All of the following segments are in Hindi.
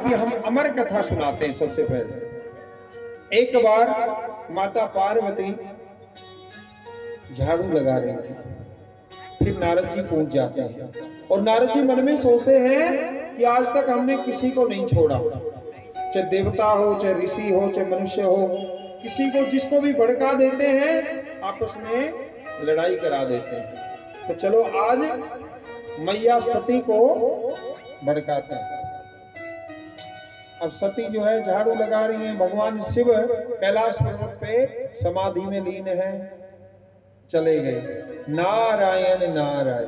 की हम अमर कथा सुनाते हैं। सबसे पहले एक बार माता पार्वती झाड़ू लगा रही थी, फिर नारद जी पहुंच जाते हैं और नारद जी मन में सोचते हैं कि आज तक हमने किसी को नहीं छोड़ा, चाहे देवता हो, चाहे ऋषि हो, चाहे मनुष्य हो, किसी को जिसको भी भड़का देते हैं आपस में लड़ाई करा देते हैं। तो चलो आज मैया सती को भड़काते हैं। अब सती जो है झाड़ू लगा रही है, भगवान शिव कैलाश पर्वत पे समाधि में लीन है, चले गए। नारायण नारायण।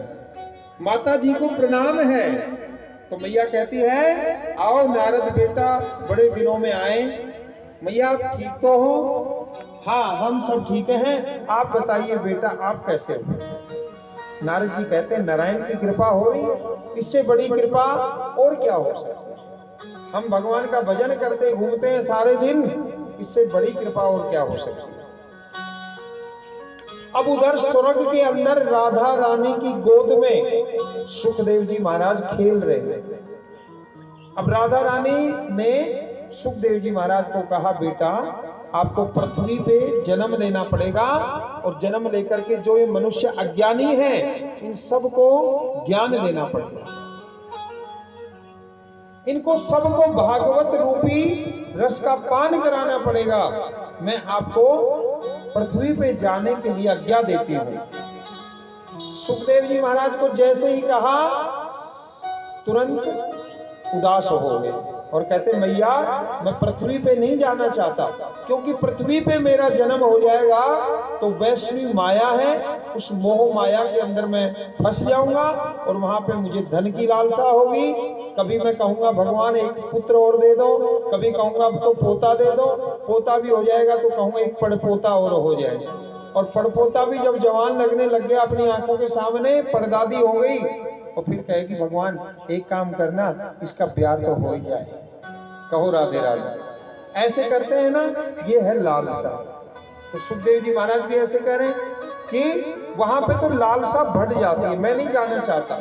माता जी को प्रणाम है तो मैया कहती है आओ नारद बेटा, बड़े दिनों में आए। मैया ठीक तो हो? हाँ हम सब ठीक हैं, आप बताइए बेटा आप कैसे हो? नारद जी कहते हैं नारायण की कृपा हो रही है, इससे बड़ी कृपा और क्या हो सकती है? हम भगवान का भजन करते घूमते हैं सारे दिन, इससे बड़ी कृपा और क्या हो सकती है? अब उधर स्वर्ग के अंदर राधा रानी की गोद में सुखदेव जी महाराज खेल रहे हैं। अब राधा रानी ने सुखदेव जी महाराज को कहा बेटा आपको पृथ्वी पे जन्म लेना पड़ेगा और जन्म लेकर के जो ये मनुष्य अज्ञानी है इन सबको ज्ञान देना पड़ेगा, इनको सबको भागवत रूपी रस का पान कराना पड़ेगा। मैं आपको पृथ्वी पे जाने के लिए आज्ञा देती हूं। सुखदेव जी महाराज को जैसे ही कहा तुरंत उदास हो गए और कहते मैया मैं पृथ्वी पे नहीं जाना चाहता, क्योंकि पृथ्वी पे मेरा जन्म हो जाएगा तो वैष्णवी माया है, उस मोह माया के अंदर मैं फंस जाऊंगा और वहां पे मुझे धन की लालसा होगी। कभी मैं कहूंगा भगवान एक पुत्र और दे दो, कभी कहूंगा तो पोता दे दो, पोता भी हो जाएगा तो कहूंगा एक पड़पोता और हो जाएगा, और पड़पोता भी जब जवान लगने लग गया अपनी आंखों के सामने परदादी हो गई और फिर कहेगी भगवान एक काम करना इसका प्यार तो हो ही जाए, कहो राधे राधे। ऐसे करते हैं ना, ये है लालसा। तो सुखदेव जी महाराज भी ऐसे कह रहे हैं कि वहां पे तो लालसा बढ़ जाती है, मैं नहीं जाना चाहता।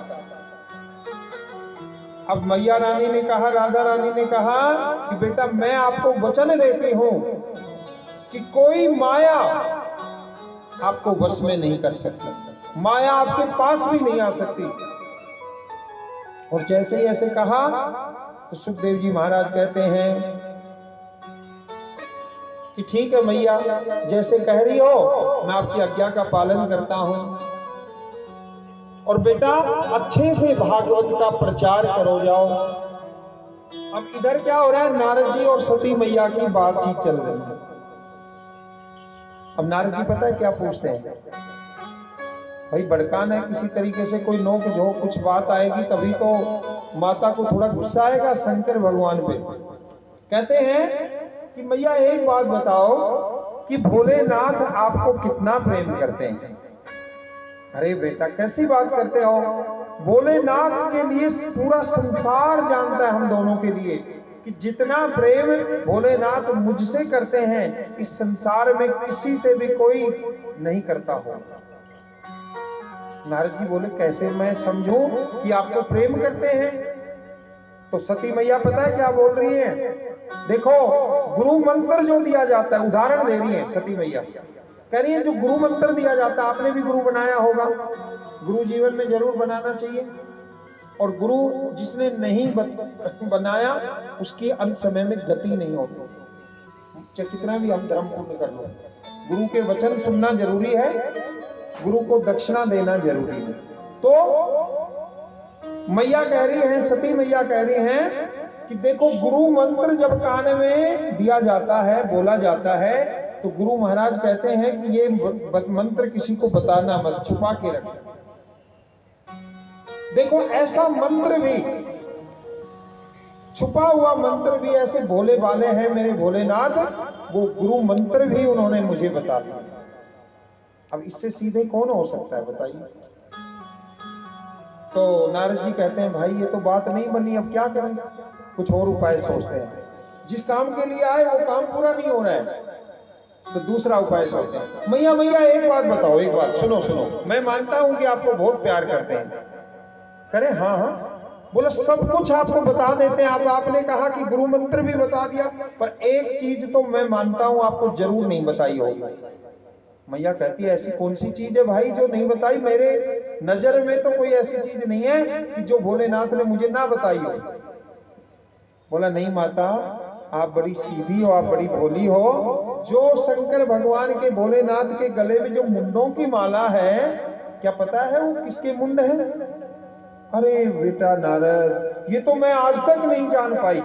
अब मैया रानी ने कहा, राधा रानी ने कहा कि बेटा मैं आपको वचन देती हूं कि कोई माया आपको वश में नहीं कर सकती, माया आपके पास भी नहीं आ सकती। और जैसे ही ऐसे कहा तो सुखदेव जी महाराज कहते हैं कि ठीक है मैया जैसे कह रही हो मैं आपकी आज्ञा का पालन करता हूं, और बेटा अच्छे से भागवत का प्रचार करो जाओ। अब इधर क्या हो रहा है, नारद जी और सती मैया की बातचीत चल रही है। अब नारद जी पता है क्या पूछते हैं, भाई भड़काना है किसी तरीके से, कोई नोक झोंक कुछ बात आएगी तभी तो माता को थोड़ा गुस्सा आएगा शंकर भगवान पे। कहते हैं कि मैया एक बात बताओ कि भोलेनाथ आपको कितना प्रेम करते हैं? अरे बेटा कैसी बात करते हो, भोलेनाथ के लिए पूरा संसार जानता है हम दोनों के लिए कि जितना प्रेम भोलेनाथ मुझसे करते हैं इस संसार में किसी से भी कोई नहीं करता हो। नारद जी बोले कैसे मैं समझूं कि आपको प्रेम करते हैं? तो सती मैया पता है क्या बोल रही है, देखो गुरु मंत्र जो दिया जाता है, उदाहरण दे रही है सती मैया, कह रही है जो गुरु मंत्र दिया जाता है, आपने भी गुरु बनाया होगा, गुरु जीवन में जरूर बनाना चाहिए, और गुरु जिसने नहीं बनाया उसकी अंत समय में गति नहीं होती, चाहे कितना भी हम धर्म पूर्ण कर लो। गुरु के वचन सुनना जरूरी है, गुरु को दक्षिणा देना जरूरी है। तो मैया कह रही है, सती मैया कह रही हैं कि देखो गुरु मंत्र जब कान में दिया जाता है, बोला जाता है, तो गुरु महाराज कहते हैं कि ये मंत्र किसी को बताना मत, छुपा के रखना। देखो ऐसा मंत्र भी, छुपा हुआ मंत्र भी, ऐसे भोले वाले हैं मेरे भोलेनाथ, वो गुरु मंत्र भी उन्होंने मुझे बता दिया। अब इससे सीधे कौन हो सकता है बताइए? तो नारद जी कहते हैं भाई ये तो बात नहीं बनी, अब क्या करें? कुछ और उपाय सोचते हैं। जिस काम के लिए आए वो काम पूरा नहीं हो रहा है तो दूसरा उपाय सोचते हैं। मैया मैया एक बात बताओ, एक बात सुनो सुनो, मैं मानता हूं कि आपको बहुत प्यार करते हैं। करे हाँ हाँ बोला सब कुछ आपको बता देते हैं। आपने कहा कि गुरु मंत्र भी बता दिया, पर एक चीज तो मैं मानता हूं आपको जरूर नहीं बताई होगी। मैया कहती है ऐसी कौन सी चीज है भाई जो नहीं बताई? मेरे नजर में तो कोई ऐसी चीज नहीं है कि जो भोलेनाथ ने मुझे ना बताई हो। बोला नहीं माता, आप बड़ी सीधी हो, आप बड़ी भोली हो। जो शंकर भगवान के भोलेनाथ के गले में जो मुंडों की माला है, क्या पता है वो किसके मुंड है? अरे बेटा नारद, ये तो मैं आज तक नहीं जान पाई।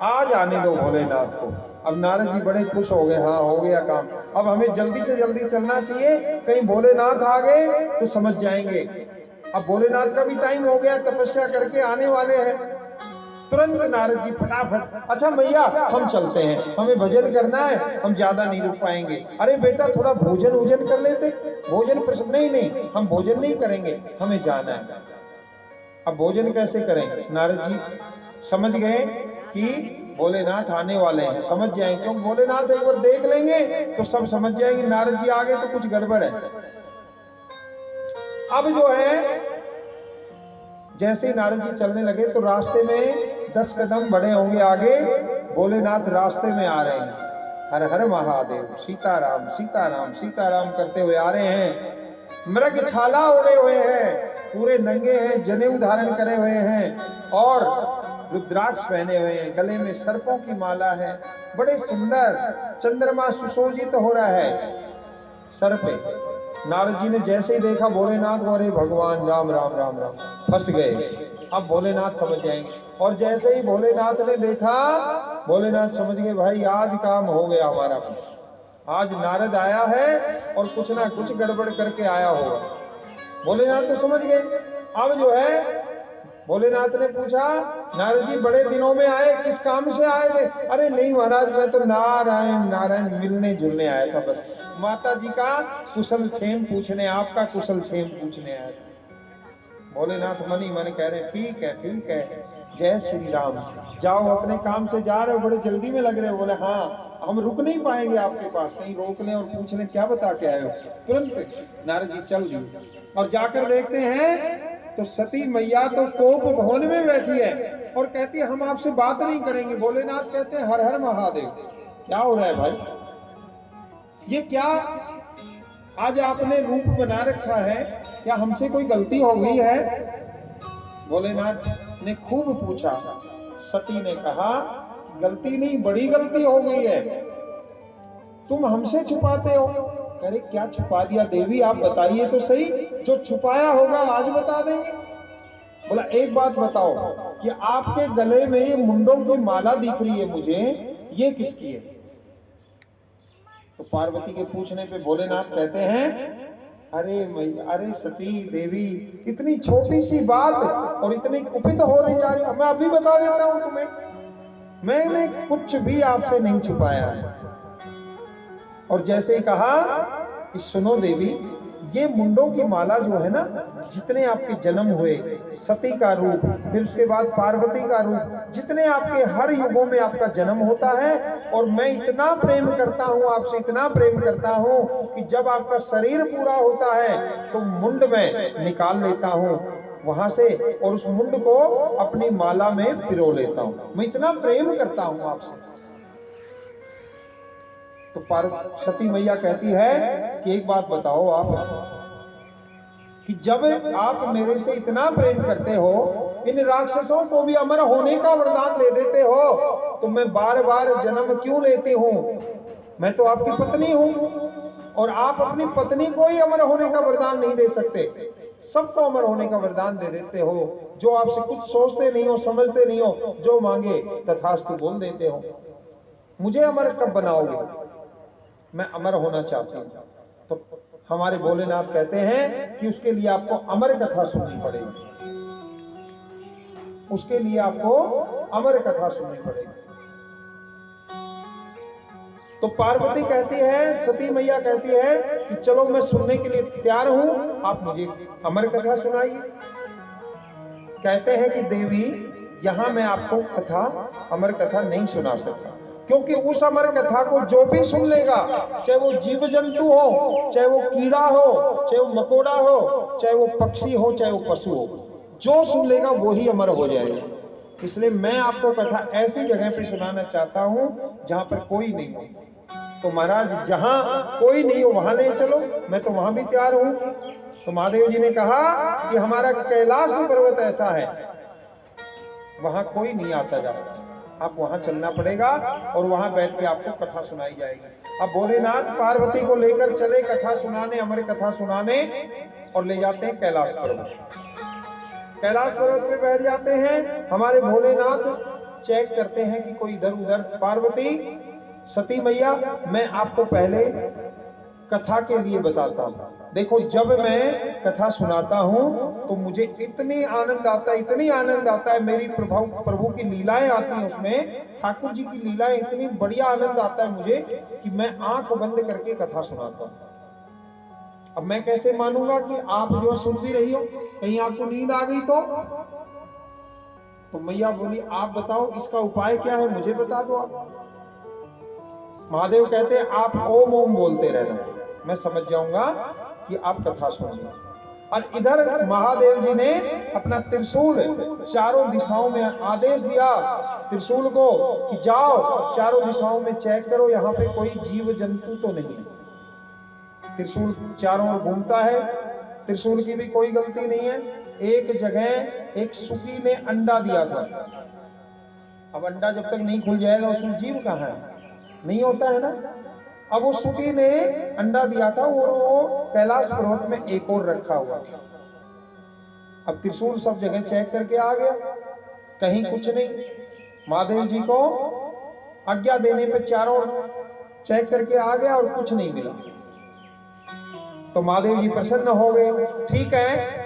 आज आने दो भोलेनाथ को। अब नारद जी बड़े खुश हो गए, हाँ हो गया काम। अब हमें जल्दी से जल्दी चलना चाहिए, कहीं भोलेनाथ आ गए तो समझ जाएंगे। अब भोलेनाथ का भी टाइम हो गया, तपस्या करके आने वाले हैं। तुरंत नारद जी फटाफट, अच्छा मैया हम चलते हैं, हमें भजन करना है, हम ज्यादा नहीं रुक पाएंगे। अरे बेटा थोड़ा भोजन वोजन कर लेते। भोजन प्रश्न नहीं, हम भोजन नहीं करेंगे, हमें जाना है। अब भोजन कैसे करेंगे? नारद जी समझ गए कि भोलेनाथ आने वाले हैं, समझ जाएंगे। क्योंकि भोलेनाथ एक बार देख लेंगे तो सब समझ जाएंगे नारद जी आ गए तो कुछ गड़बड़ है। अब जो है जैसे ही नारद जी चलने लगे तो रास्ते में 10 कदम बढ़े होंगे आगे, भोलेनाथ रास्ते में आ रहे हैं। हर हर महादेव, सीताराम सीताराम सीताराम करते हुए आ रहे हैं। मृग छाला ओढ़े हुए हैं, पूरे नंगे हैं, जनेऊ धारण करे हुए हैं और रुद्राक्ष पहने हुए हैं, गले में सर्पों की माला है। बड़े सुंदर, चंद्रमा सुशोभित हो रहा है सर पे। नारद जी ने जैसे ही देखा भोलेनाथ, अरे भगवान राम राम राम राम, फंस गए। अब भोलेनाथ समझ जाएंगे। और जैसे ही भोलेनाथ ने देखा, भोलेनाथ समझ गए भाई आज काम हो गया हमारा। आज नारद आया है और कुछ ना कुछ गड़बड़ करके आया होगा। भोलेनाथ तो समझ गए। अब जो है भोलेनाथ ने पूछा, नारद जी बड़े दिनों में आए, किस काम से आए थे? अरे नहीं महाराज, मैं तो नारायण नारायण मिलने जुलने आया था, बस माता जी का कुशल क्षेम पूछने, आपका कुशल क्षेम पूछने आया था। भोलेनाथ मन ही मन कह रहे ठीक है ठीक है, जय श्री राम, जाओ अपने काम से जा रहे हो, बड़े जल्दी में लग रहे हो। बोले हाँ हम रुक नहीं पाएंगे आपके पास, कहीं रोकने और पूछने क्या बता के आए हो। तुरंत नारद जी चल दिए और जाकर देखते हैं तो सती मैया तो कोप भवन में बैठी है और कहती है हम आपसे बात नहीं करेंगे। भोलेनाथ कहते हैं हर हर महादेव। क्या हो रहा है भाई, ये क्या आज आपने रूप बना रखा है? क्या हमसे कोई गलती हो गई है? भोलेनाथ ने खूब पूछा। सती ने कहा गलती नहीं, बड़ी गलती हो गई है, तुम हमसे छुपाते हो। अरे क्या छुपा दिया देवी, आप बताइए तो सही, जो छुपाया होगा आज बता देंगे। बोला एक बात बताओ कि आपके गले में ये मुंडों की माला दिख रही है मुझे, ये किसकी है? तो पार्वती के पूछने पे भोलेनाथ कहते हैं अरे सती देवी, इतनी छोटी सी बात और इतनी कुपित हो रही जा रही है, मैं अभी बता देता हूं तुम्हें, मैंने कुछ भी आपसे नहीं छुपाया है। और जैसे ही कहा कि सुनो देवी, ये मुंडों की माला जो है ना, जितने आपके जन्म हुए, सती का रूप, फिर उसके बाद पार्वती का रूप, जितने आपके हर युगों में आपका जन्म होता है, और मैं इतना प्रेम करता हूँ आपसे, इतना प्रेम करता हूँ कि जब आपका शरीर पूरा होता है तो मुंड में निकाल लेता हूँ वहां से और उस मुंड को अपनी माला में पिरो लेता हूँ। मैं इतना प्रेम करता हूँ आपसे। तो सती मैया कहती है कि एक बात बताओ आप, कि जब आप मेरे से इतना प्रेम करते हो, इन राक्षसों को भी अमर होने का वरदान दे देते हो, तो मैं बार बार जन्म क्यों लेती हूँ? मैं तो आपकी पत्नी हूँ और आप अपनी पत्नी को ही अमर होने का वरदान नहीं दे सकते, सबको अमर होने का वरदान दे देते हो। जो आपसे कुछ सोचते नहीं हो, समझते नहीं हो, जो मांगे तथास्तु बोल देते हो। मुझे अमर कब बनाओगे? मैं अमर होना चाहती हूँ। तो हमारे भोलेनाथ कहते हैं कि उसके लिए आपको अमर कथा सुननी पड़ेगी, उसके लिए आपको अमर कथा सुननी पड़ेगी। तो पार्वती कहती है, सती मैया कहती है कि चलो मैं सुनने के लिए तैयार हूं, आप मुझे अमर कथा सुनाइए। कहते हैं कि देवी, यहां मैं आपको कथा, अमर कथा नहीं सुना सकता, क्योंकि उस अमर कथा को जो भी सुन लेगा, चाहे वो जीव जंतु हो, चाहे वो कीड़ा हो, चाहे वो मकोड़ा हो, चाहे वो पक्षी हो, चाहे वो पशु हो, जो सुन लेगा वो ही अमर हो जाएगा। इसलिए मैं आपको कथा ऐसी जगह पे सुनाना चाहता हूं जहां पर कोई नहीं हो। तो महाराज जहां कोई नहीं हो वहां ले चलो, मैं तो वहां भी तैयार हूं। तो महादेव जी ने कहा कि हमारा कैलाश पर्वत ऐसा है, वहां कोई नहीं आता जाता, आप वहां चलना पड़ेगा और वहां बैठ के आपको कथा सुनाई जाएगी। अब भोलेनाथ पार्वती को लेकर चले कथा सुनाने, अमर कथा सुनाने, और ले जाते हैं कैलाश पर्वत। कैलाश पर्वत पे बैठ जाते हैं। हमारे भोलेनाथ चेक करते हैं कि कोई इधर उधर। पार्वती, सती मैया, मैं आपको पहले कथा के लिए बताता हूँ। देखो, जब मैं कथा सुनाता हूँ तो मुझे इतनी आनंद आता है, इतनी आनंद आता है, मेरी प्रभु की लीलाएं आती हैं उसमें, ठाकुर जी की लीलाएं, इतनी बढ़िया आनंद आता है मुझे कि मैं आंख बंद करके कथा सुनाता हूँ। अब मैं कैसे मानूंगा कि आप जो सुन भी रही हो, कहीं आपको नींद आ गई तो मैया बोली, आप बताओ इसका उपाय क्या है, मुझे बता दो आप। महादेव कहते हैं आप ओम ओम बोलते रहना, मैं समझ जाऊंगा कि आप कथा सुनिए। और इधर महादेव जी ने अपना त्रिशूल चारों दिशाओं में आदेश दिया त्रिशूल को कि जाओ चारों दिशाओं में चेक करो, यहाँ पे कोई जीव जंतु तो नहीं है। त्रिशूल चारों ओर घूमता है, त्रिशूल की भी कोई गलती नहीं है। एक जगह एक सुकी ने अंडा दिया था। अब अंडा जब तक नहीं खुल जाएगा उसमें जीव कहाँ है, नहीं होता है ना। अब वो सुकी ने अंडा दिया था और वो कैलाश पर्वत में एक और रखा हुआ था। अब त्रिशूल सब जगह चेक करके आ गया, कहीं कुछ नहीं। महादेव जी को आज्ञा देने पे चारों चेक करके आ गया और कुछ नहीं मिला। तो महादेव जी प्रसन्न हो गए, ठीक है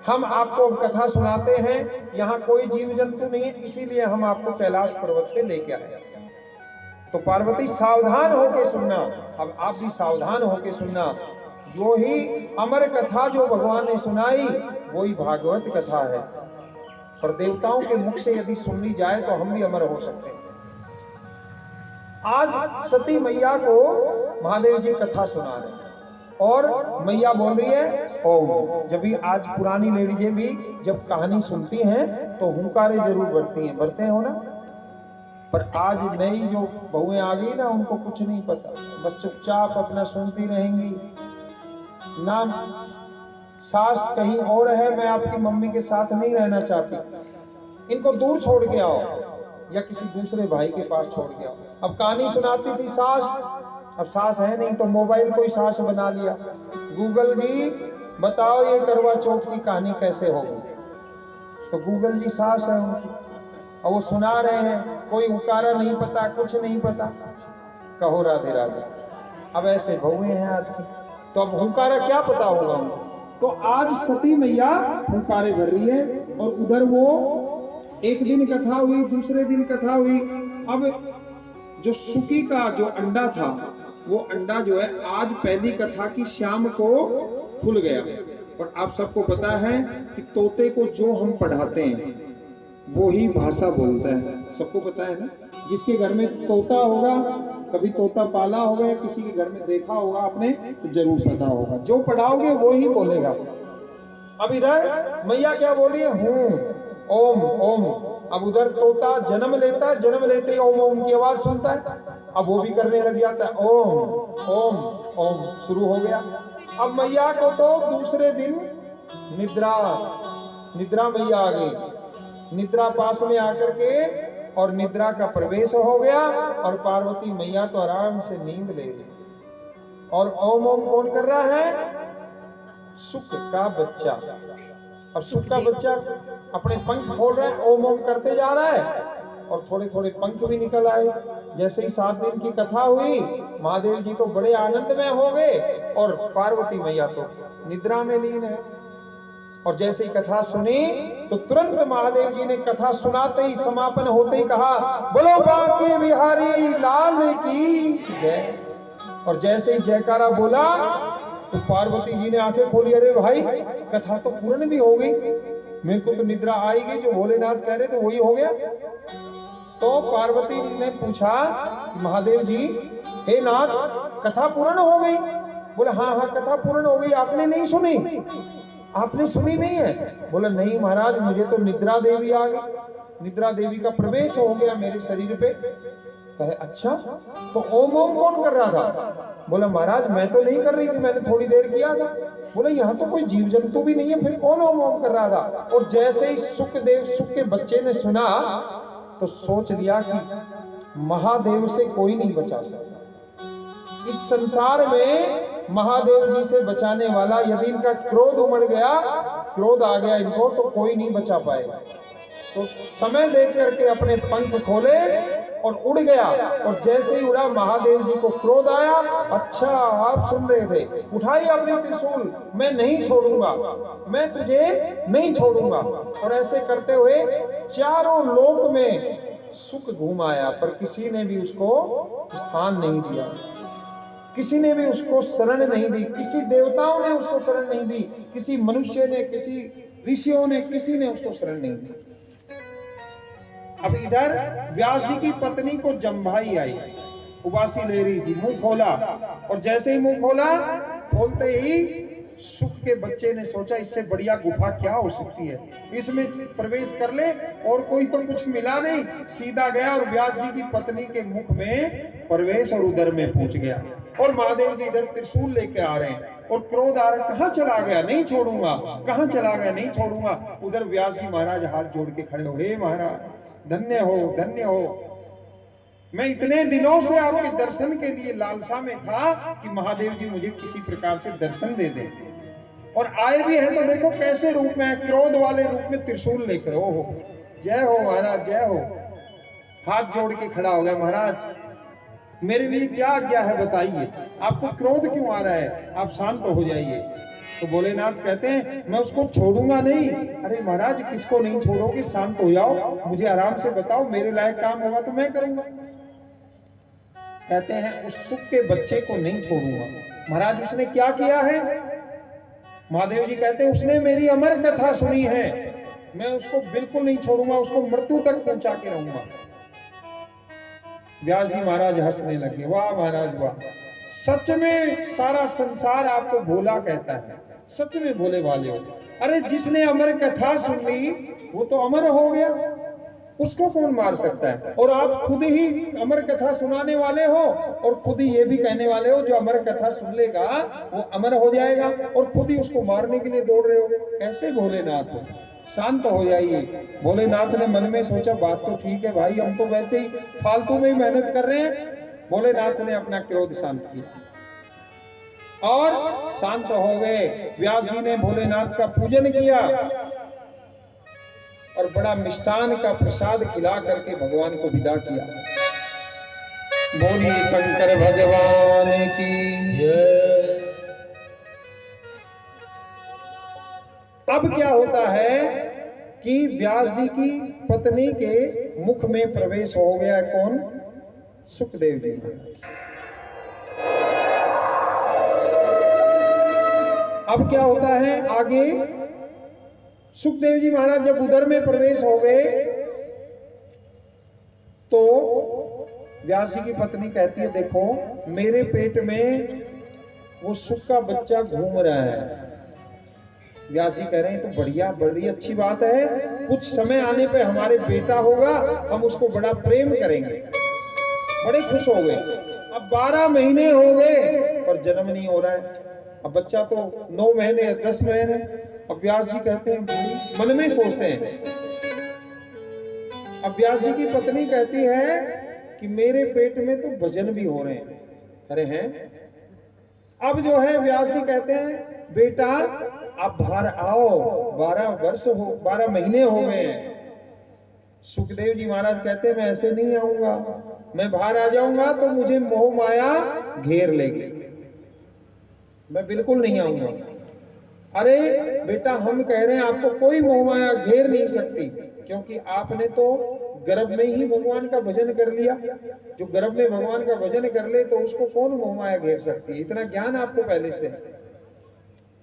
हम आपको कथा सुनाते हैं, यहाँ कोई जीव जंतु नहीं है, इसीलिए हम आपको कैलाश पर्वत पे लेके आए। तो पार्वती सावधान होके सुनना, अब आप भी सावधान होके सुनना। जो ही अमर कथा जो भगवान ने सुनाई वही भागवत कथा है, और देवताओं के मुख से यदि सुन ली जाए तो हम भी अमर हो सकते हैं। आज सती मैया को महादेव जी कथा सुना रहे हैं और मैया बोल रही है ओम। जब भी आज पुरानी लेडीजें भी जब कहानी सुनती हैं तो हुंकारे जरूर भरती हैं, भरते हो ना। पर आज नई जो बहुएं आ गई ना, उनको कुछ नहीं पता, बस चुपचाप अपना सुनती रहेंगी। नाम सास कहीं और है, मैं आपकी मम्मी के साथ नहीं रहना चाहती, इनको दूर छोड़ के आओ या किसी दूसरे भाई के पास छोड़ के आओ। अब कहानी सुनाती थी सास, अब सास है नहीं तो मोबाइल कोई सास बना लिया। गूगल जी बताओ ये करवा चौथ की कहानी कैसे होगी, तो गूगल जी सास है उनकी, और वो सुना रहे हैं, कोई उकारा नहीं पता, कुछ नहीं पता, कहो राधे राधे। अब ऐसे बहुएं हैं आज की, तो अब हुंकारा क्या पता होगा उनको। तो आज सती मैया हुंकारे भर रही है, और उधर वो एक दिन कथा हुई, दूसरे दिन कथा हुई। अब जो सुकी का जो अंडा था, वो अंडा जो है आज पहली कथा की शाम को खुल गया। और आप सबको पता है कि तोते को जो हम पढ़ाते हैं वो ही भाषा बोलता है, सबको पता है ना। जिसके घर में तोता होगा, कभी तोता पाला होगा या किसी के घर में देखा होगा आपने, तो जरूर पता होगा, जो पढ़ाओगे वो ही बोलेगा। अब इधर मैया क्या बोली है, हूं ओम ओम। अब उधर तोता जन्म लेता है, जन्म लेते ही ओम ओम की आवाज सुनता है, अब वो भी करने लग जाता है ओम ओम ओम, शुरू हो गया। अब मैया को तो दूसरे दिन निद्रा मैया आ गई, निद्रा पास में आकर के और निद्रा का प्रवेश हो गया, और पार्वती मैया तो आराम से नींद ले रही। और ओम ओम कौन कर रहा है, सुख का बच्चा। अब सुख का बच्चा अपने पंख खोल रहा है, ओम ओम करते जा रहा है, और थोड़े थोड़े पंख भी निकल आए। जैसे ही 7 दिन की कथा हुई, महादेव जी तो बड़े आनंद में हो गए, और पार्वती मैया तो निद्रा में लीन है। और जैसे ही कथा सुनी तो तुरंत महादेव जी ने कथा सुनाते ही, समापन होते ही कहा, बोलो बांके बिहारी लाल की जय। और जैसे ही जयकारा बोला तो पार्वती जी ने आंखें खोली, अरे भाई कथा तो पूर्ण भी हो गई, मेरे को तो निद्रा आएगी, जो भोलेनाथ कह रहे थे वही हो गया। तो पार्वती ने पूछा, महादेव जी हे नाथ कथा पूर्ण हो गई? बोले हाँ हाँ कथा पूर्ण हो गई, आपने नहीं सुनी? आपने सुनी नहीं है? बोला नहीं महाराज, मुझे तो निद्रा देवी आ गई, निद्रा देवी का प्रवेश हो गया मेरे शरीर पे। कहे अच्छा, तो ओम ओम कौन कर रहा था? बोला महाराज मैं तो नहीं कर रही थी, मैंने थोड़ी देर किया था। बोला यहाँ तो कोई जीव जंतु भी नहीं है, फिर कौन ओम ओम कर रहा था? और जैसे ही सुख के बच्चे ने सुना तो सोच लिया कि महादेव से कोई नहीं बचा सकता इस संसार में, महादेव जी से बचाने वाला। यदि इनका क्रोध उमड़ गया, क्रोध आ गया इनको, तो कोई नहीं बचा पाएगा। तो समय देख करके अपने पंख खोले और उड़ गया। और जैसे ही उड़ा, महादेव जी को क्रोध आया। अच्छा आप सुन रहे थे, उठाई अपनी त्रिशूल, मैं नहीं छोड़ूंगा, मैं तुझे नहीं छोड़ूंगा। और ऐसे करते हुए चारों लोक में सुख घूम आया, पर किसी ने भी उसको स्थान नहीं दिया, किसी ने भी उसको शरण नहीं दी, किसी देवताओं ने उसको शरण नहीं दी, किसी मनुष्य ने, किसी ऋषियों ने, किसी ने उसको शरण नहीं दी। अब इधर व्यास जी की पत्नी को जम्भाई आई, उबासी ले रही थी, मुंह खोला, और जैसे ही मुंह खोला, खोलते ही सुख के बच्चे ने सोचा इससे बढ़िया गुफा क्या हो सकती है, इसमें प्रवेश कर ले। और कोई तो कुछ मिला नहीं, सीधा गया और व्यास जी की पत्नी के मुख में प्रवेश और उदर में पहुंच गया। और महादेव जी इधर त्रिशूल लेके आ रहे हैं और क्रोध आ रहा है, कहां चला गया, नहीं छोड़ूंगा, कहां चला गया, नहीं छोड़ूंगा। उधर व्यास जी महाराज हाथ जोड़ के खड़े हो, हे महाराज धन्य हो, धन्य हो, मैं इतने दिनों से आपके दर्शन के लिए लालसा में था कि महादेव जी मुझे किसी प्रकार से दर्शन दे दें, और आए भी हैं तो देखो कैसे रूप में, क्रोध वाले रूप में त्रिशूल लेकर। हो जय हो महाराज, जय हो। हाथ जोड़ के खड़ा हो गया, महाराज मेरे लिए क्या आज्ञा है बताइए, आपको क्रोध क्यों आ रहा है, आप शांत हो जाइए। तो भोलेनाथ कहते हैं मैं उसको छोड़ूंगा नहीं। अरे महाराज किसको नहीं छोड़ोगे, शांत हो जाओ, मुझे आराम से बताओ, मेरे लायक काम होगा तो मैं करूंगा। कहते हैं उस सुख के बच्चे को नहीं छोड़ूंगा। महाराज उसने क्या किया है? महादेव जी कहते हैं उसने मेरी अमर कथा सुनी है, मैं उसको बिल्कुल नहीं छोड़ूंगा, उसको मृत्यु तक पहुंचा के रहूंगा। व्यास जी महाराज हंसने लगे, वाह महाराज वाह, सच में सारा संसार आपको भोला कहता है, सच में भोले वाले हो। अरे जिसने अमर कथा सुन ली वो तो अमर हो गया, उसको कौन मार सकता है? और आप खुद ही अमर कथा सुनाने वाले हो, और खुद ही ये भी कहने वाले हो जो अमर कथा सुन लेगा वो अमर हो जाएगा, और खुद ही उसको मारने के लिए दौड़ रहे हो। कैसे भोलेनाथ हो? शांत हो जाइए। भोलेनाथ ने मन में सोचा बात तो ठीक है भाई, हम तो वैसे ही फालतू में ही मेहनत कर रहे हैं। भोलेनाथ ने अपना क्रोध शांत किया और शांत हो गए। व्यास जी ने भोलेनाथ का पूजन किया और बड़ा मिष्ठान का प्रसाद खिला करके भगवान को विदा किया। बोलिए शंकर भगवान की जय। अब क्या होता है कि व्यास जी की पत्नी के मुख में प्रवेश हो गया कौन? सुखदेव जी महाराज। अब क्या होता है आगे? सुखदेव जी महाराज जब उदर में प्रवेश हो गए तो व्यास जी की पत्नी कहती है देखो मेरे पेट में वो सुख का बच्चा घूम रहा है। व्यास जी कह रहे हैं तो बढ़िया, बड़ी अच्छी बात है, कुछ समय आने पे हमारे बेटा होगा, हम उसको बड़ा प्रेम करेंगे। बड़े खुश हो गए। अब 12 महीने हो गए पर जन्म नहीं हो रहा है। अब बच्चा तो 9 महीने 10 महीने। अब व्यास जी कहते हैं, मन में सोचते हैं। अब व्यास जी की पत्नी कहती है कि मेरे पेट में तो भजन भी हो रहे हैं। अरे हैं। अब जो है व्यास जी कहते हैं बेटा आप बाहर आओ, 12 महीने हो गए हैं। सुखदेव जी महाराज कहते हैं मैं ऐसे नहीं आऊंगा, मैं बाहर आ जाऊंगा तो मुझे मोह माया घेर लेगी, मैं बिल्कुल नहीं आऊंगा। अरे बेटा हम कह रहे हैं आपको कोई मोह माया घेर नहीं सकती, क्योंकि आपने तो गर्भ में ही भगवान का भजन कर लिया। जो गर्भ में भगवान का भजन कर ले तो उसको कौन मोह माया घेर सकती है? इतना ज्ञान आपको पहले से।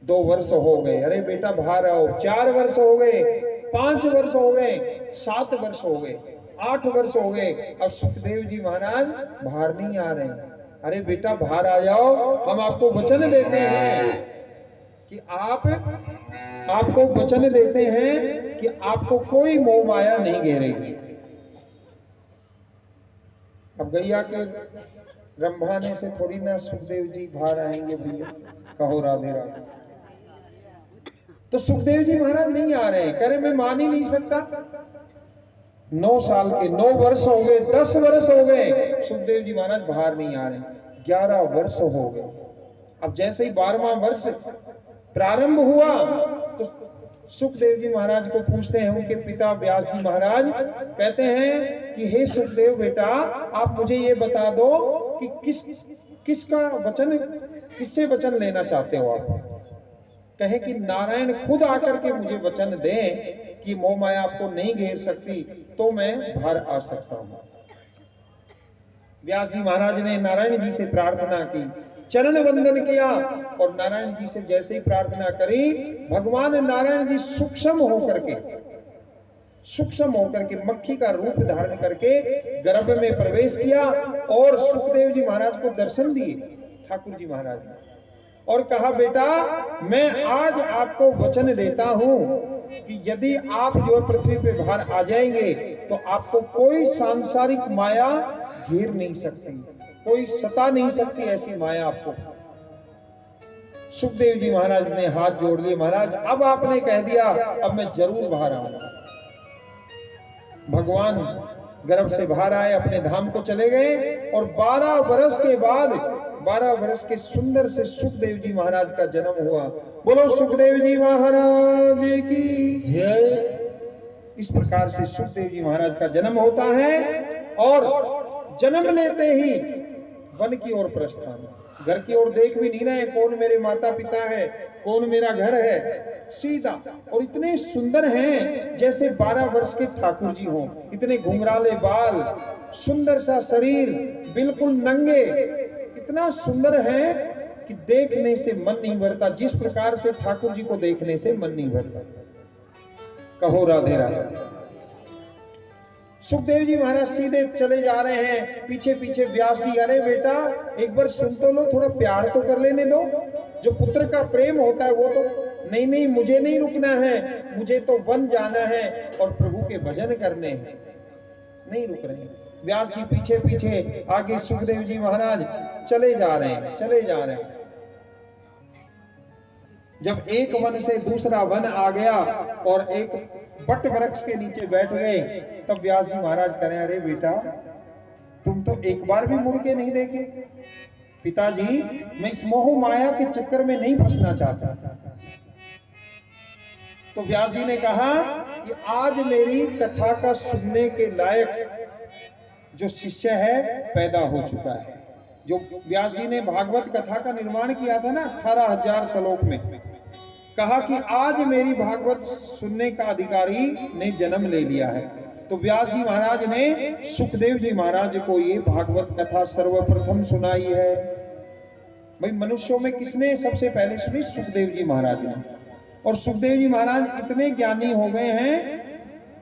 2 वर्ष हो गए, अरे बेटा बाहर आओ। 4 वर्ष हो गए, 5 वर्ष हो गए, 7 वर्ष हो गए, 8 वर्ष हो गए। अब सुखदेव जी महाराज बाहर नहीं आ रहे हैं। अरे बेटा बाहर आ जाओ, हम आपको वचन देते हैं कि आप आपको वचन देते हैं कि आपको कोई मोह माया नहीं घेरेगी। अब गैया के रंभाने से थोड़ी ना सुखदेव जी बाहर आएंगे भैया, कहो राधे राधे। तो सुखदेव जी महाराज नहीं आ रहे हैं, कह रहे मैं मान ही नहीं सकता। 9 साल के 9 वर्ष हो गए, 10 वर्ष हो गए, सुखदेव जी महाराज बाहर नहीं आ रहे, 11 वर्ष हो गए। अब जैसे ही 12वां वर्ष प्रारंभ हुआ तो सुखदेव जी महाराज को पूछते हैं उनके पिता व्यास जी महाराज, कहते हैं कि हे सुखदेव बेटा, आप मुझे ये बता दो कि किसका वचन, किससे वचन लेना चाहते हो आप। कहे कि नारायण खुद आकर के मुझे वचन दें कि मोह माया आपको नहीं घेर सकती तो मैं बाहर आ सकता हूं। व्यास जी महाराज ने नारायण जी से प्रार्थना की, चरण वंदन किया, और नारायण जी से जैसे ही प्रार्थना करी, भगवान नारायण जी सूक्ष्म होकर के मक्खी का रूप धारण करके गर्भ में प्रवेश किया और सुखदेव जी महाराज को दर्शन दिए ठाकुर जी महाराज ने, और कहा बेटा मैं आज आपको वचन देता हूं कि यदि आप जो पृथ्वी पे बाहर आ जाएंगे तो आपको कोई सांसारिक माया घेर नहीं सकती, कोई सता नहीं सकती ऐसी माया आपको। सुखदेव जी महाराज ने हाथ जोड़ लिए, महाराज अब आपने कह दिया, अब मैं जरूर बाहर आऊंगा। भगवान गर्भ से बाहर आए, अपने धाम को चले गए, और 12 वर्ष के बाद 12 वर्ष के सुंदर से सुखदेव जी महाराज का जन्म हुआ। बोलो सुखदेव जी महाराज की जय। इस प्रकार से सुखदेव जी महाराज का जन्म होता है, और जन्म लेते ही वन की ओर प्रस्थान, घर की ओर देख भी नहीं रहे कौन मेरे माता पिता है, कौन मेरा घर है, सीधा। और इतने सुंदर हैं जैसे 12 वर्ष के ठाकुर जी हों, इतने घुंघराले बाल, सुंदर सा शरीर, बिल्कुल नंगे, इतना सुंदर है कि देखने से मन नहीं भरता, जिस प्रकार से ठाकुर जी को देखने से मन नहीं भरता। कहो राधे राधे। सुखदेव जी महाराज सीधे चले जा रहे हैं, पीछे पीछे व्यास जी, अरे बेटा एक बार सुन तो लो, थोड़ा प्यार तो कर लेने दो, जो पुत्र का प्रेम होता है वो तो। नहीं मुझे नहीं रुकना है, मुझे तो वन जाना है और प्रभु के भजन करने हैं। नहीं रुक रहे हैं व्यास जी, पीछे पीछे, आगे सुखदेव जी महाराज चले जा रहे हैं। जब एक वन से दूसरा वन आ गया और एक बट वृक्ष के नीचे बैठ गए, तब व्यास जी महाराज कह रहे हैं, अरे बेटा तुम तो एक बार भी मुड़ के नहीं देखे। पिताजी मैं इस मोह माया के चक्कर में नहीं फंसना चाहता। तो व्यास जी ने कहा कि आज मेरी कथा का सुनने के लायक जो शिष्य है पैदा हो चुका है। जो व्यास जी ने भागवत कथा का निर्माण किया था ना 18,000 श्लोक में, कहा कि आज मेरी भागवत सुनने का अधिकारी ने जन्म ले लिया है। तो व्यास जी महाराज ने सुखदेव जी महाराज को ये भागवत कथा सर्वप्रथम सुनाई है। भाई मनुष्यों में किसने सबसे पहले सुनी? सुखदेव जी महाराज ने। और सुखदेव जी महाराज इतने ज्ञानी हो गए हैं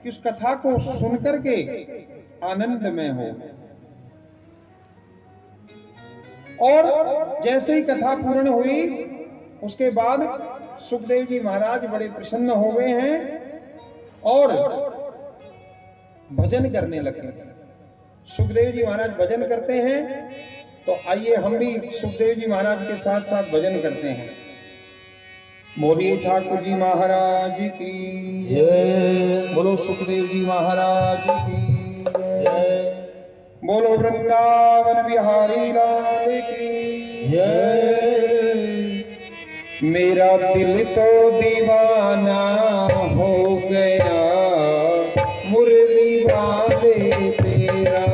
कि उस कथा को सुनकर के आनंदमय हो। और जैसे ही कथा पूर्ण हुई उसके बाद सुखदेव जी महाराज बड़े प्रसन्न हो गए हैं और भजन करने लगे। सुखदेव जी महाराज भजन करते हैं, तो आइए हम भी सुखदेव जी महाराज के साथ साथ भजन करते हैं। बोलिए ठाकुर जी महाराज की जय, बोलो सुखदेव जी महाराज की जय, बोलो वृंदावन बिहारी लाल की जय। मेरा दिल तो दीवाना हो गया मुरली वाले तेरा,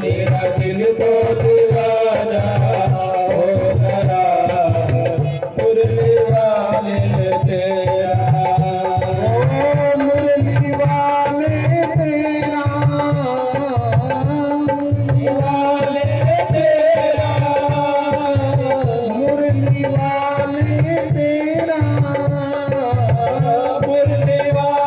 मेरा दिल तो दीवाना हो गया मुरली वाले तेरा, ओ मुरली वाले तेरा, मुरली वाले तेरा, मुरली वाले तेरा, मुरली वाले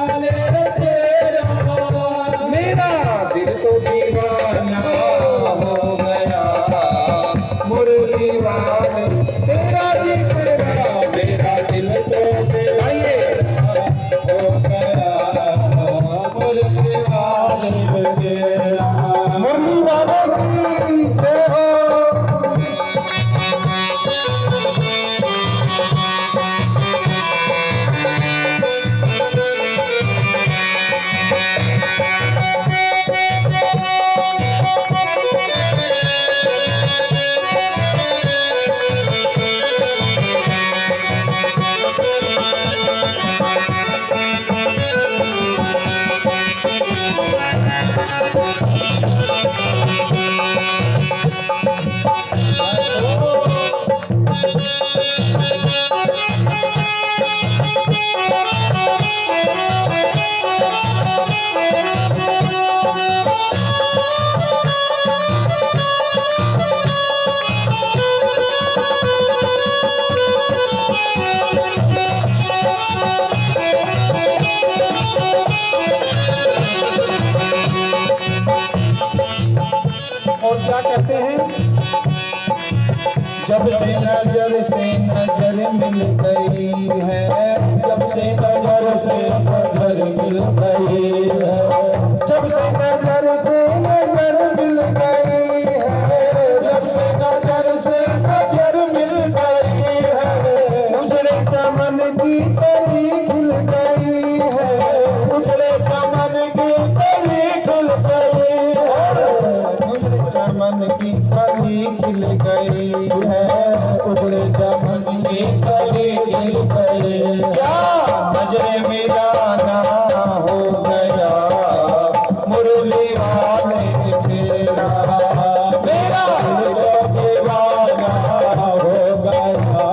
मुरली वाले की जय हो। और क्या कहते हैं, जब से नजर मिल गई है, जब से नजर मिल गई है, जब से नजर मिल गई है, जब से नजर मिल गई है, उजड़े चमन की कली खिल गई है, उजड़े चमन की कली खिल गई है, उजड़े चमन की कली खिल गई है, उजड़े चमन की कली खिल गई है। क्या नजरे मिलाना हो गया मुरली वाले तेरा, मेरा दीवाना हो गया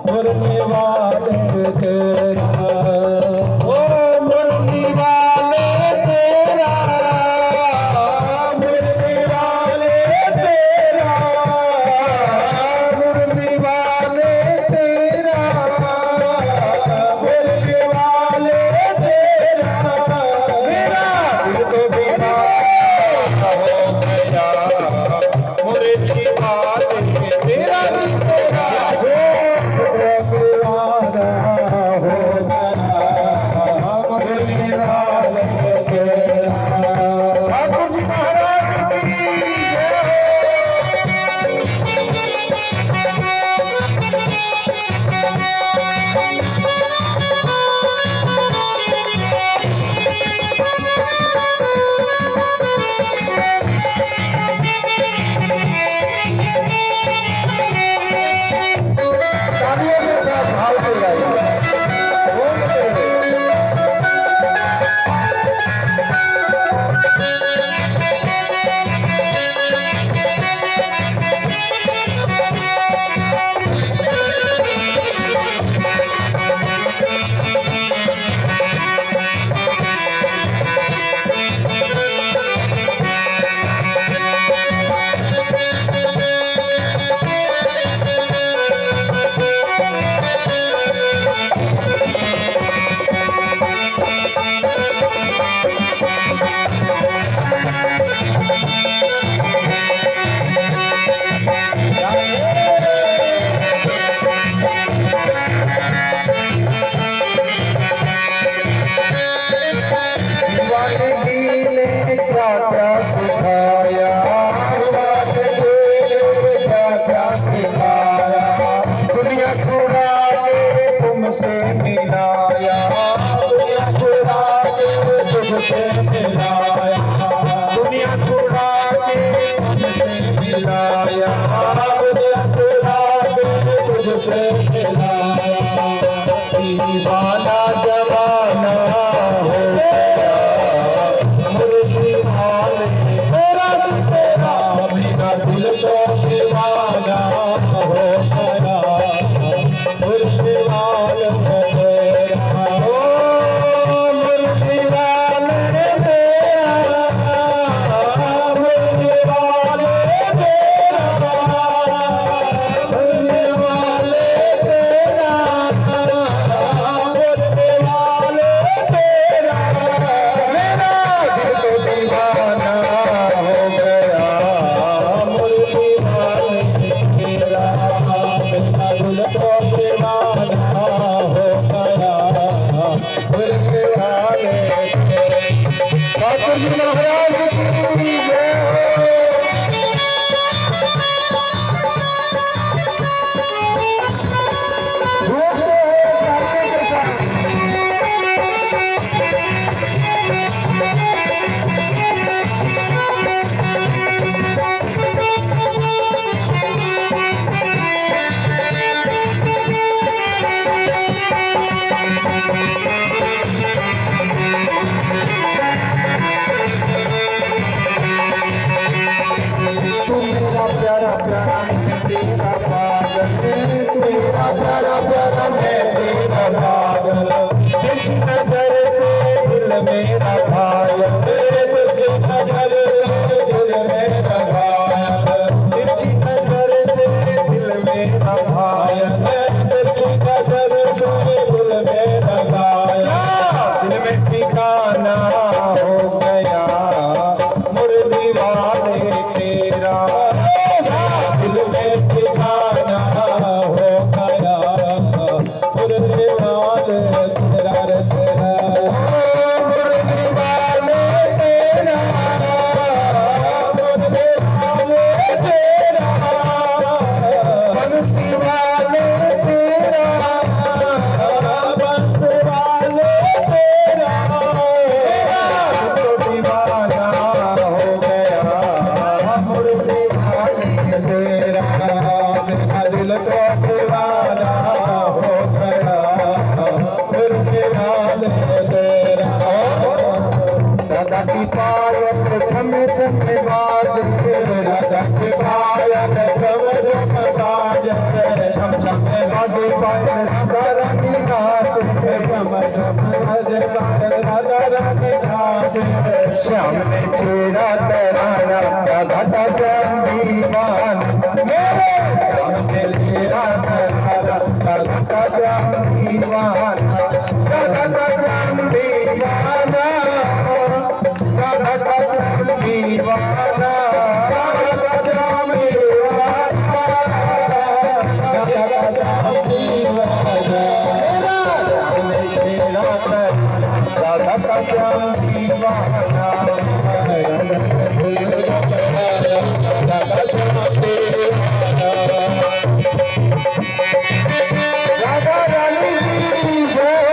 मुरली वाले तेरा, ओ मुरली वाले तेरा, मुरली वाले तेरा, मुरली वाले तेरा, मुरली वाले तेरा, मेरा दिल तो दीवाना हो गया प्यारा मैं तेरा पागल, तेरा प्यारा प्यारा मैं तेरा पागल, तुझ नजर से दिल मेरा घायल, तुझ नजर से दिल मेरा घायल, तुझ नजर से दिल मेरा घायल, तुझ नजर से दिल मेरा घायल, दिल में ठिकाना हो गया मुरली वाले तेरा, दिल में ठिकाना हो गया मुरली वाले तेरा रे तेरा, मुरली वाले तेरा, मुरली वाले तेरा, बंसी वाले तेरा, बंसी वाले तेरा, तो दीवाना हो गया मुरली वाले तेरा, मेरा दिल तो दीवाना हो गया मुरली वाले तेरा। राधा की पायल छम छम बाजे, राधा की पायल छम छम बाजे, छम छम बाजे पायल राधा रानी नाचे, छम छम बाजे पायल राधा रानी नाचे, श्याम ने छेड़ा तराना राधा का श्याम दीवाना, मेरे श्याम ने छेड़ा तराना राधा का श्याम दीवाना, राधा का श्याम दीवाना, राधा का श्याम दीवाना, राधा का श्याम दीवाना, राधा का श्याम दीवाना, श्याम ने छेड़ा तराना राधा का श्याम दीवाना, राधा का श्याम दीवाना, राधा रानी की जय।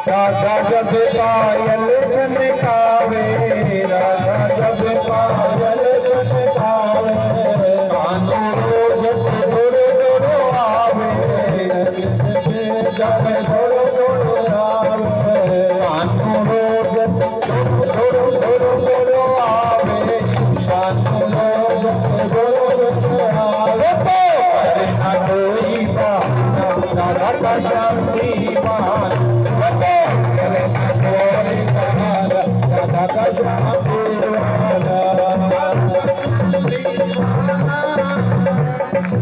राधा जब पायल छनकावे, राधा जब पायल छनकावे, कानों रोज थोड़ो थोड़ो आवे, जब थोड़ो थोड़ो आवे, कानों रोज थोड़ो थोड़ो आवे, कानों रोज थोड़ो थोड़ो आवे, तो ना कोई बहाना राधा का श्याम दीवाना, राधा का श्याम दीवाना,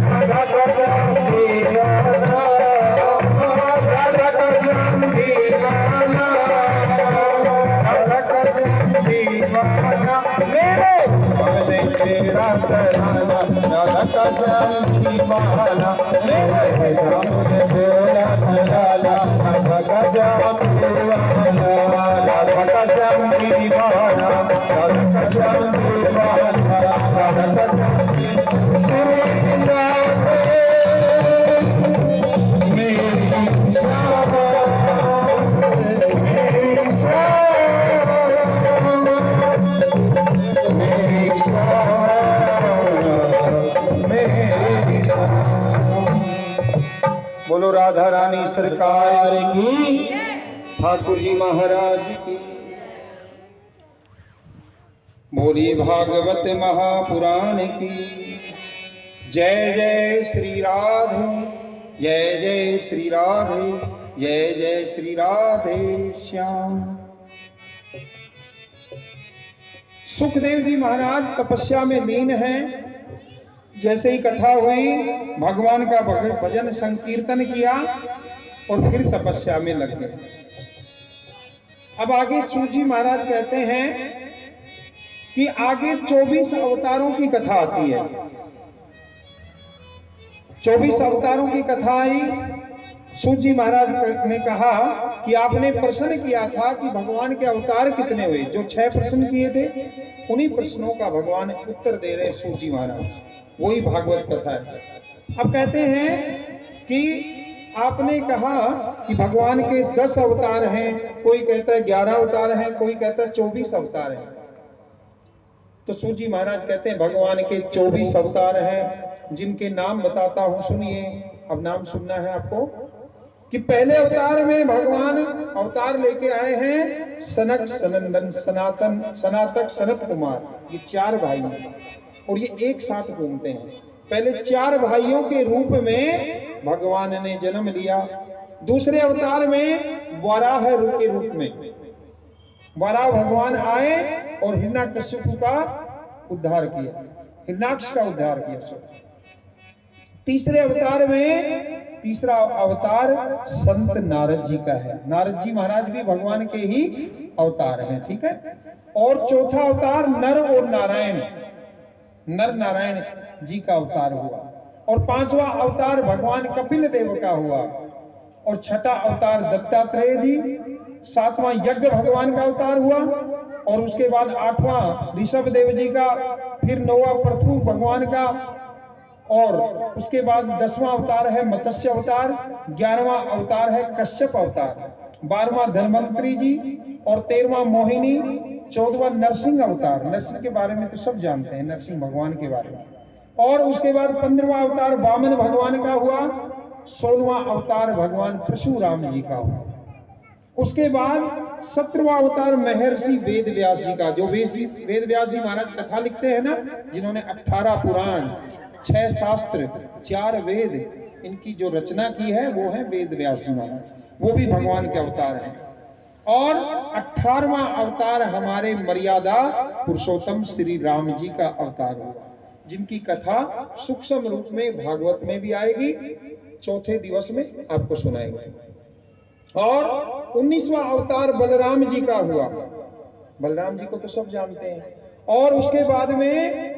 राधा का श्याम दीवाना, राधा का श्याम दीवाना, राधा का श्याम दीवाना, मेरे हमने तेरा तराना, राधा का श्याम दीवाना, मेरे हमने तेरा तराना, राधा का श्याम दीवाना, राधा का श्याम दीवाना, राधा का श्याम दीवाना, राधा का श्याम दीवाना, श्री राधे मेरी श्याम, मेरी श्याम, मेरी श्याम, मेरी श्याम। बोलो राधा रानी सरकार की, ठाकुर जी महाराज की। बोली भागवत महापुराण की जय जय श्री राधे, जय जय श्री राधे, जय जय श्री राधे श्याम। सुखदेव जी महाराज तपस्या में लीन हैं। जैसे ही कथा हुई भगवान का भजन संकीर्तन किया और फिर तपस्या में लग गए। अब आगे सूत जी महाराज कहते हैं कि आगे 24 अवतारों की कथा आती है। 24 अवतारों की कथा आई। सूत जी महाराज ने कहा कि आपने प्रश्न किया था कि भगवान के अवतार कितने हुए, जो 6 प्रश्न किए थे उन्हीं प्रश्नों का भगवान उत्तर दे रहे सूत जी महाराज, वही भागवत कथा है। अब कहते हैं कि आपने कहा कि भगवान के 10 अवतार हैं, कोई कहता है 11 अवतार हैं, कोई कहता है 24 अवतार हैं। तो सूत जी महाराज कहते हैं भगवान के 24 अवतार हैं, जिनके नाम बताता हूं, सुनिए। अब नाम सुनना है आपको कि पहले अवतार में भगवान अवतार लेके आए हैं सनक, सनंदन, सनातन, सनातक, सनत कुमार। ये 4 भाई हैं और ये एक साथ घूमते हैं। पहले 4 भाइयों के रूप में भगवान ने जन्म लिया। दूसरे अवतार में वराह के रूप में वराह भगवान आए और हिरण्यकशिपु का उद्धार किया, हिरण्याक्ष का उद्धार किया। तीसरे अवतार में, तीसरा अवतार संत नारद जी का है। नारद जी महाराज भी भगवान के ही अवतार हैं, ठीक है। और चौथा अवतार नर और नारायण, नर नारायण जी का अवतार हुआ। और 5वां अवतार भगवान कपिल देव का हुआ। और छठा अवतार दत्तात्रेय जी। 7वां यज्ञ भगवान का अवतार हुआ। और उसके बाद 8वां ऋषभ देव जी का, फिर 9वां पृथु भगवान का, और उसके बाद 10वां अवतार है मत्स्य अवतार, 11वां अवतार है कश्यप अवतार, 12वां धन्वंतरी जी, और 13वां मोहिनी, 14वां नरसिंह अवतार। नरसिंह के बारे में तो सब जानते हैं, नरसिंह भगवान के बारे में। और उसके बाद 15वां अवतार वामन भगवान का हुआ। 16वां अवतार भगवान परशुराम जी का हुआ। उसके बाद 17वां अवतार महर्षि वेद व्यास जी का, जो वेद व्यास जी महाराज कथा लिखते हैं ना, जिन्होंने 18 पुराण, 6 शास्त्र, 4 वेद, इनकी जो रचना की है वो है वेद व्यास जी महाराज, वो भी भगवान के अवतार हैं। और 18वां अवतार हमारे मर्यादा पुरुषोत्तम श्री राम जी का अवतार हुआ, जिनकी कथा सूक्ष्म रूप में भागवत में भी आएगी, चौथे दिवस में आपको सुनाएंगे। और 19वां अवतार बलराम जी का हुआ। बलराम जी को तो सब जानते हैं। और उसके बाद में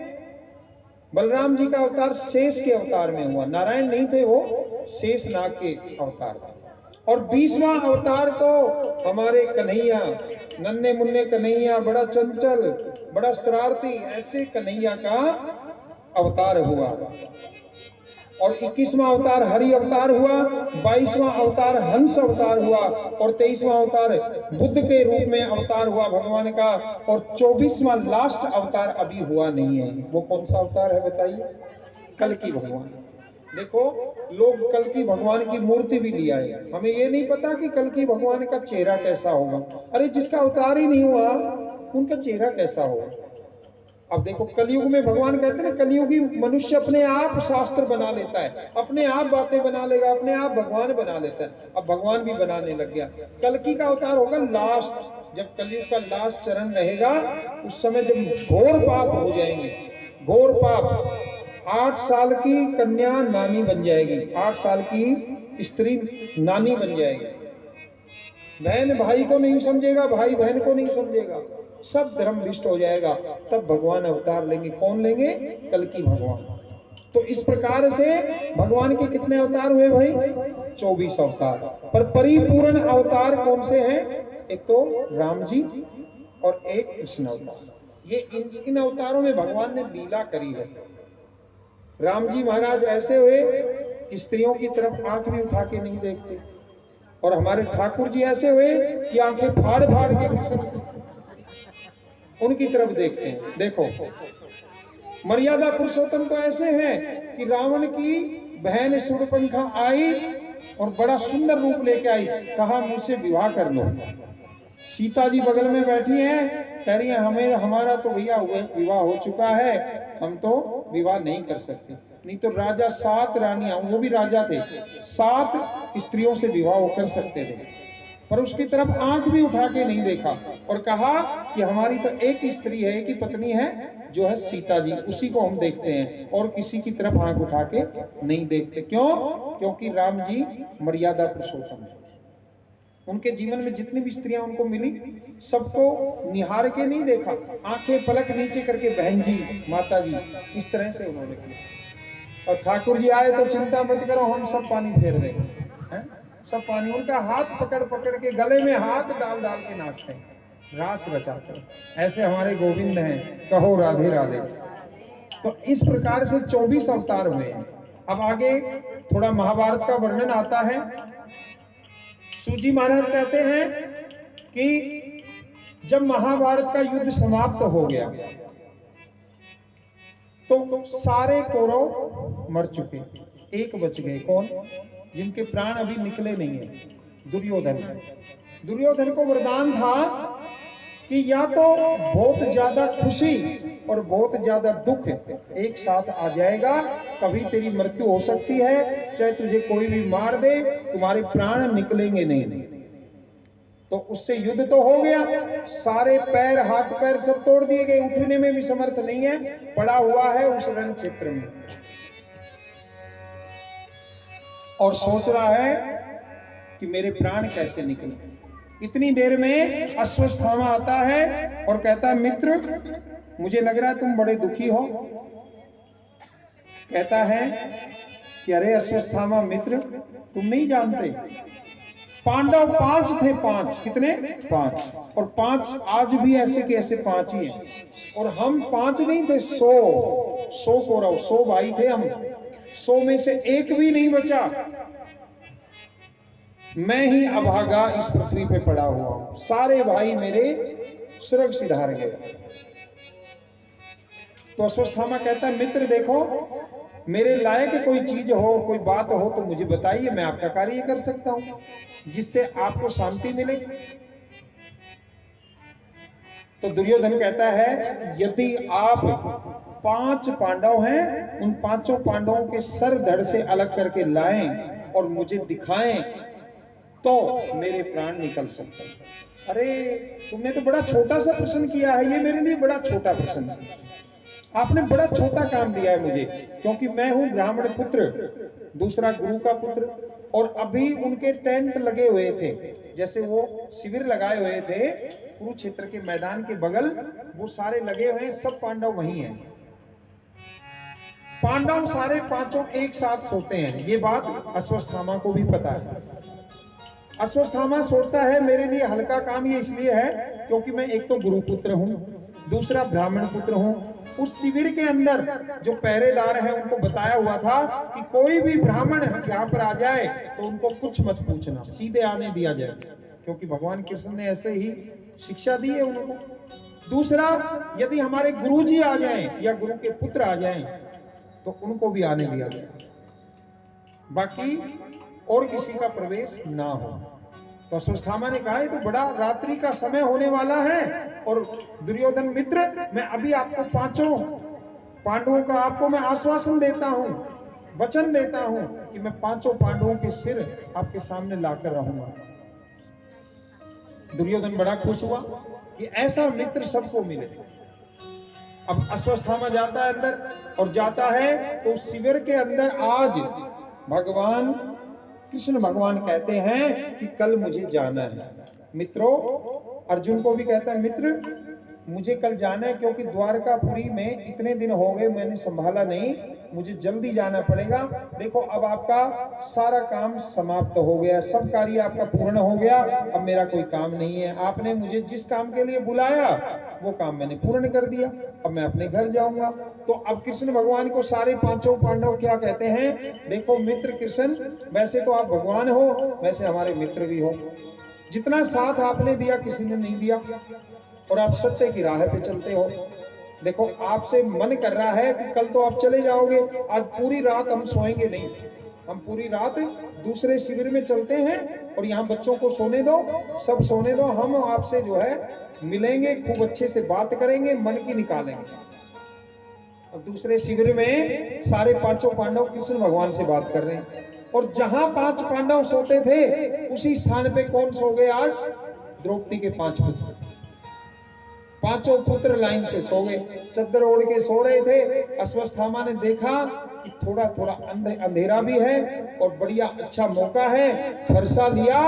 बलराम जी का अवतार शेष के अवतार में हुआ। नारायण नहीं थे वो, शेष नाग के अवतार थे। और 20वां अवतार तो हमारे कन्हैया, नन्हे मुन्ने कन्हैया, बड़ा चंचल, बड़ा शरारती, ऐसे कन्हैया का अवतार हुआ। और 21वां अवतार हरि अवतार हुआ। 22वां अवतार हंस अवतार हुआ। और 23वां अवतार बुद्ध के रूप में अवतार हुआ भगवान का। और 24वां लास्ट अवतार अभी हुआ नहीं है। वो कौन सा अवतार है बताइए? कल्कि भगवान। देखो, लोग कल्कि भगवान की मूर्ति भी लिया है, हमें ये नहीं पता कि कल्कि भगवान का चेहरा कैसा होगा। अरे जिसका अवतार ही नहीं हुआ उनका चेहरा कैसा होगा? अब देखो, कलयुग में भगवान कहते हैं ना, कलयुगी मनुष्य अपने आप शास्त्र बना लेता है, अपने आप बातें बना लेगा, अपने आप भगवान बना लेता है। अब भगवान भी बनाने लग गया। कल्कि का अवतार होगा लास्ट, जब कलयुग का लास्ट चरण रहेगा, उस समय जब घोर पाप हो जाएंगे, घोर पाप। 8 साल की कन्या नानी बन जाएगी, 8 साल की स्त्री नानी बन जाएगी। बहन भाई को नहीं समझेगा, भाई बहन को नहीं समझेगा, सब धर्म भ्रष्ट हो जाएगा। तब भगवान अवतार लेंगे। कौन लेंगे? कल्कि भगवान। तो इस प्रकार से भगवान के कितने अवतार हुए भाई? 24 अवतार। पर परिपूर्ण अवतार कौन से हैं? एक तो राम जी और एक कृष्ण अवतार। ये इन अवतारों में भगवान ने लीला करी है। राम जी महाराज ऐसे हुए कि स्त्रियों की तरफ आंख भी उठा के नहीं देखते। और हमारे ठाकुर जी ऐसे हुए कि आंखें फाड़ फाड़ के कृष्ण उनकी तरफ देखते हैं। देखो, मर्यादा पुरुषोत्तम तो ऐसे हैं कि रावण की बहन शूर्पणखा आई और बड़ा सुंदर रूप लेके आई, कहा मुझसे विवाह कर लो। सीता जी बगल में बैठी हैं, कह रही है हमें, हमारा तो भैया विवाह हो चुका है, हम तो विवाह नहीं कर सकते। नहीं तो राजा 7 रानियां, वो भी राजा थे, 7 स्त्रियों से विवाह कर सकते थे, पर उसकी तरफ आंख भी उठा के नहीं देखा। और कहा कि हमारी तो एक ही स्त्री है, एक ही पत्नी है, जो है सीता जी, उसी को हम देखते हैं, और किसी की तरफ आंख उठा के नहीं देखते। क्यों? क्योंकि राम जी मर्यादा पुरुषोत्तम है। उनके जीवन में जितनी भी स्त्रियां उनको मिली, सबको निहार के नहीं देखा, आंखें पलक नीचे करके बहन जी, माता जी, इस तरह से उन्होंने किया। और ठाकुर जी आए तो चिंता मत करो, हम सब पानी फेर देंगे। सब पानी, उनका हाथ पकड़ पकड़ के, गले में हाथ डाल डाल के नाचते हैं, रास रचाते। ऐसे हमारे गोविंद हैं, कहो राधे राधे। तो इस प्रकार से 24 अवतार हुए हैं। अब आगे थोड़ा महाभारत का वर्णन आता है। सूजी महाराज कहते हैं कि जब महाभारत का युद्ध समाप्त हो गया तो सारे कौरव मर चुके, एक बच गए। कौन? जिनके प्राण अभी निकले नहीं है, दुर्योधन। दुर्योधन को वरदान था कि या तो बहुत ज्यादा खुशी और बहुत ज्यादा दुख एक साथ आ जाएगा, कभी तेरी मृत्यु हो सकती है, चाहे तुझे कोई भी मार दे, तुम्हारे प्राण निकलेंगे नहीं। तो उससे युद्ध तो हो गया, सारे पैर, हाथ पैर सब तोड़ दिए गए, उठने में भी समर्थ नहीं है, पड़ा हुआ है उस रण क्षेत्र में और सोच रहा है कि मेरे प्राण कैसे निकले। इतनी देर में अश्वत्थामा आता है और कहता है, मित्र मुझे लग रहा है तुम बड़े दुखी हो। कहता है कि अरे अश्वत्थामा मित्र, तुम नहीं जानते, पांडव 5 थे, 5 कितने? 5, और 5 आज भी ऐसे के ऐसे 5 ही हैं। और हम 5 नहीं थे, 100 कौरव, 100 भाई थे हम, 100 में से एक भी नहीं बचा। मैं ही अभागा इस पृथ्वी पे पड़ा हुआ हूं, सारे भाई मेरे सुरक्षित हार गए। तो अश्वत्थामा कहता है, मित्र देखो, मेरे लायक कोई चीज हो, कोई बात हो तो मुझे बताइए, मैं आपका कार्य कर सकता हूं जिससे आपको शांति मिले। तो दुर्योधन कहता है, यदि आप 5 पांडव हैं, उन 5 पांडवों के सर धड़ से अलग करके लाएं और मुझे दिखाएं तो मेरे प्राण निकल सकते हैं। अरे तुमने तो बड़ा छोटा सा प्रश्न किया है, ये मेरे लिए बड़ा छोटा प्रश्न है, आपने बड़ा छोटा काम दिया है मुझे, क्योंकि मैं हूं ब्राह्मण पुत्र, दूसरा गुरु का पुत्र, और अभी उनके टेंट लगे हुए थे, जैसे वो शिविर लगाए हुए थे कुरुक्षेत्र के मैदान के बगल, वो सारे लगे हुए हैं, सब पांडव वहीं हैं। पांडव सारे 5 एक साथ सोते हैं, ये बात अश्वत्थामा को भी पता है। अश्वत्थामा सोचता है, मेरे लिए हल्का काम ये इसलिए है क्योंकि मैं एक तो गुरुपुत्र हूं, दूसरा ब्राह्मण पुत्र हूं। उस शिविर के अंदर जो पहरेदार हैं उनको बताया हुआ था कि कोई भी ब्राह्मण यहाँ पर आ जाए तो उनको कुछ मत पूछना, सीधे आने दिया जाए, क्योंकि भगवान कृष्ण ने ऐसे ही शिक्षा दी है उनको। दूसरा, यदि हमारे गुरु जी आ जाएं या गुरु के पुत्र आ जाएं तो उनको भी आने दिया जाए, बाकी और किसी का प्रवेश ना हो। तो अश्वत्थामा ने कहा, ये तो बड़ा रात्रि का समय होने वाला है, और दुर्योधन मित्र, मैं अभी आपको 5 पांडवों का आपको मैं आश्वासन देता हूं, वचन देता हूं कि मैं 5 पांडवों के सिर आपके सामने लाकर रहूंगा। दुर्योधन बड़ा खुश हुआ कि ऐसा मित्र सबको मिले। अब अश्वत्थामा जाता है अंदर, और जाता है तो शिविर के अंदर आज भगवान कृष्ण भगवान कहते हैं कि कल मुझे जाना है। मित्रों, अर्जुन को भी कहता है, मित्र मुझे कल जाना है, क्योंकि द्वारकापुरी में इतने दिन हो गए मैंने संभाला नहीं, मुझे जल्दी जाना पड़ेगा। देखो अब आपका सारा काम समाप्त हो गया, सब कार्य आपका पूर्ण हो गया, अब मेरा कोई काम नहीं है। आपने मुझे जिस काम के लिए बुलाया वो काम मैंने पूर्ण कर दिया, अब मैं अपने घर जाऊंगा। तो अब कृष्ण भगवान को सारे 5 पांडव क्या कहते हैं, देखो मित्र कृष्ण, वैसे तो आप भगवान हो, वैसे हमारे मित्र भी हो, जितना साथ आपने दिया किसी ने नहीं दिया, और आप सत्य की राह पे चलते हो। देखो आपसे मन कर रहा है कि कल तो आप चले जाओगे, आज पूरी रात हम सोएंगे नहीं, हम पूरी रात दूसरे शिविर में चलते हैं, और यहाँ बच्चों को सोने दो, सब सोने दो, हम आपसे जो है मिलेंगे, खूब अच्छे से बात करेंगे, मन की निकालेंगे। अब दूसरे शिविर में सारे 5 पांडव कृष्ण भगवान से बात कर रहे हैं, और जहां 5 पांडव सोते थे उसी स्थान पे कौन सो गए आज? द्रौपदी के 5 पुत्र। 5 पुत्र लाइन से सो गए, चद्दर ओढ़ के सो रहे थे। अश्वत्थामा ने देखा कि थोड़ा थोड़ा अंधेरा भी है और बढ़िया अच्छा मौका है, फरसा लिया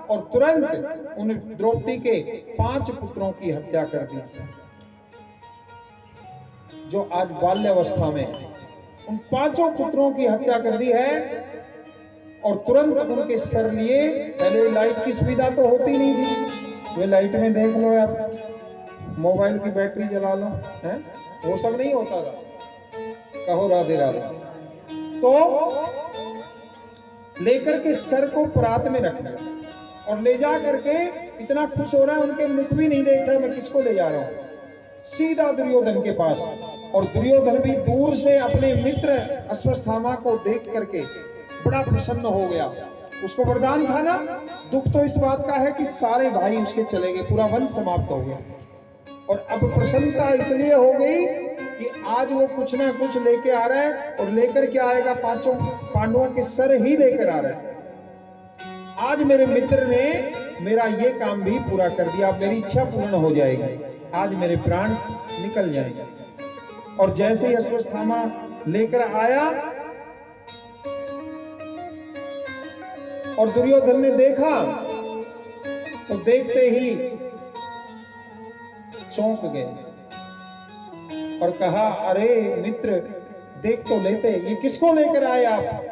और तुरंत उन द्रौपदी के 5 पुत्रों की हत्या कर दी, जो आज बाल्यावस्था में, उन 5 पुत्रों की हत्या कर दी है। और तुरंत उनके सर लिए। पहले लाइट की सुविधा तो होती नहीं थी, वे लाइट में देख लो आप, मोबाइल की बैटरी जला लो, है वो सब नहीं होता था। कहो राधे राधे। तो लेकर के सर को परात में रख लिया और ले जा करके, इतना खुश हो रहा है, उनके मुख भी नहीं देख रहा मैं किसको ले जा रहा हूं, सीधा दुर्योधन के पास। और दुर्योधन भी दूर से अपने मित्र अश्वत्थामा को देख करके बड़ा प्रसन्न हो गया। उसको वरदान था ना, दुख तो इस बात का है कि सारे भाई उसके चले गए, पूरा वंश समाप्त हो गया। और अब प्रसन्नता इसलिए हो गई कि आज वो कुछ ना कुछ लेके आ रहा है, और लेकर के आएगा, पांचों पांडवों के सर ही लेकर आ रहा है। आज मेरे मित्र ने मेरा ये काम भी पूरा कर दिया, अब मेरी इच्छा पूर्ण हो जाएगी, आज मेरे प्राण निकल जाएंगे। और जैसे ही अश्वत्थामा लेकर आया और दुर्योधन ने देखा, तो देखते ही चौंक गए और कहा, अरे मित्र देख तो लेते, ये किसको लेकर आए आप?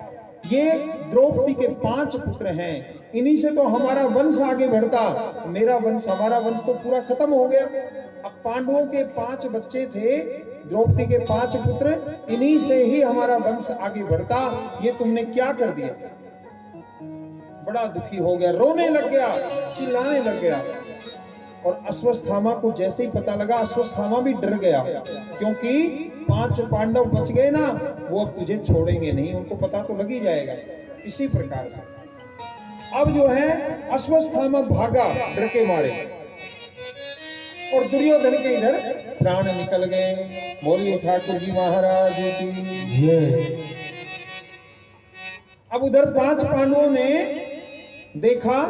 ये द्रौपदी के 5 पुत्र हैं, इन्हीं से तो हमारा वंश आगे बढ़ता, मेरा वंश, हमारा वंश तो पूरा खत्म हो गया। अब पांडवों के 5 बच्चे थे, द्रौपदी के 5 पुत्र, इन्हीं से ही हमारा वंश आगे बढ़ता, ये तुमने क्या कर दिया? बड़ा दुखी हो गया, रोने लग गया, चिल्लाने लग गया। और अश्वत्थामा को जैसे ही पता लगा, अश्वत्थामा भी डर गया, क्योंकि 5 पांडव बच गए ना, वो अब तुझे छोड़ेंगे नहीं, उनको पता तो लग ही जाएगा किसी प्रकार से। अब जो है अश्वत्थामा भागा डर के मारे, और दुर्योधन के इधर प्राण निकल गए। बोलिए ठाकुर जी महाराज की जय। अब उधर 5 पांडवों ने देखा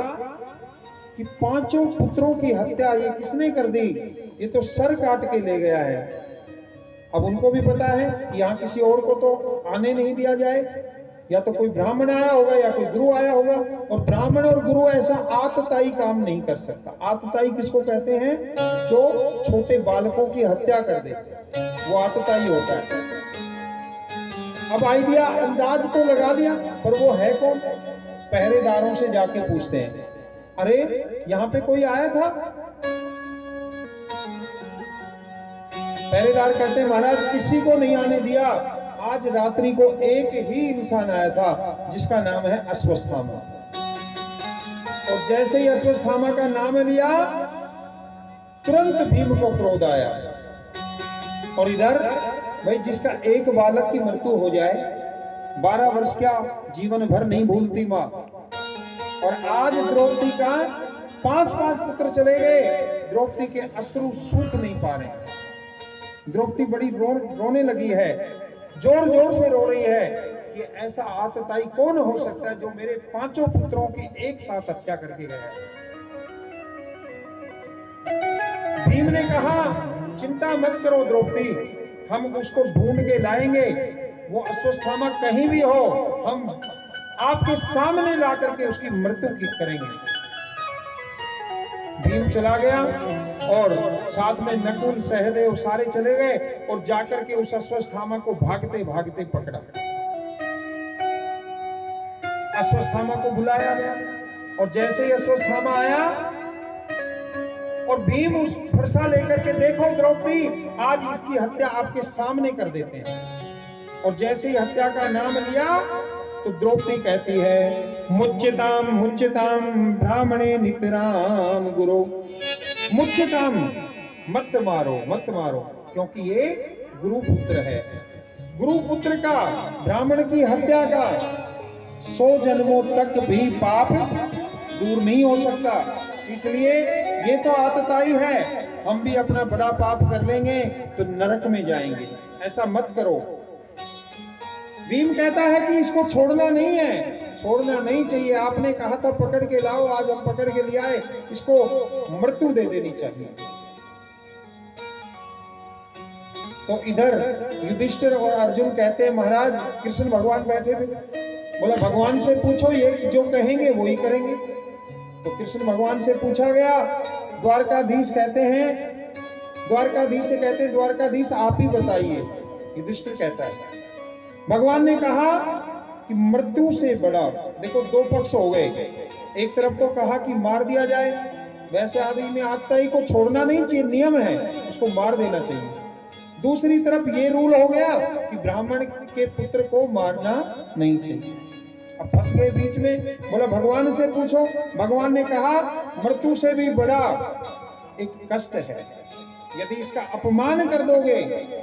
कि 5 पुत्रों की हत्या ये किसने कर दी, ये तो सर काट के ले गया है। अब उनको भी पता है कि यहाँ किसी और को तो आने नहीं दिया जाए, या तो कोई ब्राह्मण आया होगा या कोई गुरु आया होगा, और ब्राह्मण और गुरु ऐसा आतताई काम नहीं कर सकता। आतताई किसको कहते हैं? जो छोटे बालकों की हत्या कर दे, वो आतताई होता है। अब आइडिया अंदाज तो लगा दिया, पर वो है कौन? पहरेदारों से जाके पूछते हैं, अरे यहाँ पे कोई आया था? पहरेदार कहते हैं, महाराज किसी को नहीं आने दिया, आज रात्रि को एक ही इंसान आया था जिसका नाम है अश्वत्थामा। और जैसे ही अश्वत्थामा का नाम लिया, तुरंत भीम को क्रोध आया। और इधर भाई जिसका एक बालक की मृत्यु हो जाए, 12 वर्ष क्या जीवन भर नहीं भूलती माँ, और आज द्रौपदी का 5 पुत्र चले गए, द्रौपदी के अश्रु सूख नहीं पा रहे। द्रौपदी बड़ी रोने लगी है, जोर जोर से रो रही है कि ऐसा आतताई कौन हो सकता है जो मेरे 5 पुत्रों की एक साथ हत्या करके गया है। भीम ने कहा, चिंता मत करो द्रौपदी, हम उसको ढूंढ के लाएंगे, वो अश्वत्थामा कहीं भी हो, हम आपके सामने ला करके उसकी मृत्यु की करेंगे। भीम चला गया और साथ में नकुल सहदेव सारे चले गए, और जाकर के उस अश्वत्थामा को भागते भागते पकड़ा। अश्वत्थामा को बुलाया गया, और जैसे ही अश्वत्थामा आया और भीम उस फरसा लेकर के, देखो द्रौपदी आज इसकी हत्या आपके सामने कर देते हैं। और जैसे ही हत्या का नाम लिया तो द्रौपदी कहती है, मुच्यताम मुच्यताम ब्राह्मणे नितराम गुरु, मुच्यताम, मत मारो मत मारो, क्योंकि ये गुरुपुत्र है। गुरुपुत्र का, ब्राह्मण की हत्या का 100 जन्मों तक भी पाप दूर नहीं हो सकता। इसलिए ये तो आतताई है, हम भी अपना बड़ा पाप कर लेंगे तो नरक में जाएंगे, ऐसा मत करो। भीम कहता है कि इसको छोड़ना नहीं है, छोड़ना नहीं चाहिए, आपने कहा था पकड़ के लाओ, आज हम पकड़ के ले आए, इसको मृत्यु दे देनी चाहिए। तो इधर युधिष्ठिर और अर्जुन कहते हैं, महाराज कृष्ण भगवान बैठे थे, बोला भगवान से पूछो, ये जो कहेंगे वो ही करेंगे। तो कृष्ण भगवान से पूछा गया, द्वारकाधीश कहते हैं, द्वारकाधीश से कहते हैं, द्वारकाधीश आप ही बताइए। युधिष्ठिर कहता है, भगवान ने कहा कि कि मृत्यु से बड़ा, देखो दो पक्ष हो गए। एक तरफ तो कहा कि मार दिया जाए, वैसे आदमी में आत्ताई को छोड़ना नहीं चाहिए, नियम है, उसको मार देना चाहिए। दूसरी तरफ ये रूल हो गया कि ब्राह्मण के पुत्र को मारना नहीं चाहिए। अब फंस गए बीच में, बोला भगवान से पूछो। भगवान ने कहा मृत्यु से भी बड़ा एक कष्ट है, यदि इसका अपमान कर दोगे,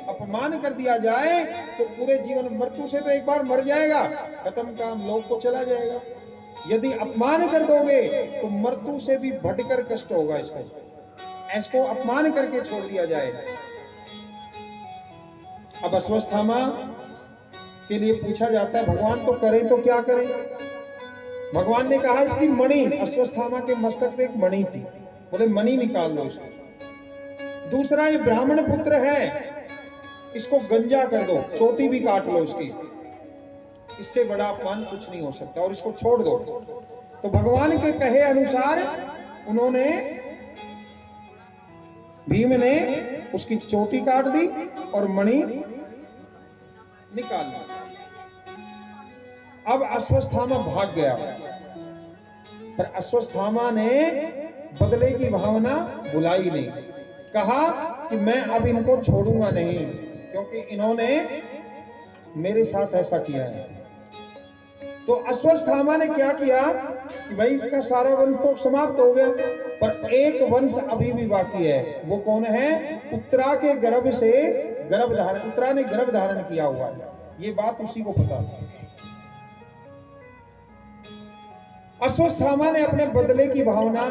अपमान कर दिया जाए तो पूरे जीवन, मृत्यु से तो एक बार मर जाएगा, खत्म काम, लोक को चला जाएगा। यदि अपमान कर दोगे तो मृत्यु से भी बढ़कर कष्ट होगा इसको अपमान करके छोड़ दिया जाए। अब अश्वत्थामा के लिए पूछा जाता है भगवान तो करें तो क्या करें। भगवान ने कहा इसकी मणि, अश्वत्थामा के मस्तक पे एक मणि थी, बोले मणि निकाल लो इसको। दूसरा ये ब्राह्मण पुत्र है, इसको गंजा कर दो, चोटी भी काट लो इसकी, इससे बड़ा अपमान कुछ नहीं हो सकता, और इसको छोड़ दो। तो भगवान के कहे अनुसार उन्होंने, भीम ने उसकी चोटी काट दी और मणि निकाल ली। अब अश्वत्थामा भाग गया, पर अश्वत्थामा ने बदले की भावना बुलाई नहीं, कहा कि मैं अब इनको छोड़ूंगा नहीं, क्योंकि इन्होंने मेरे साथ ऐसा किया है। तो अश्वत्थामा ने क्या किया कि भाई इसका सारा वंश तो समाप्त हो गया, पर एक वंश अभी भी बाकी है। वो कौन है? उत्तरा के गर्भ से गर्भ धारण, उत्तरा ने गर्भ धारण किया हुआ है, ये बात उसी को पता था। अश्वत्थामा ने अपने बदले की भावना,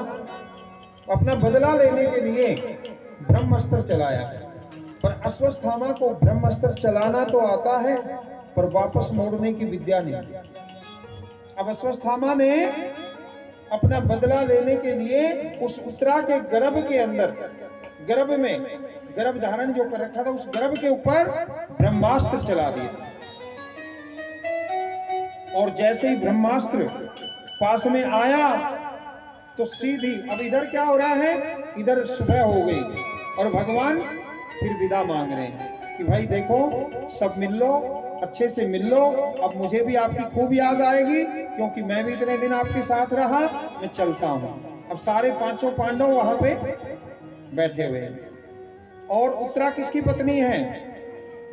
अपना बदला लेने के लिए ब्रह्मास्त्र चलाया, पर अश्वत्थामा को ब्रह्मास्त्र चलाना तो आता है, पर वापस मोड़ने की विद्या नहीं। अब अश्वत्थामा ने अपना बदला लेने के लिए उस उत्तरा के गर्भ के अंदर, गर्भ में गर्भ धारण जो कर रखा था, उस गर्भ के ऊपर ब्रह्मास्त्र चला दिया। और जैसे ही ब्रह्मास्त्र पास में आया तो सीधी, अब इधर क्या हो रहा है, इधर सुबह हो गई और भगवान फिर विदा मांग रहे हैं कि भाई देखो सब मिल लो, अच्छे से मिल लो, अब मुझे भी आपकी खूब याद आएगी, क्योंकि मैं भी इतने दिन आपके साथ रहा, मैं चलता हूं। अब सारे पांचों पांडव वहां पे बैठे हुए हैं। और उत्तरा किसकी पत्नी है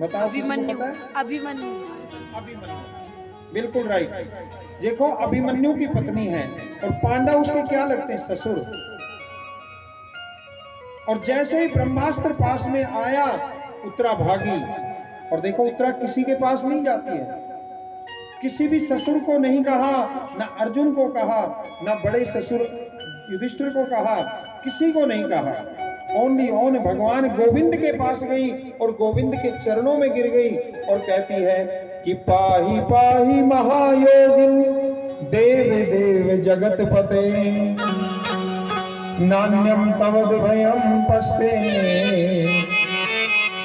बताओ? अभिमन्यु। अभिमन्यु, बिल्कुल राइट। देखो अभिमन्यु की पत्नी है, और पांडव उसके क्या लगते हैं? ससुर। और जैसे ही ब्रह्मास्त्र पास में आया, उत्तरा भागी। और देखो उत्तरा किसी के पास नहीं जाती है, किसी भी ससुर को नहीं कहा, ना अर्जुन को कहा, ना बड़े ससुर युधिष्ठिर को कहा, किसी को नहीं कहा, ओनली ओन भगवान गोविंद के पास गई और गोविंद के चरणों में गिर गई और कहती है कि पाहि पाहि महायोगिन देव देव जगत पते नान्यम तव भयम पश्ये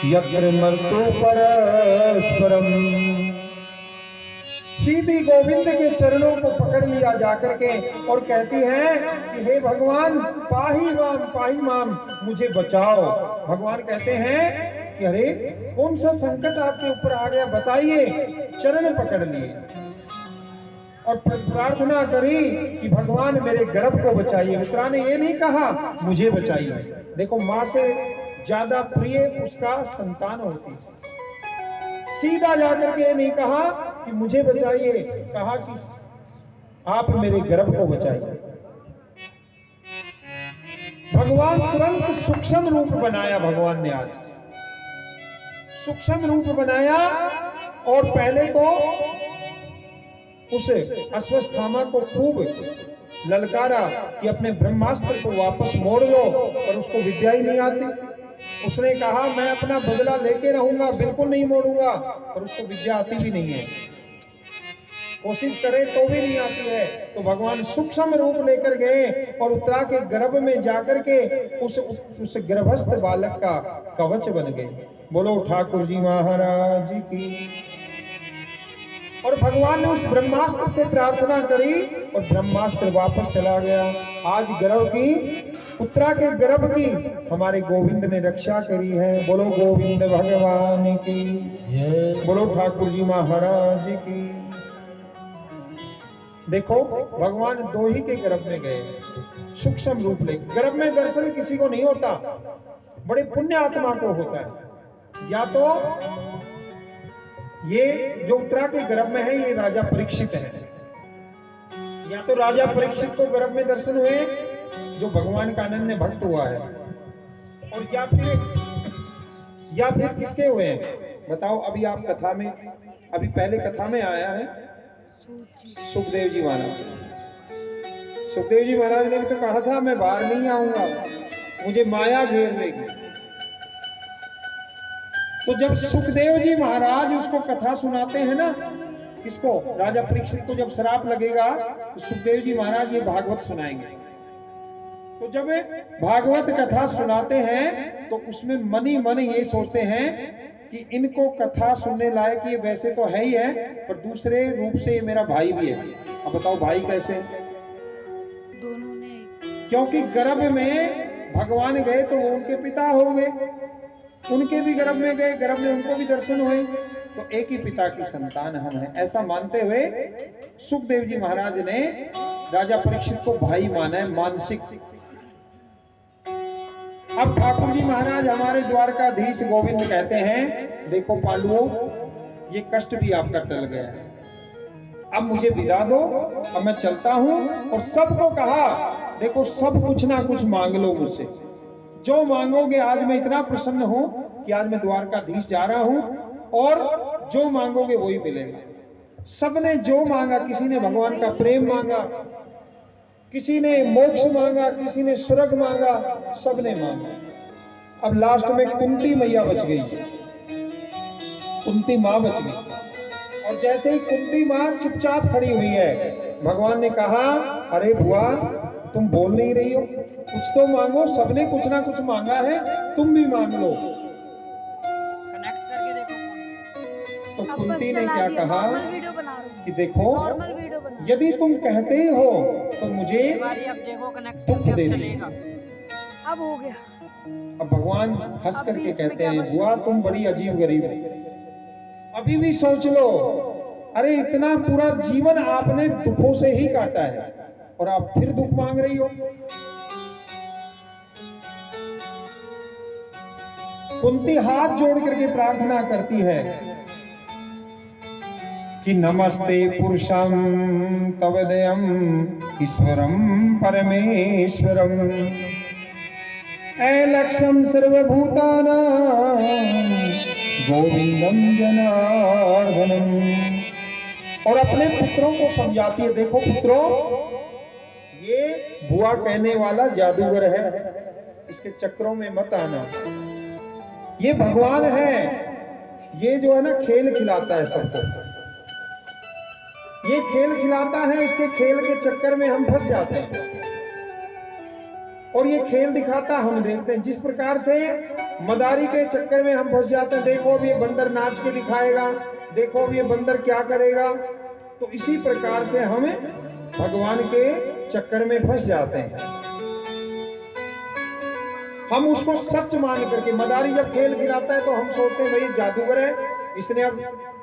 यत्र मर्त्यो परस्परम। सीधी गोविंद के चरणों को पकड़ लिया जाकर के और कहती है कि हे भगवान पाही माम, मुझे बचाओ। भगवान कहते हैं कि अरे कौन सा संकट आपके ऊपर आ गया बताइए। चरण पकड़ लिए और प्रार्थना करी कि भगवान मेरे गर्भ को बचाइए। उत्तरा ने ये नहीं कहा मुझे बचाइए। देखो माँ से ज्यादा प्रिय उसका संतान होती है। सीधा जाकर के नहीं कहा कि मुझे बचाइए, कहा कि आप मेरे गर्भ को बचाइए। भगवान तुरंत सूक्ष्म रूप बनाया, भगवान ने आज सूक्ष्म रूप बनाया और पहले तो उस अश्वत्थामा को खूब ललकारा कि अपने ब्रह्मास्त्र को वापस मोड़ लो, पर उसको विद्या ही नहीं आती। उसने कहा मैं अपना बदला लेके रहूंगा, बिल्कुल नहीं मोड़ूंगा, पर उसको विद्या आती भी नहीं है, कोशिश करे तो भी नहीं आती है। तो भगवान सूक्ष्म रूप लेकर गए और उत्तरा के गर्भ में जाकर के उस गर्भस्थ बालक का कवच बन गए। बोलो ठाकुर जी महाराज की। और भगवान ने उस ब्रह्मास्त्र से प्रार्थना करी और ब्रह्मास्त्र वापस चला गया। आज गर्भ की, उत्तरा के गर्भ की हमारे गोविंद ने रक्षा करी है। बोलो गोविंद भगवान की, बोलो ठाकुर जी महाराज की। देखो भगवान दो ही के गर्भ में गए, सूक्ष्म रूप ले। गर्भ में दर्शन किसी को नहीं होता, बड़े पुण्य आत्मा को होता है। या तो ये जो उत्तरा के गर्भ में है ये राजा परीक्षित है, या तो राजा परीक्षित को गर्भ में दर्शन हुए जो भगवान का अनन्य भक्त हुआ है, और या फिर किसके हुए हैं बताओ। अभी आप कथा में, अभी पहले कथा में आया है सुखदेव जी महाराज। सुखदेव जी महाराज ने भी तो कहा था मैं बाहर नहीं आऊंगा, मुझे माया घेर लेगी। तो जब सुखदेव जी महाराज उसको कथा सुनाते हैं ना, किसको, राजा परीक्षित को, जब श्राप लगेगा तो सुखदेव जी महाराज ये भागवत सुनाएंगे। तो जब भागवत कथा सुनाते हैं तो उसमें मन ही मन ये सोचते हैं कि इनको कथा सुनने लायक ये वैसे तो है ही है, पर दूसरे रूप से ये मेरा भाई भी है। अब बताओ भाई कैसे? दोनों ने, क्योंकि गर्भ में भगवान गए तो वो उनके पिता हो गए, उनके भी गर्भ में गए, गर्भ में उनको भी दर्शन हुए, तो एक ही पिता की संतान हम हैं, ऐसा मानते हुए सुखदेव जी महाराज ने राजा परीक्षित को भाई माना है, मानसिक। अब ठाकुर जी महाराज हमारे द्वारकाधीश गोविंद कहते हैं देखो पांडवों ये कष्ट भी आपका टल गया है, अब मुझे विदा दो, अब मैं चलता हूं। और सबको कहा देखो सब कुछ ना कुछ मांग लो मुझसे, जो मांगोगे। आज मैं इतना प्रसन्न हूं कि आज मैं द्वारकाधीश जा रहा हूं और जो मांगोगे वही मिलेगा। सबने जो मांगा, किसी ने भगवान का प्रेम मांगा, किसी ने मोक्ष मांगा, किसी ने स्वर्ग मांगा, सबने मांगा। अब लास्ट में कुंती मैया बच गई, कुंती माँ बच गई। और जैसे ही कुंती माँ चुपचाप खड़ी हुई है, भगवान ने कहा अरे बुआ तुम बोल नहीं रही हो, कुछ तो मांगो, सबने कुछ ना कुछ मांगा है, तुम भी मांग लो। कनेक्ट करके देखो। तो कुंती ने क्या कहा कि देखो यदि तुम कहते ही हो तो मुझे दुख दे दीजिए। अब हो गया। अब भगवान हंस करके कहते हैं बुआ तुम बड़ी अजीब गरीब हो, अभी भी सोच लो, अरे इतना पूरा जीवन आपने दुखों से ही काटा है और आप फिर दुख मांग रही हो। कुंती हाथ जोड़ करके प्रार्थना करती है कि नमस्ते पुरुषं तवदयम् ईश्वरं परमेश्वरं अलक्ष्यं सर्वभूतानां गोविंदम जनार्दनम। और अपने पुत्रों को समझाती है देखो पुत्रों ये बुआ कहने वाला जादूगर है, इसके चक्रों में मत आना। ये भगवान है, ये जो है ना खेल खिलाता है सबको, ये खेल खिलाता है, इसके खेल के चक्कर में हम फंस जाते हैं और ये खेल दिखाता हम देखते हैं। जिस प्रकार से मदारी के चक्कर में हम फंस जाते हैं, देखो अब ये बंदर नाच के दिखाएगा, देखो अब ये बंदर क्या करेगा, तो इसी प्रकार से हमें भगवान के चक्कर में फंस जाते हैं। हम उसको सच मान करके, मदारी जब खेल खिलाता है तो हम सोचते हैं भाई जादूगर है, इसने अब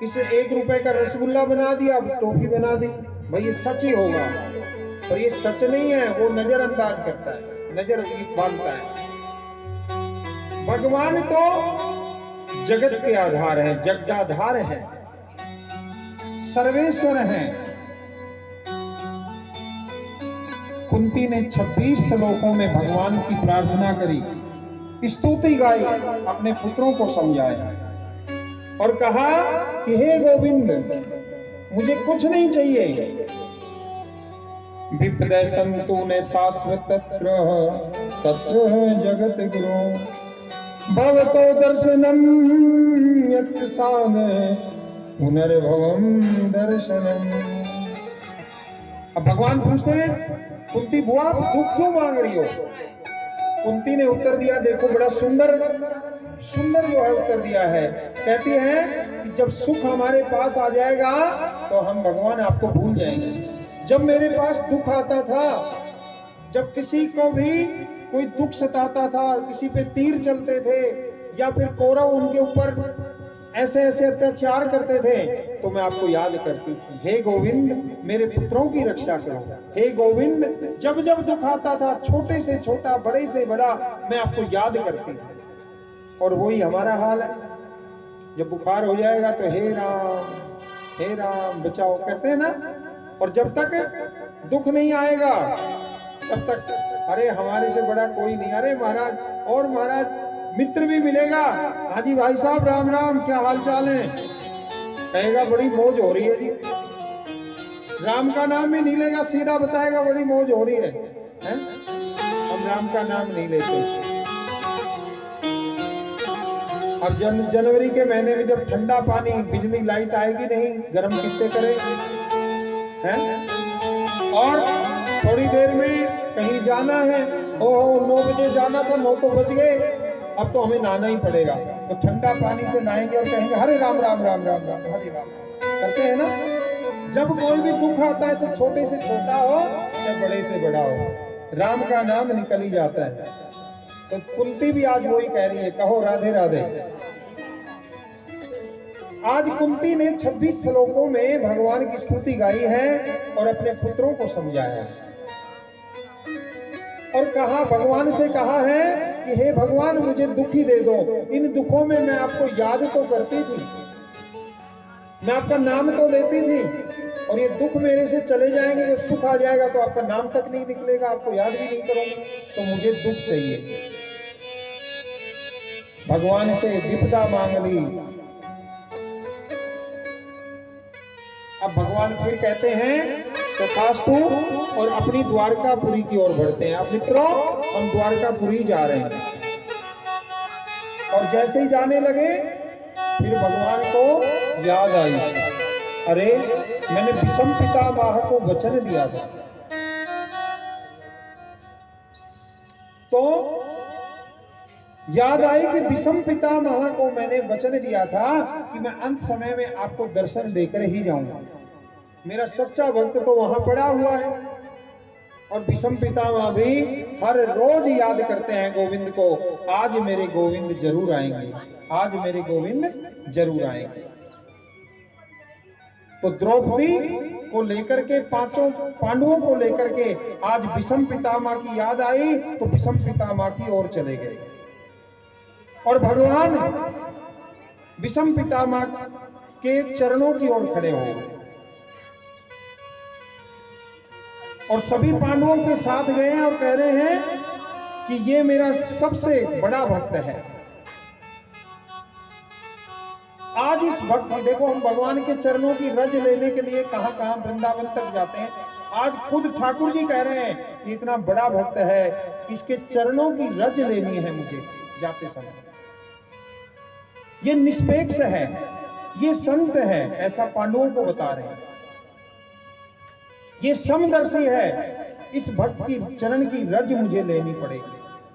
इसे 1 रुपए का रसगुल्ला बना दिया, अब टॉफी बना दी, भाई ये सच ही होगा, पर ये सच नहीं है, वो नजरअंदाज करता है, नजर बांधता है। भगवान तो जगत के आधार है, जगदाधार है, सर्वेश्वर है। कुंती ने 26 श्लोकों में भगवान की प्रार्थना करी, स्तुति गाई, अपने पुत्रों को समझाया और कहा कि हे गोविंद मुझे कुछ नहीं चाहिए। विप्रदय संतु ने शाश्वत तत्र जगत गुरु भवतो दर्शनम यत्साम पुनर्भवम दर्शनम। अब भगवान पूछते हैं कुंती बुआ दुख क्यों मांग रही हो? कुंती ने उत्तर दिया, देखो बड़ा सुंदर जो है उत्तर दिया है। कहती है कि जब सुख हमारे पास आ जाएगा तो हम भगवान आपको भूल जाएंगे। जब मेरे पास दुख आता था, जब किसी को भी कोई दुख सताता था, किसी पे तीर चलते थे या फिर कौरव उनके ऊपर ऐसे ऐसे अत्याचार करते थे तो मैं आपको याद करती थी, हे गोविंद मेरे पुत्रों की रक्षा करो। हे गोविंद जब जब दुख आता था, छोटे से छोटा बड़े से बड़ा, मैं आपको याद करती थी। और वही हमारा हाल है, जब बुखार हो जाएगा तो हे राम बचाओ करते हैं ना। और जब तक दुख नहीं आएगा तब तक अरे हमारे से बड़ा कोई नहीं, अरे महाराज, और महाराज मित्र भी मिलेगा, हाँ जी भाई साहब राम राम, क्या हाल चाल है, कहेगा बड़ी मौज हो रही है जी। राम का नाम भी नहीं लेगा, सीधा बताएगा बड़ी मौज हो रही है, हैं? हम राम का नाम नहीं लेते। अब जनवरी के महीने में जब ठंडा पानी, बिजली लाइट आएगी नहीं, गर्म किससे करे, हैं? और थोड़ी देर में कहीं जाना है, ओहो 9 बजे जाना था, 9 तो बज गए, अब तो हमें नहाना ही पड़ेगा, तो ठंडा पानी से नहाएंगे और कहेंगे हरे राम राम राम राम राम हरे राम, करते हैं ना। जब कोई भी दुख आता है, चाहे छोटे से छोटा हो चाहे बड़े से बड़ा हो, राम का नाम निकल ही जाता है। तो कुंती भी आज वही कह रही है, कहो राधे राधे। आज कुंती ने 26 श्लोकों में भगवान की स्तुति गाई है और अपने पुत्रों को समझाया है और कहा, भगवान से कहा है कि हे भगवान मुझे दुखी दे दो, इन दुखों में मैं आपको याद तो करती थी, मैं आपका नाम तो लेती थी, और ये दुख मेरे से चले जाएंगे, जब सुख आ जाएगा तो आपका नाम तक नहीं निकलेगा, आपको याद भी नहीं करूंगी, तो मुझे दुख चाहिए। भगवान से विपदा मांग ली। अब भगवान फिर कहते हैं तथास्तु, और अपनी द्वारकापुरी की ओर बढ़ते हैं। अब मित्रों हम द्वारकापुरी जा रहे हैं, और जैसे ही जाने लगे फिर भगवान को याद आई, अरे मैंने विषम पितामह को वचन दिया था, तो याद आई कि विषम पितामह को मैंने वचन दिया था कि मैं अंत समय में आपको दर्शन देकर ही जाऊंगा। मेरा सच्चा भक्त तो वहां पड़ा हुआ है, और विषम पितामह भी हर रोज याद करते हैं गोविंद को, आज मेरे गोविंद जरूर आएंगे, आज मेरे गोविंद जरूर आएंगे। तो द्रौपदी को लेकर के, 5 पांडवों को लेकर के आज विषम पितामह की याद आई, तो विषम पितामह की ओर चले गए, और भगवान विषम पितामह के चरणों की ओर खड़े हो गए, और सभी पांडवों के साथ गए हैं और कह रहे हैं कि ये मेरा सबसे बड़ा भक्त है। आज इस भक्त की देखो, हम भगवान के चरणों की रज लेने के लिए कहां कहां वृंदावन तक जाते हैं, आज खुद ठाकुर जी कह रहे हैं कि इतना बड़ा भक्त है, इसके चरणों की रज लेनी है मुझे जाते समय। ये निष्पेक्ष है, ये संत है, ऐसा पांडवों को बता रहे हैं। ये समदर्शी है, इस भक्त की चरण की रज मुझे लेनी पड़ेगी,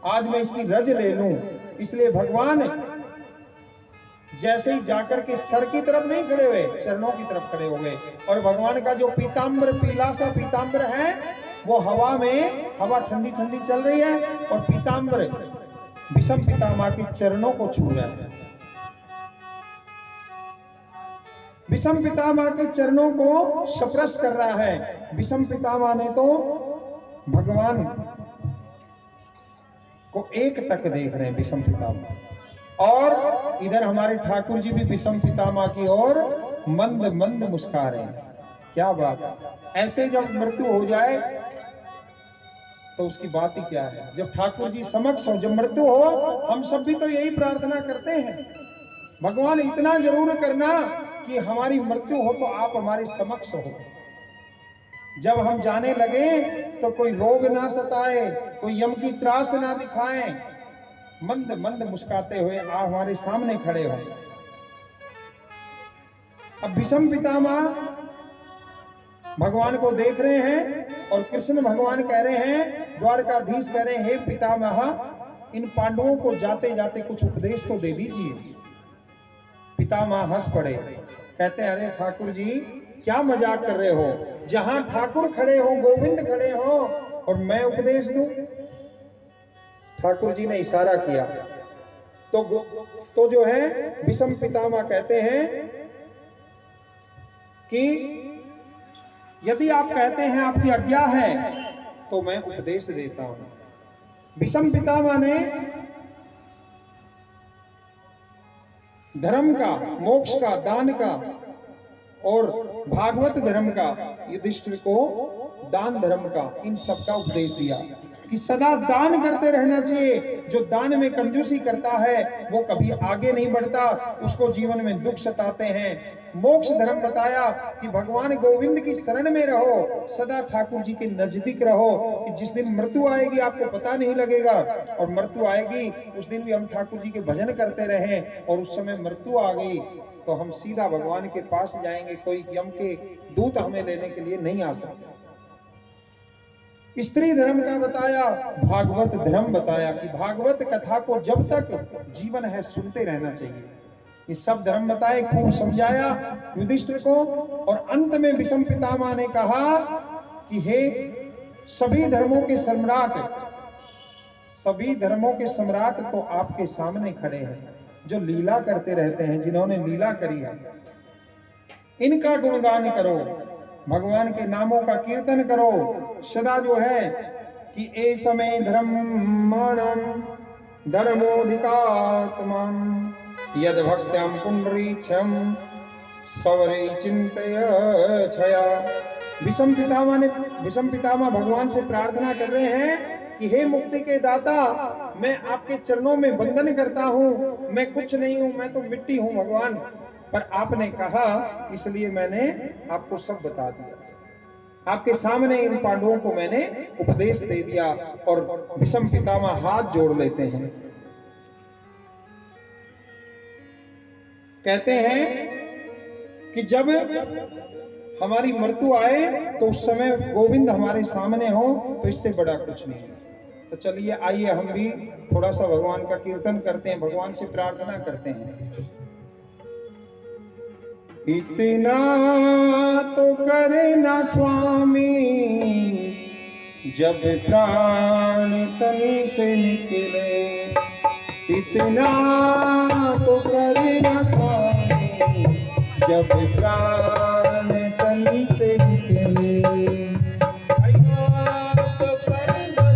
आज मैं इसकी रज ले लूं। इसलिए भगवान जैसे ही जाकर के सर की तरफ नहीं खड़े हुए, चरणों की तरफ खड़े हो गए, और भगवान का जो पीताम्बर, पीला सा पीताम्बर है, वो हवा में, हवा ठंडी ठंडी चल रही है, और पीताम्बर विषम पितामह के चरणों को छू रहा है। विषम पितामह के चरणों को स्पर्श कर रहा है। विषम पितामह ने तो भगवान को एक टक देख रहे हैं, विषम पितामह, और इधर हमारे ठाकुर जी भी विषम पितामह की ओर मंद मंद मुस्कुरा रहे हैं। क्या बात, ऐसे जब मृत्यु हो जाए तो उसकी बात ही क्या है। जब ठाकुर जी समक्ष हो, जब मृत्यु हो, हम सब भी तो यही प्रार्थना करते हैं, भगवान इतना जरूर करना कि हमारी मृत्यु हो तो आप हमारे समक्ष हो। जब हम जाने लगे तो कोई रोग ना सताए, कोई यम की त्रास ना दिखाए, मंद मंद मुस्कुराते हुए आप हमारे सामने खड़े हो। अब विषम पितामह भगवान को देख रहे हैं, और कृष्ण भगवान कह रहे हैं, द्वारकाधीश कह रहे हैं, हे पितामह, इन पांडवों को जाते जाते कुछ उपदेश तो दे दीजिए। पितामह हंस पड़े, कहते हैं, अरे ठाकुर जी क्या मजाक कर रहे हो, जहां ठाकुर खड़े हो, गोविंद खड़े हो, और मैं उपदेश दूं। ठाकुर जी ने इशारा किया, तो जो है भीष्म पितामह कहते हैं कि यदि आप कहते हैं आपकी आज्ञा है तो मैं उपदेश देता हूं। भीष्म पितामह ने धर्म का, मोक्ष का, दान का और भागवत धर्म का, युधिष्ठिर को दान धर्म का, इन सब का उपदेश दिया कि सदा दान करते रहना चाहिए। जो दान में कंजूसी करता है वो कभी आगे नहीं बढ़ता, उसको जीवन में दुख सताते हैं। मोक्ष धर्म बताया कि भगवान गोविंद की शरण में रहो, सदा ठाकुर जी के नजदीक रहो, कि जिस दिन मृत्यु आएगी आपको पता नहीं लगेगा, और मृत्यु आएगी उस दिन भी हम ठाकुर जी के भजन करते रहें, और उस समय मृत्यु आ गई तो हम सीधा भगवान के पास जाएंगे, कोई यम के दूत हमें लेने के लिए नहीं आ सकते। स्त्री धर्म का बताया, भागवत धर्म बताया कि भागवत कथा को जब तक जीवन है सुनते रहना चाहिए। ये सब धर्म बताए, खूब समझाया युधिष्ठिर को, और अंत में भीष्म पितामह ने कहा कि हे सभी धर्मों के सम्राट, सभी धर्मों के सम्राट तो आपके सामने खड़े हैं, जो लीला करते रहते हैं, जिन्होंने लीला करी है, इनका गुणगान करो, भगवान के नामों का कीर्तन करो, सदा जो है कि ए समय धर्माणम धर्मोधिकात्मम यद भक्त्यम पुंडरीक्षम सवरे चिंतय छया। भीष्म पितामह भगवान से प्रार्थना कर रहे हैं कि हे मुक्ति के दाता, मैं आपके चरणों में वंदन करता हूँ, मैं कुछ नहीं हूँ, मैं तो मिट्टी हूँ भगवान, पर आपने कहा इसलिए मैंने आपको सब बता दिया, आपके सामने इन पांडवों को मैंने उपदेश दे दिया। और भीष्म पितामह हाथ जोड़ लेते हैं, कहते हैं कि जब हमारी मृत्यु आए तो उस समय गोविंद हमारे सामने हो तो इससे बड़ा कुछ नहीं है। तो चलिए आइए हम भी थोड़ा सा भगवान का कीर्तन करते हैं, भगवान से प्रार्थना करते हैं। इतना तो करे ना स्वामी जब प्राण तन से निकले, इतना तो करे ना स्वामी जब प्राण तन से निकले, तो करे ना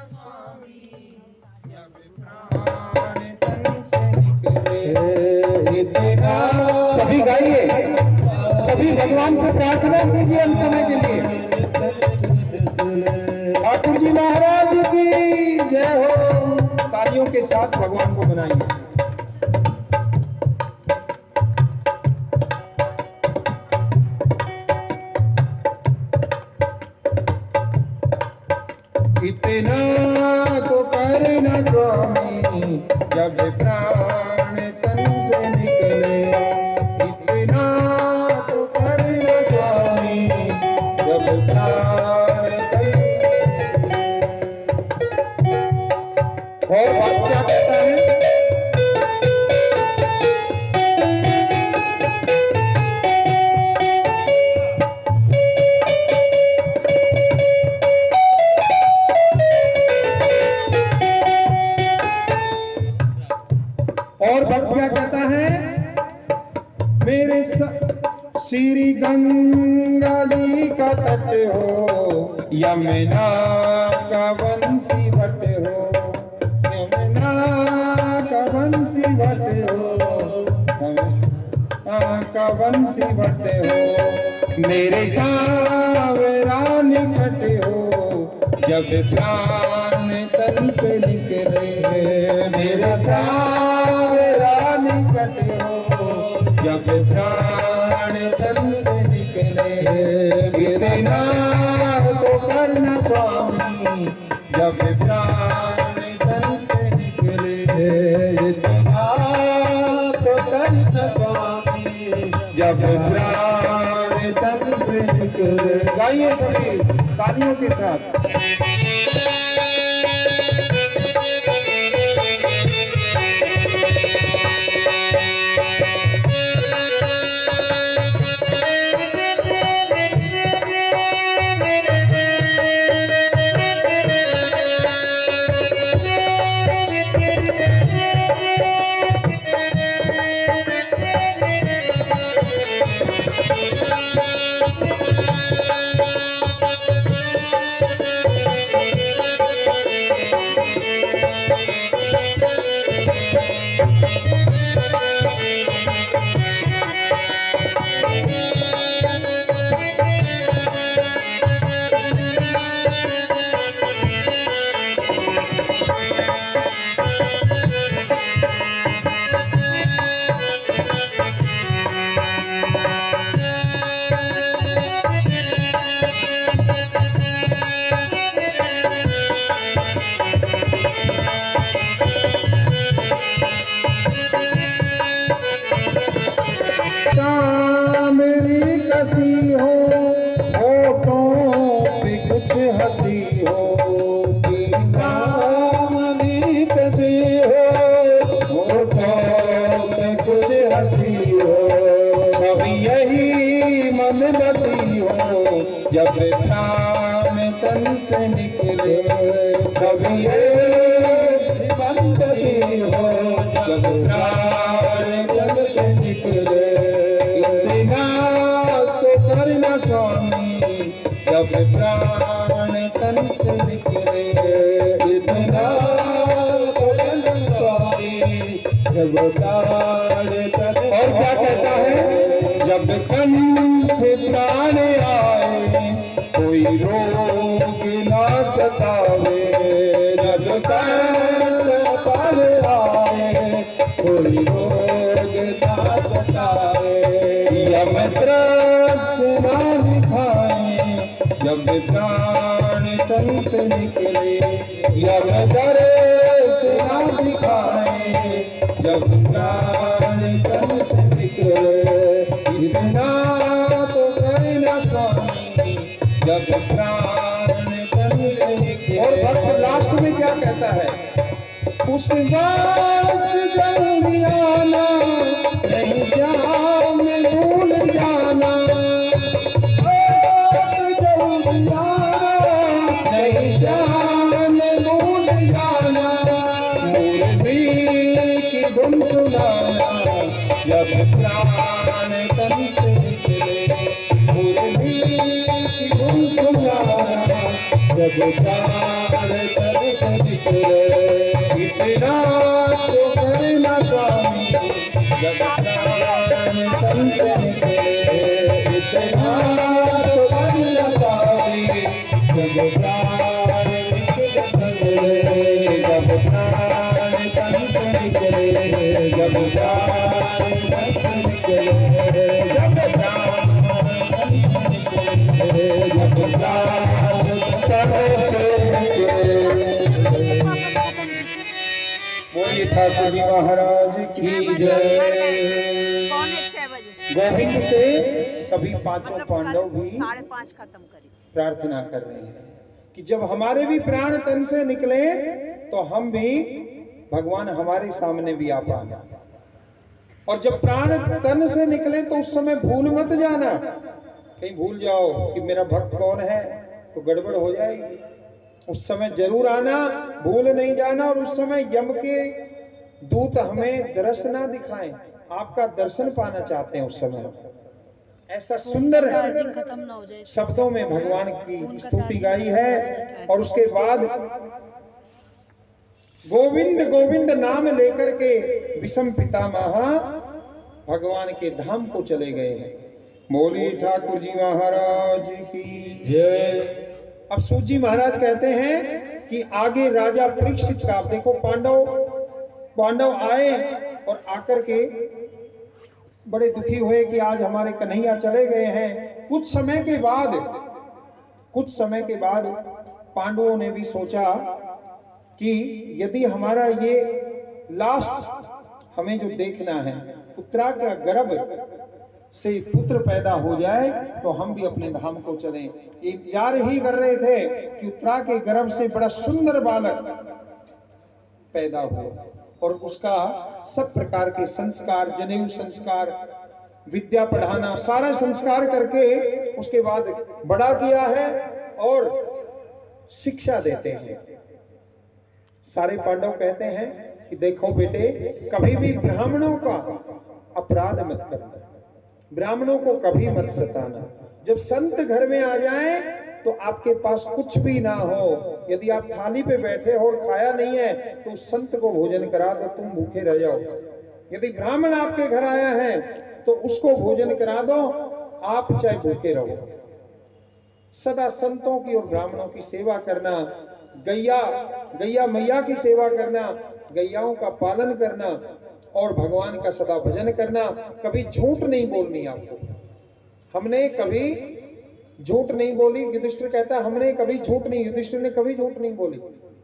स्वामी जब प्राण तन से निकले। सभी गाइए, सभी भगवान से प्रार्थना कीजिए अंत समय के लिए। ठाकुर जी महाराज की जय हो। तालियों के साथ भगवान को मनाइए। इतना तो करना स्वामी जब प्राण तन से निकले, इतना तो करना स्वामी जब प्राण तन से। और बात क्या कहता है? और भक्त क्या कहता है? मेरे श्री गंगा जी का तट हो, यमुना का बंसी बट हो, यमुना का बंसी बट हो, का बंसी बट हो, मेरे सावरा निकट हो जब प्राण तन से निकले, मेरे सावरा निकट हो जब प्राण तन से निकले, इतना तो करना स्वामी जब प्राण तन से निकले, इतना तो करना स्वामी जब प्राण निकले। गाइए सभी तालियों के साथ। मेरी कसी हो होठों पे कुछ हंसी हो, मेरी कसी हो होठों पे कुछ हंसी हो, सब यही मन बसी हो जब प्राण तन से निकले, सब यही मन बसी हो जब प्राण तन से निकले। करना स्वामी जब प्राण तन से निकले, इतना करना स्वामी जब प्राण तन। और क्या कहता है, जब कंठ प्राण आए कोई रोग ना सतावे, जब कंठ प्राण आए कोई रोग ना सतावे, यम ना दिखाए जब प्राण तन से निकले, यम दर्श ना दिखाए जब प्राण तन से निकले, इतना तो करना स्वामी जब प्राण तन से निकले। और भक्त लास्ट में क्या कहता है, उस वक्त जल्दी आना नहीं श्याम भूल जाना, नहीं श्याम भूल जाना, मुरली की धुन सुनाना जब प्राण तन से निकले, मुरली की धुन सुनाना जब प्राण तन से निकले, इतना तो करना स्वामी जब प्राण तन से निकले, इतना तो करना स्वामी जब प्राण निकले, जब प्राण तन से निकले, जब प्राण तन से निकले, जब प्राण तन से निकले, जब प्राण तन से निकले। बोलिए ठाकुर जी महाराज की जय। पौने 6 बजे गोविंद से सभी पांचों पांडव भी 5:30 खत्म करी थी। प्रार्थना कर रहे हैं कि जब हमारे भी प्राण तन से निकले तो हम भी भगवान हमारे सामने भी आ पाना, और जब प्राण तन से निकले तो उस समय भूल मत जाना, कहीं भूल जाओ कि मेरा भक्त कौन है तो गड़बड़ हो जाएगी। उस समय जरूर आना, भूल नहीं जाना। और उस समय यम के दूत हमें दर्शन ना दिखाएं, आपका दर्शन पाना चाहते हैं। उस समय ऐसा सुंदर शब्दों में भगवान की स्तुति गाई है। और उसके बाद गोविंद गोविंद नाम लेकर के विषम पितामह भगवान के धाम को चले गए हैं। बोलिए ठाकुर जी महाराज की जय। अब सूत जी महाराज कहते हैं कि आगे राजा परीक्षित का, आप देखो पांडव आए और आकर के बड़े दुखी हुए कि आज हमारे कन्हैया चले गए हैं। कुछ समय के बाद पांडवों ने भी सोचा कि यदि हमारा ये लास्ट हमें जो देखना है, उत्तरा का गर्भ से पुत्र पैदा हो जाए तो हम भी अपने धाम को चलें। ये इंतजार ही कर रहे थे कि उत्तरा के गर्भ से बड़ा सुंदर बालक पैदा हो और उसका सब प्रकार के संस्कार, जनेऊ संस्कार, विद्या पढ़ाना, सारा संस्कार करके उसके बाद बड़ा किया है और शिक्षा देते हैं। सारे पांडव कहते हैं कि देखो बेटे, कभी भी ब्राह्मणों का अपराध मत करना, ब्राह्मणों को कभी मत सताना। जब संत घर में आ जाएं तो आपके पास कुछ भी ना हो, यदि आप थाली पे बैठे हो और खाया नहीं है तो उस संत को भोजन करा दो, तुम भूखे रह जाओ। यदि ब्राह्मण आपके घर आया है तो उसको भोजन करा दो, आप चाहे भूखे रहो। सदा संतों की और ब्राह्मणों की सेवा करना, गैया मैया की सेवा करना, गैयाओं का पालन करना और भगवान का सदा भजन करना। कभी झूठ नहीं बोलनी आपको। हमने कभी झूठ नहीं बोली। युधिष्ठिर कहता है हमने कभी झूठ नहीं, युधिष्ठिर ने कभी झूठ नहीं बोली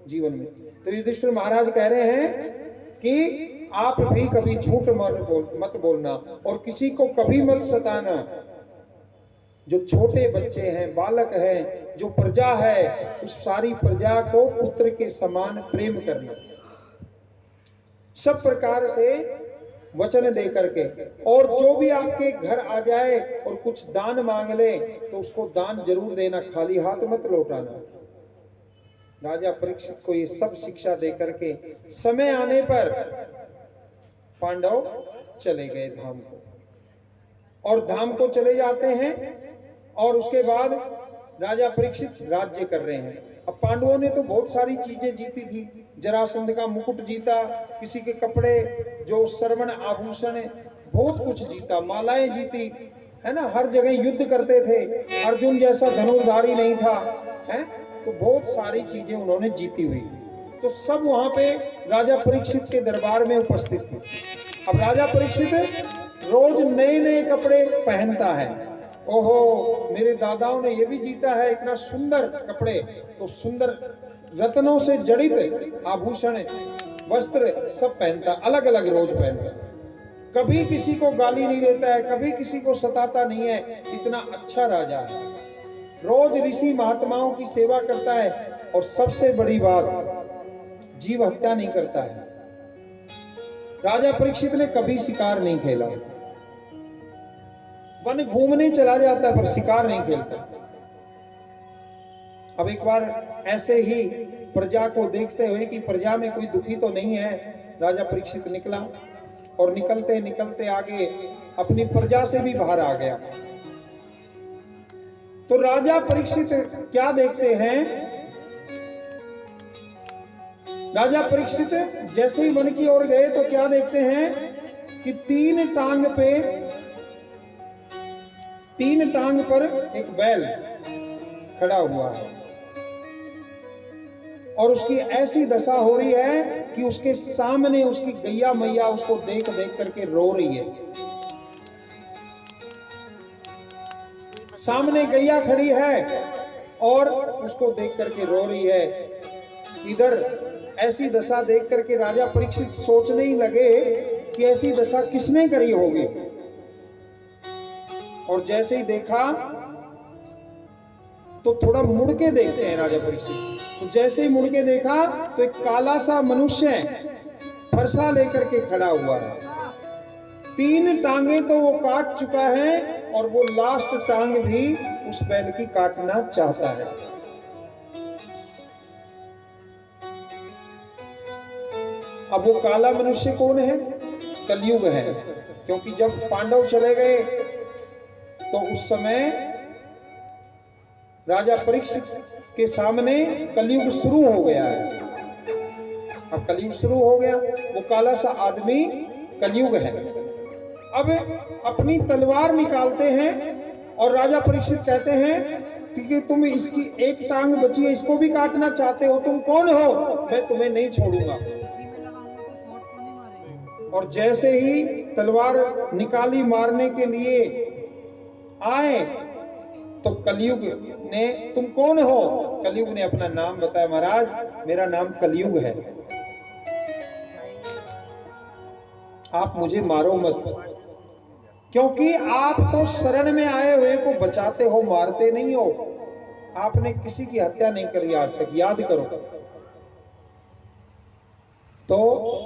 जीवन में। तो युधिष्ठिर महाराज कह रहे हैं कि आप भी कभी झूठ मत बोलना और किसी को कभी मत सताना। जो छोटे बच्चे हैं, बालक हैं, जो प्रजा है, उस सारी प्रजा को पुत्र के समान प्रेम करना, सब प्रकार से वचन दे करके। और जो भी आपके घर आ जाए और कुछ दान मांग ले तो उसको दान जरूर देना, खाली हाथ मत लौटाना। राजा परीक्षित को ये सब शिक्षा दे करके समय आने पर पांडव चले गए धाम को, और धाम को चले जाते हैं और उसके बाद राजा परीक्षित राज्य कर रहे हैं। अब पांडवों ने तो बहुत सारी चीजें जीती थी। जरासंध का मुकुट जीता, किसी के कपड़े, जो सरवण आभूषण, बहुत कुछ जीता, मालाएं जीती, है ना। हर जगह युद्ध करते थे। अर्जुन जैसा धनुर्धारी नहीं था, है, तो बहुत सारी चीजें उन्होंने जीती हुई थी। तो सब वहां पे राजा परीक्षित के दरबार में उपस्थित थे। अब राजा परीक्षित रोज नए नए कपड़े पहनता है। ओहो, मेरे दादाओं ने ये भी जीता है, इतना सुंदर कपड़े, तो सुंदर रत्नों से जड़ित आभूषण, वस्त्र सब पहनता, अलग अलग रोज पहनता। कभी किसी को गाली नहीं देता है, कभी किसी को सताता नहीं है। इतना अच्छा राजा है। रोज ऋषि महात्माओं की सेवा करता है और सबसे बड़ी बात, जीव हत्या नहीं करता है। राजा परीक्षित ने कभी शिकार नहीं खेला। वन घूमने चला जाता पर शिकार नहीं खेलता। अब एक बार ऐसे ही प्रजा को देखते हुए कि प्रजा में कोई दुखी तो नहीं है, राजा परीक्षित निकला और निकलते निकलते आगे अपनी प्रजा से भी बाहर आ गया। तो राजा परीक्षित क्या देखते हैं, राजा परीक्षित जैसे ही वन की ओर गए तो क्या देखते हैं कि तीन टांग पर एक बैल खड़ा हुआ है और उसकी ऐसी दशा हो रही है कि उसके सामने उसकी गैया मैया उसको देख देख करके रो रही है। सामने गैया खड़ी है और उसको देख करके रो रही है। इधर ऐसी दशा देख करके राजा परीक्षित सोचने ही लगे कि ऐसी दशा किसने करी होगी। और जैसे ही देखा तो थोड़ा मुड़ के देखते हैं राजा परीक्षित। तो जैसे ही मुड़ के देखा तो एक काला सा मनुष्य फरसा लेकर के खड़ा हुआ है। तीन टांगे तो वो काट चुका है और वो लास्ट टांग भी उस बैल की काटना चाहता है। अब वो काला मनुष्य कौन है? कलयुग है। क्योंकि जब पांडव चले गए तो उस समय राजा परीक्षित के सामने कलयुग शुरू हो गया है। अब कलयुग शुरू हो गया, वो काला सा आदमी कलयुग है। अब अपनी तलवार निकालते हैं और राजा परीक्षित कहते हैं कि तुम इसकी एक टांग बची है, इसको भी काटना चाहते हो, तुम कौन हो? मैं तुम्हें नहीं छोड़ूंगा। और जैसे ही तलवार निकाली मारने के लिए आए तो कलयुग ने, तुम कौन हो? कलयुग ने अपना नाम बताया, महाराज मेरा नाम कलयुग है, आप मुझे मारो मत, क्योंकि आप तो शरण में आए हुए को बचाते हो, मारते नहीं हो। आपने किसी की हत्या नहीं करी आज तक, याद करो। तो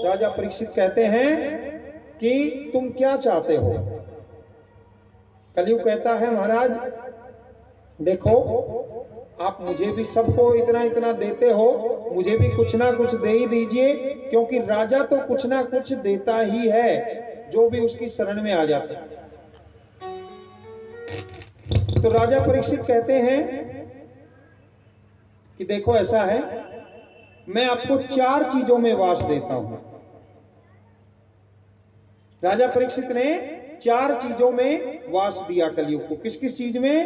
राजा परीक्षित कहते हैं कि तुम क्या चाहते हो? कलयुग कहता है महाराज देखो, आप मुझे भी सबको इतना इतना देते हो, मुझे भी कुछ ना कुछ दे ही दीजिए, क्योंकि राजा तो कुछ ना कुछ देता ही है जो भी उसकी शरण में आ जाता है। तो राजा परीक्षित कहते हैं कि देखो ऐसा है, मैं आपको 4 चीजों में वास देता हूं। राजा परीक्षित ने 4 चीजों में वास दिया कलयुग को। किस किस चीज में?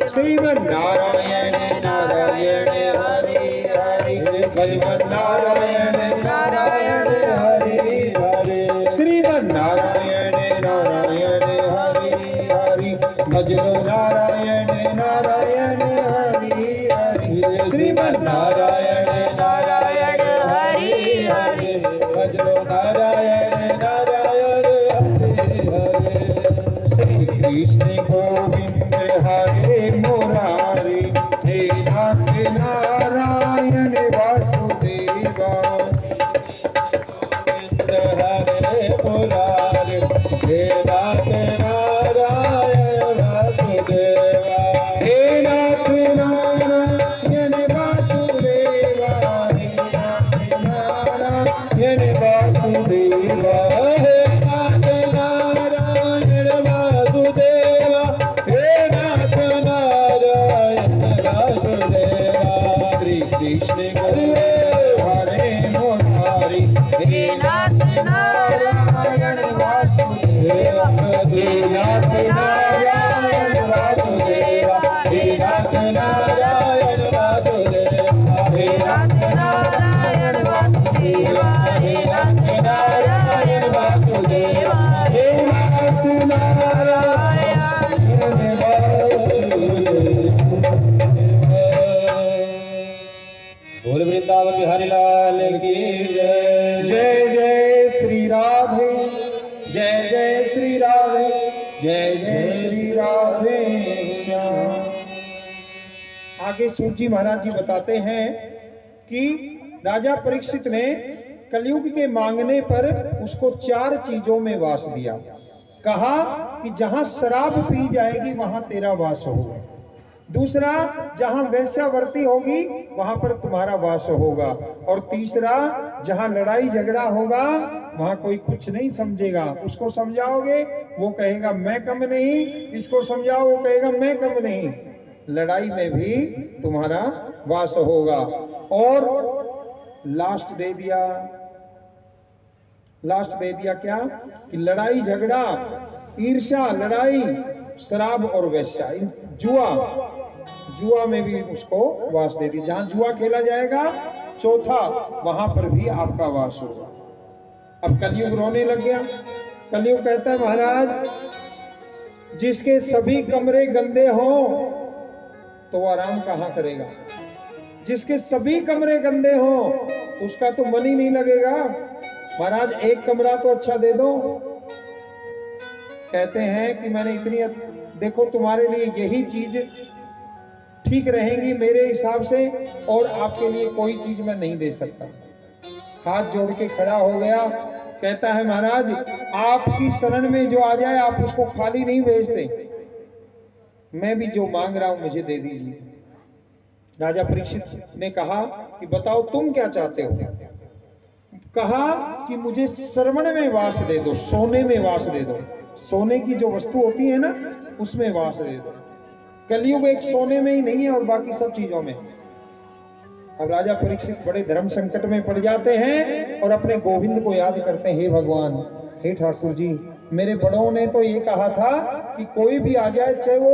श्रीमन्नारायण नारायण हरि हरि, श्रीमन्नारायण नारायण हरि हरि, श्रीमन्नारायण नारायण हरि हरि, भजलो नारायण नारायण हरि हरि, श्रीमन्नारायण नारायण हरि हरि, भजलो नारायण नारायण हरि हरि। श्री कृष्ण गोविंद हरे मुरारी, हे नाथ नारायण वासुदेवा, गोविंद हरे मुरारी, हे नाथ नारायण वासुदेवा, हे नाथ नारायण वासुदेवा, हे नाथ नारायण वासुदेवा, हे नाथ नारायण वासुदेवा, हे नाथ नारायण वासुदेवा। श्री कृष्ण गुरु हरे मुरारी, हे नाथ नारायण वासुदेवा, हे नाथ नारायण वासुदेवा, हे नाथ नारायण वासुदेवा, हे नाथ नारायण वासुदेवा, हे नाथ नारायण वासुदेवा, हे नाथ नारायण वासुदेवा। बोल वृंदावन बिहारी लाल की जय। जय जय श्री राधे, जय जय श्री राधे, जय जय श्री राधे श्याम। आगे सूत जी महाराज जी बताते हैं कि राजा परीक्षित ने कलयुग के मांगने पर उसको 4 चीजों में वास दिया। कहा कि जहां शराब पी जाएगी वहां तेरा वास होगा। दूसरा, जहां वैश्यावर्ती होगी वहां पर तुम्हारा वास होगा। और तीसरा, जहां लड़ाई झगड़ा होगा वहां कोई कुछ नहीं समझेगा। उसको समझाओगे वो कहेगा मैं कम नहीं, इसको समझाओ वो कहेगा मैं कम नहीं। लड़ाई में भी तुम्हारा वास होगा। और लास्ट दे दिया क्या कि लड़ाई झगड़ा, ईर्ष्या, लड़ाई, शराब और वैश्या, जुआ में भी उसको वास दे दी। जहां जुआ खेला जाएगा, चौथा, वहां पर भी आपका वास होगा। अब कलयुग रोने लग गया। कलयुग कहता है महाराज जिसके सभी कमरे गंदे हों तो वो आराम कहां करेगा। जिसके सभी कमरे गंदे हों तो उसका तो मन ही नहीं लगेगा। महाराज एक कमरा तो अच्छा दे दो। कहते हैं कि मैंने इतनी, देखो तुम्हारे लिए यही चीज ठीक रहेंगी मेरे हिसाब से, और आपके लिए कोई चीज मैं नहीं दे सकता। हाथ जोड़ के खड़ा हो गया। कहता है महाराज आपकी शरण में जो आ जाए आप उसको खाली नहीं भेजते। मैं भी जो मांग रहा हूं मुझे दे दीजिए। राजा परीक्षित ने कहा कि बताओ तुम क्या चाहते हो। कहा कि मुझे श्रवण में वास दे दो, सोने में वास दे दो। सोने की जो वस्तु होती है ना उसमें वास दे दो। कलयुग एक सोने में ही नहीं है और बाकी सब चीजों में। अब राजा परीक्षित बड़े धर्म संकट में पड़ जाते हैं और अपने गोविंद को याद करते हैं। हे भगवान, हे ठाकुर जी, मेरे बड़ों ने तो ये कहा था कि कोई भी आ जाए, चाहे वो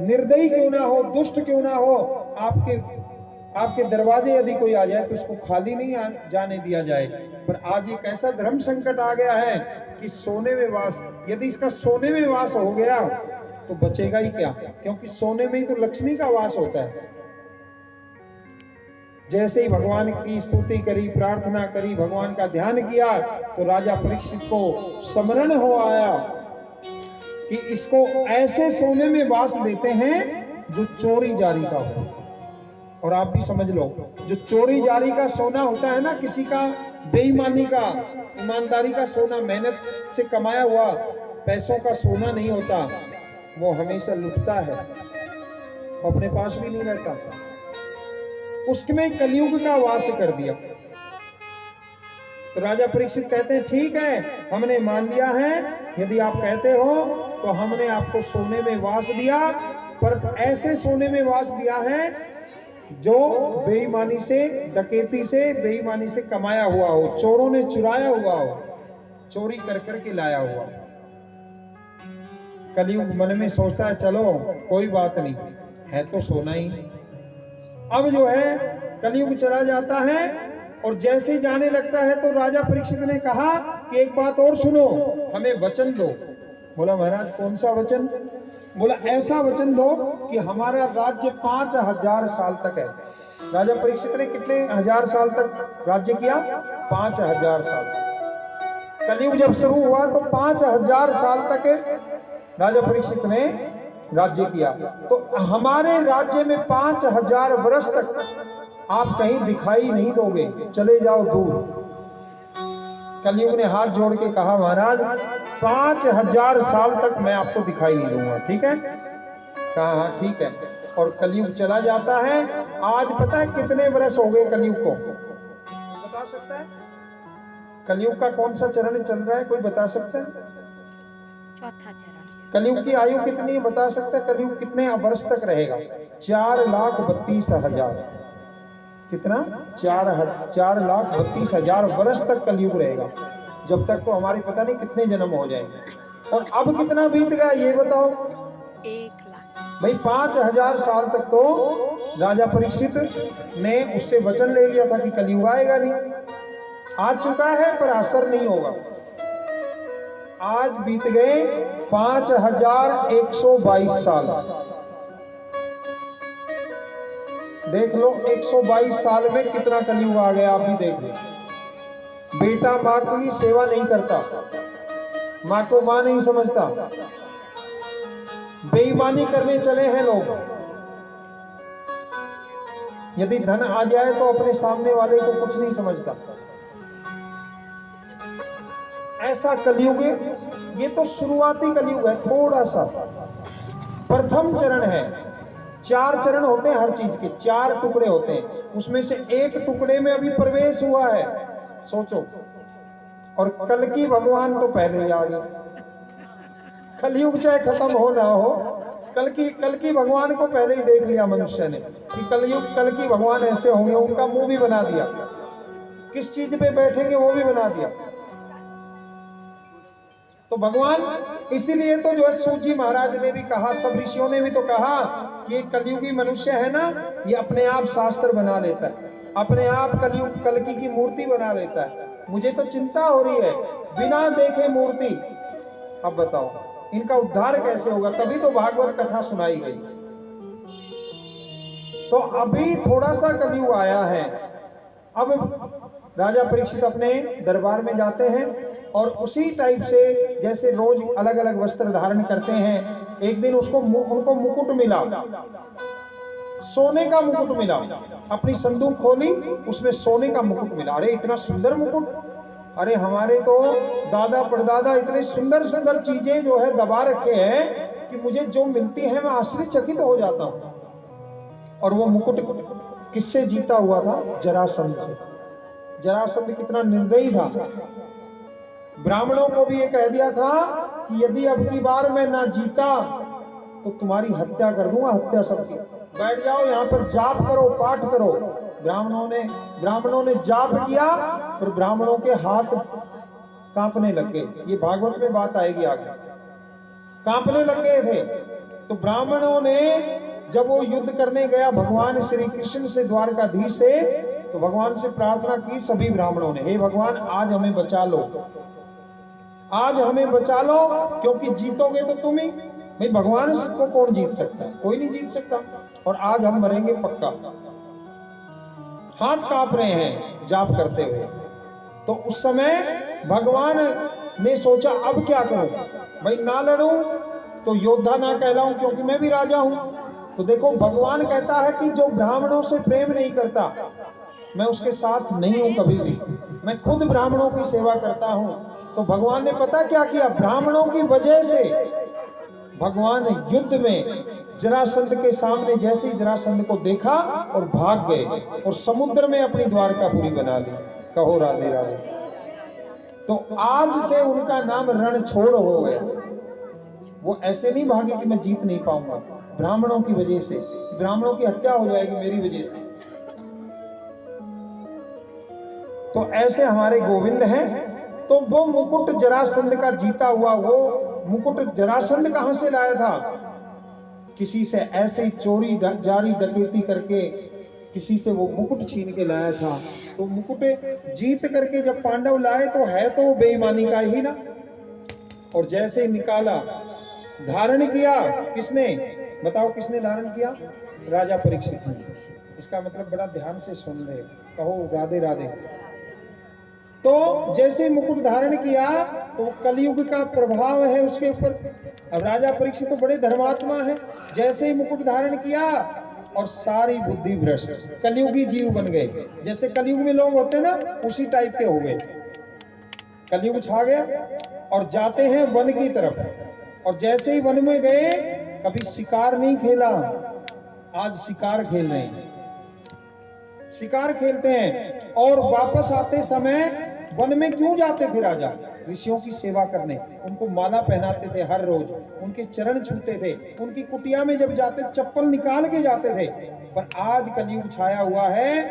निर्दयी क्यों ना हो, दुष्ट क्यों ना हो, आपके दरवाजे यदि कोई आ जाए तो उसको खाली नहीं जाने दिया जाए। पर आज एक ऐसा धर्म संकट आ गया है कि सोने में वास, यदि इसका सोने में वास हो गया तो बचेगा ही क्या, क्योंकि सोने में ही तो लक्ष्मी का वास होता है। जैसे ही भगवान की स्तुति करी, प्रार्थना करी, भगवान का ध्यान किया, तो राजा परीक्षित को स्मरण हो आया कि इसको ऐसे सोने में वास देते हैं जो चोरी जारी का हो। और आप भी समझ लो, जो चोरी जारी का सोना होता है ना, किसी का बेईमानी का, ईमानदारी का सोना, मेहनत से कमाया हुआ पैसों का सोना नहीं होता, वो हमेशा लुटता है, अपने पास भी नहीं रहता। उसमें कलयुग का वास कर दिया। तो राजा परीक्षित कहते हैं ठीक है, हमने मान लिया है, यदि आप कहते हो तो हमने आपको सोने में वास दिया, पर ऐसे सोने में वास दिया है जो बेईमानी से, डकैती से, बेईमानी से कमाया हुआ हो, चोरों ने चुराया हुआ हो, चोरी कर करके लाया हुआ। कलयुग मन में सोचता है चलो कोई बात नहीं, है तो सोना ही। अब जो है कलयुग चला जाता है और जैसे ही जाने लगता है तो राजा परीक्षित ने कहा कि एक बात और सुनो, हमें वचन दो। बोला महाराज कौन सा वचन? बोला ऐसा वचन दो कि हमारा राज्य 5000 साल तक है। राजा परीक्षित ने कितने हजार साल तक राज्य किया? 5000 साल। कलयुग जब शुरू हुआ तो 5000 साल तक राजा परीक्षित ने राज्य किया। तो हमारे राज्य में 5000 वर्ष तक आप कहीं दिखाई नहीं दोगे, चले जाओ दूर। कलयुग ने हाथ जोड़ के कहा महाराज 5000 साल तक मैं आपको दिखाई नहीं दूंगा, ठीक है? कहा हाँ ठीक है। और कलयुग चला जाता है। आज पता है कितने वर्ष हो गए कलयुग को? बता सकता है? कलयुग का कौन सा चरण चल रहा है, कोई बता सकता है? चौथा चरण। कलयुग की आयु कितनी है, बता सकता है? कलयुग कितने वर्ष तक रहेगा? 4,32,000। कितना? 4,32,000 वर्ष तक कलयुग रहेगा। जब तक तो हमारे पता नहीं कितने जन्म हो जाएंगे। और अब कितना बीत गया ये बताओ? 1 लाख। भाई 5000 साल तक तो राजा परीक्षित ने उससे वचन ले लिया था कि कलयुग आएगा नहीं। आ चुका है पर असर नहीं होगा। आज बीत गए 5122 साल। देख लो 122 साल में कितना कलयुग आ गया। आप भी देख लो। बेटा माँ की सेवा नहीं करता, माँ को माँ नहीं समझता, बेईमानी करने चले हैं लोग। यदि धन आ जाए तो अपने सामने वाले को कुछ नहीं समझता। ऐसा कलयुग, ये तो शुरुआती कलयुग है, थोड़ा सा प्रथम चरण है। 4 चरण होते हैं हर चीज के, 4 टुकड़े होते हैं। उसमें से एक टुकड़े में अभी प्रवेश हुआ है, सोचो। और कल की भगवान तो पहले ही आ गए। कलयुग चाहे खत्म हो ना हो, कल की भगवान को पहले ही देख लिया मनुष्य ने कि कल की भगवान ऐसे होंगे। उनका मुंह भी बना दिया, किस चीज पे बैठेंगे वो भी बना दिया। तो भगवान इसीलिए तो जो है सूजी महाराज ने भी कहा, सब ऋषियों ने भी तो कहा कि कलयुगी मनुष्य है ना, ये अपने आप शास्त्र बना लेता है, अपने आप कलकी की मूर्ति बना लेता है। मुझे तो चिंता हो रही है, बिना देखे मूर्ति। अब बताओ इनका उद्धार कैसे होगा? तभी तो भागवत कथा सुनाई गई। तो अभी थोड़ा सा कलयुग आया है। अब राजा परीक्षित अपने दरबार में जाते हैं और उसी टाइप से जैसे रोज अलग अलग वस्त्र धारण करते हैं, एक दिन उनको मुकुट मिला, सोने का मुकुट मिला। अपनी संदूक खोली, उसमें सोने का मुकुट मिला। अरे इतना सुंदर मुकुट! अरे हमारे तो दादा परदादा इतने सुंदर सुंदर चीजें जो है दबा रखे हैं कि मुझे जो मिलती है मैं आश्चर्यचकित हो जाता हूं। और वो मुकुट किससे जीता हुआ था? जरासंध से। जरासंध कितना निर्दयी था। ब्राह्मणों को भी ये कह दिया था कि यदि अब की बार मैं ना जीता तो तुम्हारी हत्या कर दूंगा, हत्या सबकी। बैठ जाओ यहाँ पर, जाप करो, पाठ करो। ब्राह्मणों ने जाप किया, पर ब्राह्मणों के हाथ कांपने लग गए। ये भागवत में बात आएगी आगे। कांपने लग गए थे। तो ब्राह्मणों ने जब वो युद्ध करने गया भगवान श्री कृष्ण से, द्वारकाधीश से, तो भगवान से प्रार्थना की सभी ब्राह्मणों ने, हे भगवान आज हमें बचा लो, आज हमें बचा लो, क्योंकि जीतोगे तो तुम ही। भाई भगवान को कौन जीत सकता है? कोई नहीं जीत सकता। और आज हम मरेंगे पक्का। हाथ कांप रहे हैं जाप करते हुए। तो उस समय भगवान ने सोचा अब क्या करूं, भाई ना लड़ूं तो योद्धा ना कहलाऊं क्योंकि मैं भी राजा हूं। तो देखो भगवान कहता है कि जो ब्राह्मणों से प्रेम नहीं करता मैं उसके साथ नहीं हूं कभी भी, मैं खुद ब्राह्मणों की सेवा करता हूं। तो भगवान ने पता क्या किया, ब्राह्मणों की वजह से भगवान युद्ध में जरासंध के सामने जैसे ही जरासंध को देखा और भाग गए और समुद्र में अपनी द्वारकापुरी बना ली। कहो राधे राधे। तो आज से उनका नाम रणछोड़ हो गया। वो ऐसे नहीं भागे कि मैं जीत नहीं पाऊंगा, ब्राह्मणों की वजह से, ब्राह्मणों की हत्या हो जाएगी मेरी वजह से। तो ऐसे हमारे गोविंद हैं। तो वो मुकुट जरासंध का जीता हुआ, वो मुकुट जरासंध कहां से लाया था, किसी से ऐसे ही चोरी जारी डकैती करके किसी से वो मुकुट छीन के लाया था। तो मुकुट जीत करके जब पांडव लाए तो है तो बेईमानी का ही ना। और जैसे निकाला, धारण किया किसने, बताओ किसने धारण किया, राजा परीक्षित ने। इसका मतलब बड़ा ध्यान से सुन रहे, कहो राधे राधे। तो जैसे मुकुट धारण किया तो कलयुग का प्रभाव है उसके ऊपर। अब राजा परीक्षित तो बड़े धर्मात्मा है, जैसे ही मुकुट धारण किया और सारी बुद्धि भ्रष्ट, कलयुगी जीव बन गए। जैसे कलयुग में लोग होते हैं ना, उसी टाइप के हो गए। कलयुग छा गया और जाते हैं वन की तरफ। और जैसे ही वन में गए, कभी शिकार नहीं खेला, आज शिकार खेल रहे हैं, शिकार खेलते हैं। और वापस आते समय वन में क्यों जाते थे राजा, ऋषियों की सेवा करने, उनको माला पहनाते थे हर रोज, उनके चरण छूते थे, उनकी कुटिया में जब जाते चप्पल निकाल के जाते थे। पर आज कलयुग छाया हुआ है,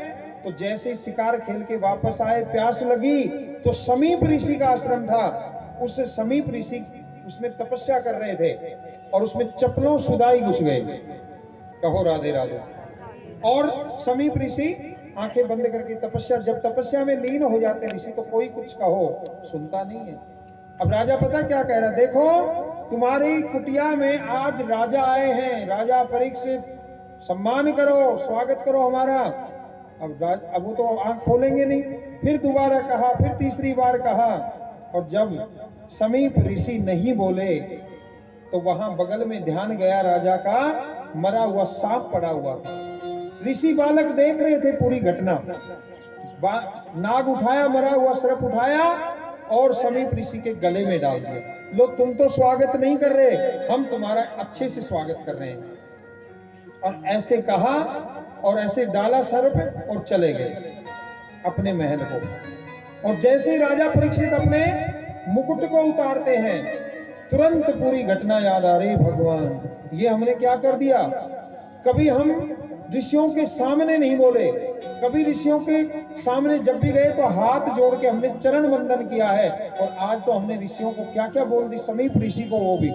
तो जैसे ही शिकार खेल के वापस आए, प्यास लगी तो समीप ऋषि का आश्रम था, उस समीप ऋषि उसमें तपस्या कर रहे थे और उसमें चप्पलों सुदाई घुस गए। कहो राधे राधे। और समीप ऋषि आंखें बंद करके तपस्या, जब तपस्या में लीन हो जाते ऋषि तो कोई कुछ कहो सुनता नहीं है। अब राजा पता क्या कह रहा, देखो तुम्हारी कुटिया में आज राजा आए हैं, राजा परीक्षित, सम्मान करो, स्वागत करो हमारा। अब वो तो आंख खोलेंगे नहीं। फिर दोबारा कहा, फिर तीसरी बार कहा, और जब समीप ऋषि नहीं बोले तो वहां बगल में ध्यान गया राजा का, मरा हुआ सांप पड़ा हुआ था। ऋषि बालक देख रहे थे पूरी घटना। नाग उठाया, मरा हुआ सर्प उठाया और समीप ऋषि के गले में डाल दिया। लो तुम तो स्वागत नहीं कर रहे, हम तुम्हारा अच्छे से स्वागत कर रहे हैं। और ऐसे कहा और ऐसे डाला सर्प और चले गए अपने महल को। और जैसे ही राजा परीक्षित अपने मुकुट को उतारते हैं, तुरंत पूरी घटना याद आ रही, भगवान ये हमने क्या कर दिया। कभी हम ऋषियों के सामने नहीं बोले, कभी ऋषियों के सामने जब भी गए तो हाथ जोड़ के हमने चरण वंदन किया है, और आज तो हमने ऋषियों को क्या क्या बोल दी, समीप ऋषि को वो भी।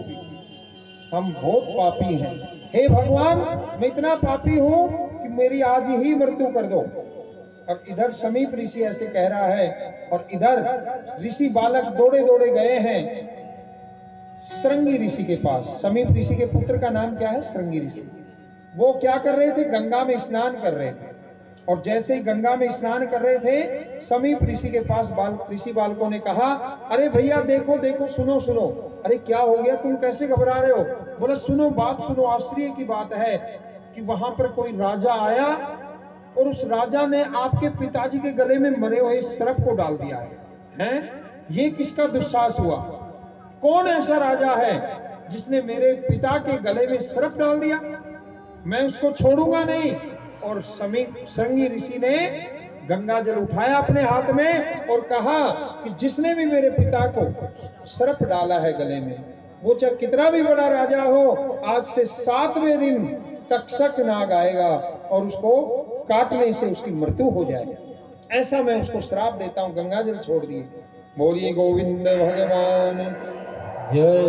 हम बहुत पापी हैं, हे भगवान मैं इतना पापी हूं कि मेरी आज ही मृत्यु कर दो। और इधर समीप ऋषि ऐसे कह रहा है, और इधर ऋषि बालक दौड़े दौड़े गए हैं श्रृंगी ऋषि के पास। समीप ऋषि के पुत्र का नाम क्या है, श्रृंगी ऋषि। वो क्या कर रहे थे, गंगा में स्नान कर रहे थे। और जैसे ही गंगा में स्नान कर रहे थे, समीप ऋषि के पास ऋषि बालकों ने कहा, अरे भैया देखो देखो, सुनो सुनो। अरे क्या हो गया, तुम कैसे घबरा रहे हो। बोला सुनो बात सुनो, आश्चर्य की बात है कि वहां पर कोई राजा आया और उस राजा ने आपके पिताजी के गले में मरे हुए सर्प को डाल दिया है। हैं? ये किसका दुस्साहस हुआ, कौन ऐसा राजा है जिसने मेरे पिता के गले में सर्प डाल दिया, मैं उसको छोड़ूंगा नहीं। और समीप श्रृंगी ऋषि ने गंगा जल उठाया अपने हाथ में और कहा कि जिसने भी मेरे पिता को सर्प डाला है गले में, वो चाहे कितना भी बड़ा राजा हो, आज से 7वें दिन तक्षक नाग आएगा और उसको काटने से उसकी मृत्यु हो जाएगी। ऐसा मैं उसको श्राप देता हूं, गंगा जल छोड़ दिए। बोलिए गोविंद भगवान जय।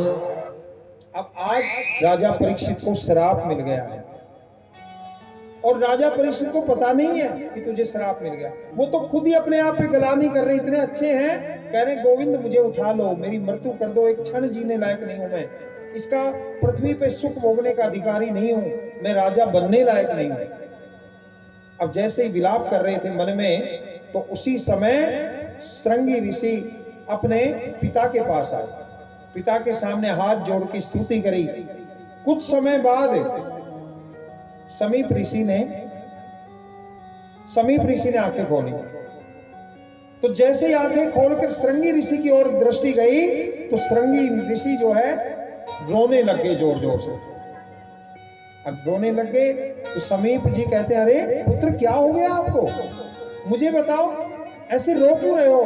अब आज राजा परीक्षित को श्राप मिल गया है, और राजा परीक्षित को पता नहीं है कि तुझे श्राप मिल गया। वो तो खुद ही अपने आप पे गलानी कर रहे, इतने अच्छे हैं, कह रहे गोविंद मुझे उठा लो, मेरी मृत्यु कर दो, एक क्षण जीने लायक नहीं हूं मैं, इसका पृथ्वी पे सुख भोगने का अधिकारी नहीं हूं, मैं राजा बनने लायक नहीं हूं। अब जैसे ही विलाप कर रहे थे मन में, तो उसी समय श्रृंगी ऋषि अपने पिता के पास आए, पिता के सामने हाथ जोड़ के स्तुति करी। कुछ समय बाद समीप ऋषि ने आंखें खोली। तो जैसे ही आंखें खोलकर श्रृंगी ऋषि की ओर दृष्टि गई, तो श्रृंगी ऋषि जो है रोने लग गए जोर जोर से। अब रोने लग गए तो समीप जी कहते हैं, अरे पुत्र क्या हो गया आपको, मुझे बताओ, ऐसे रो क्यों रहे हो?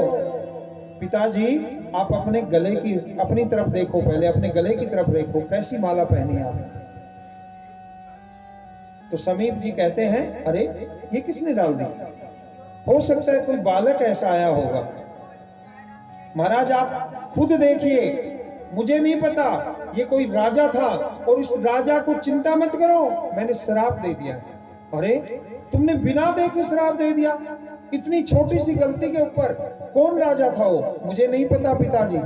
पिताजी आप अपने गले की अपनी तरफ देखो, पहले अपने गले की तरफ देखो, कैसी माला पहनी है आपने। तो समीप जी कहते हैं, अरे ये किसने डाल दी? हो सकता है कोई बालक ऐसा आया होगा। महाराज आप खुद देखिए, मुझे नहीं पता, ये कोई राजा था और इस राजा को चिंता मत करो, मैंने श्राप दे दिया। अरे तुमने बिना देखे श्राप दे दिया, इतनी छोटी सी गलती के ऊपर? कौन राजा था वो? मुझे नहीं पता पिताजी।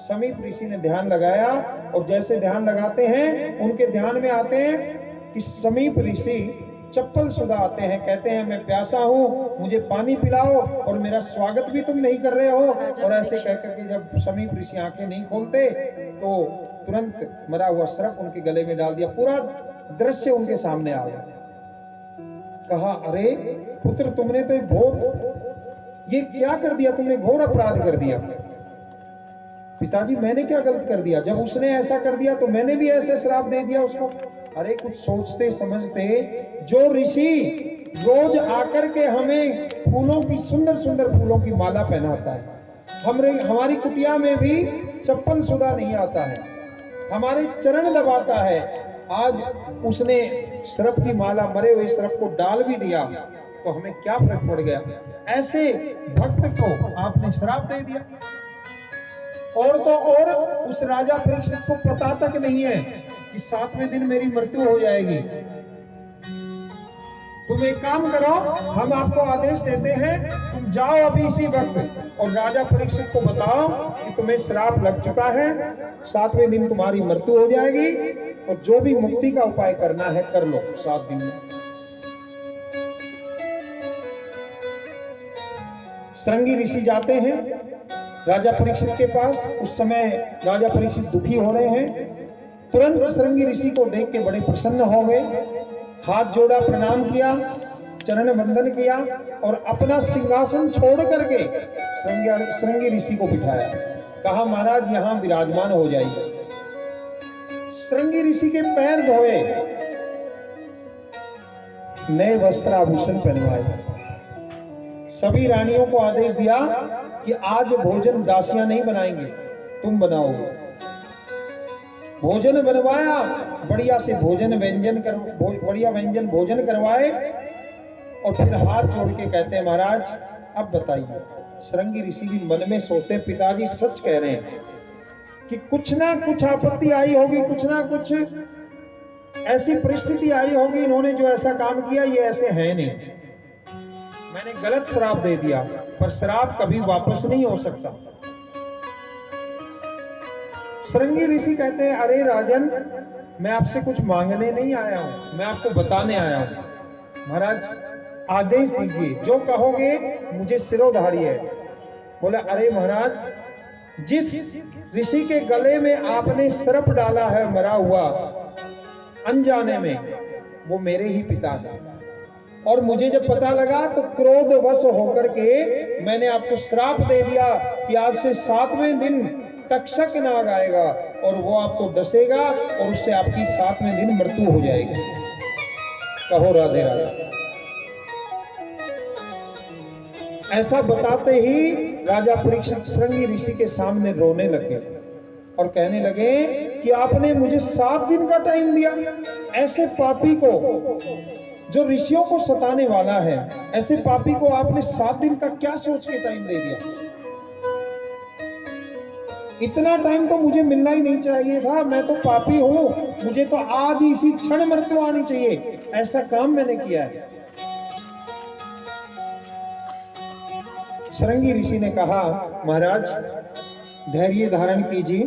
समीप ऋषि ने ध्यान लगाया, और जैसे ध्यान लगाते हैं उनके ध्यान में आते हैं कि समीप ऋषि चप्पल सुधा आते हैं, कहते हैं मैं प्यासा हूँ, मुझे पानी पिलाओ, और मेरा स्वागत भी तुम नहीं कर रहे हो। और ऐसे कहकर के जब समीप ऋषि आंखें नहीं खोलते तो तुरंत मरा हुआ सर्प उनके गले में डाल दिया। पूरा दृश्य उनके सामने आ गया। कहा, अरे पुत्र तुमने तो ये क्या कर दिया, तुमने घोर अपराध कर दिया। पिताजी मैंने क्या गलत कर दिया? जब उसने ऐसा कर दिया तो मैंने भी ऐसे श्राप दे दिया उसको। अरे कुछ सोचते समझते, जो ऋषि रोज आकर के हमें फूलों की सुंदर सुंदर फूलों की माला पहनाता है, हमारी कुटिया में भी चप्पल सुधा नहीं आता है, हमारे चरण दबाता है, आज उसने सर्प की माला, मरे हुए सर्प को डाल भी दिया, तो हमें क्या फर्क पड़ गया? ऐसे भक्त को आपने श्राप दे दिया। और तो और उस राजा परीक्षित को पता तक नहीं है कि 7वें दिन मेरी मृत्यु हो जाएगी। तुम एक काम करो, हम आपको आदेश देते हैं, तुम जाओ अभी इसी वक्त और राजा परीक्षित को बताओ कि तुम्हें श्राप लग चुका है, 7वें दिन तुम्हारी मृत्यु हो जाएगी, और जो भी मुक्ति का उपाय करना है कर लो 7 दिन में। श्रृंगी ऋषि जाते हैं राजा परीक्षित के पास। उस समय राजा परीक्षित दुखी हो रहे हैं। तुरंत श्रृंगी ऋषि को देख के बड़े प्रसन्न हो गए, हाथ जोड़ा, प्रणाम किया, चरण वंदन किया, और अपना सिंहासन छोड़ करके श्रृंगी ऋषि को बिठाया। कहा, महाराज यहाँ विराजमान हो जाइए। श्रृंगी ऋषि के पैर धोए, नए वस्त्र आभूषण पहनवाए, सभी रानियों को आदेश दिया कि आज भोजन दासियां नहीं बनाएंगे, तुम बनाओगे। भोजन बनवाया, बढ़िया से बढ़िया व्यंजन भोजन करवाए, और फिर हाथ जोड़ के कहते हैं, महाराज अब बताइए। श्रृंगी ऋषि भी मन में सोचते, पिताजी सच कह रहे हैं कि कुछ ना कुछ आपत्ति आई होगी, कुछ ना कुछ ऐसी परिस्थिति आई होगी, इन्होंने जो ऐसा काम किया ये ऐसे है नहीं, मैंने गलत श्राप दे दिया, पर श्राप कभी वापस नहीं हो सकता। श्रृंगी ऋषि कहते हैं, अरे राजन, मैं आपसे कुछ मांगने नहीं आया हूं, मैं आपको बताने आया हूं। महाराज आदेश दीजिए, जो कहोगे मुझे सिरोधार्य है। बोला, अरे महाराज, जिस ऋषि के गले में आपने सर्प डाला है मरा हुआ अनजाने में, वो मेरे ही पिता हैं, और मुझे जब पता लगा तो क्रोधवश होकर के मैंने आपको श्राप दे दिया कि आज से 7वें दिन तक्षक नाग आएगा और वो आपको डसेगा और उससे आपकी 7वें दिन मृत्यु हो जाएगी। कहो राधे राधे। ऐसा बताते ही राजा परीक्षित श्रृंगी ऋषि के सामने रोने लगे और कहने लगे कि आपने मुझे 7 दिन का टाइम दिया, ऐसे पापी को, जो ऋषियों को सताने वाला है, ऐसे पापी को आपने 7 दिन का क्या सोच के टाइम दे दिया? इतना टाइम तो मुझे मिलना ही नहीं चाहिए था, मैं तो पापी हूं, मुझे तो आज ही इसी क्षण मृत्यु आनी चाहिए, ऐसा काम मैंने किया है। श्रृंगी ऋषि ने कहा, महाराज धैर्य धारण कीजिए,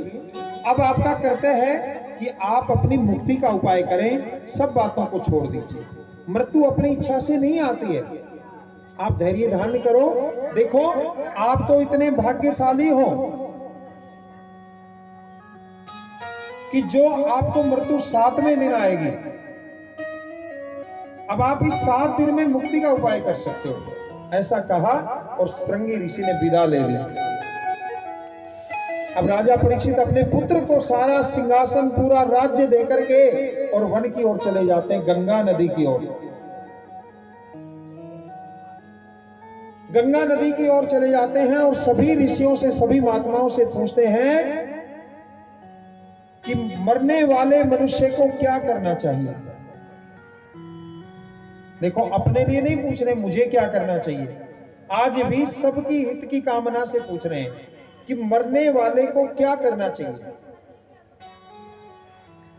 अब आपका कर्तव्य है कि आप अपनी मुक्ति का उपाय करें, सब बातों को छोड़ दीजिए। मृत्यु अपनी इच्छा से नहीं आती है। आप धैर्य धारण करो। देखो, आप तो इतने भाग्यशाली हो कि जो आपको मृत्यु 7वें दिन आएगी। अब आप इस 7 दिन में मुक्ति का उपाय कर सकते हो। ऐसा कहा और श्रृंगी ऋषि ने विदा ले ली। अब राजा परीक्षित अपने पुत्र को सारा सिंहासन, पूरा राज्य देकर के और वन की ओर चले जाते हैं, गंगा नदी की ओर। गंगा नदी की ओर चले जाते हैं और सभी ऋषियों से, सभी महात्माओं से पूछते हैं कि मरने वाले मनुष्य को क्या करना चाहिए। देखो, अपने लिए नहीं पूछ रहे मुझे क्या करना चाहिए, आज भी सबकी हित की कामना से पूछ रहे हैं कि मरने वाले को क्या करना चाहिए।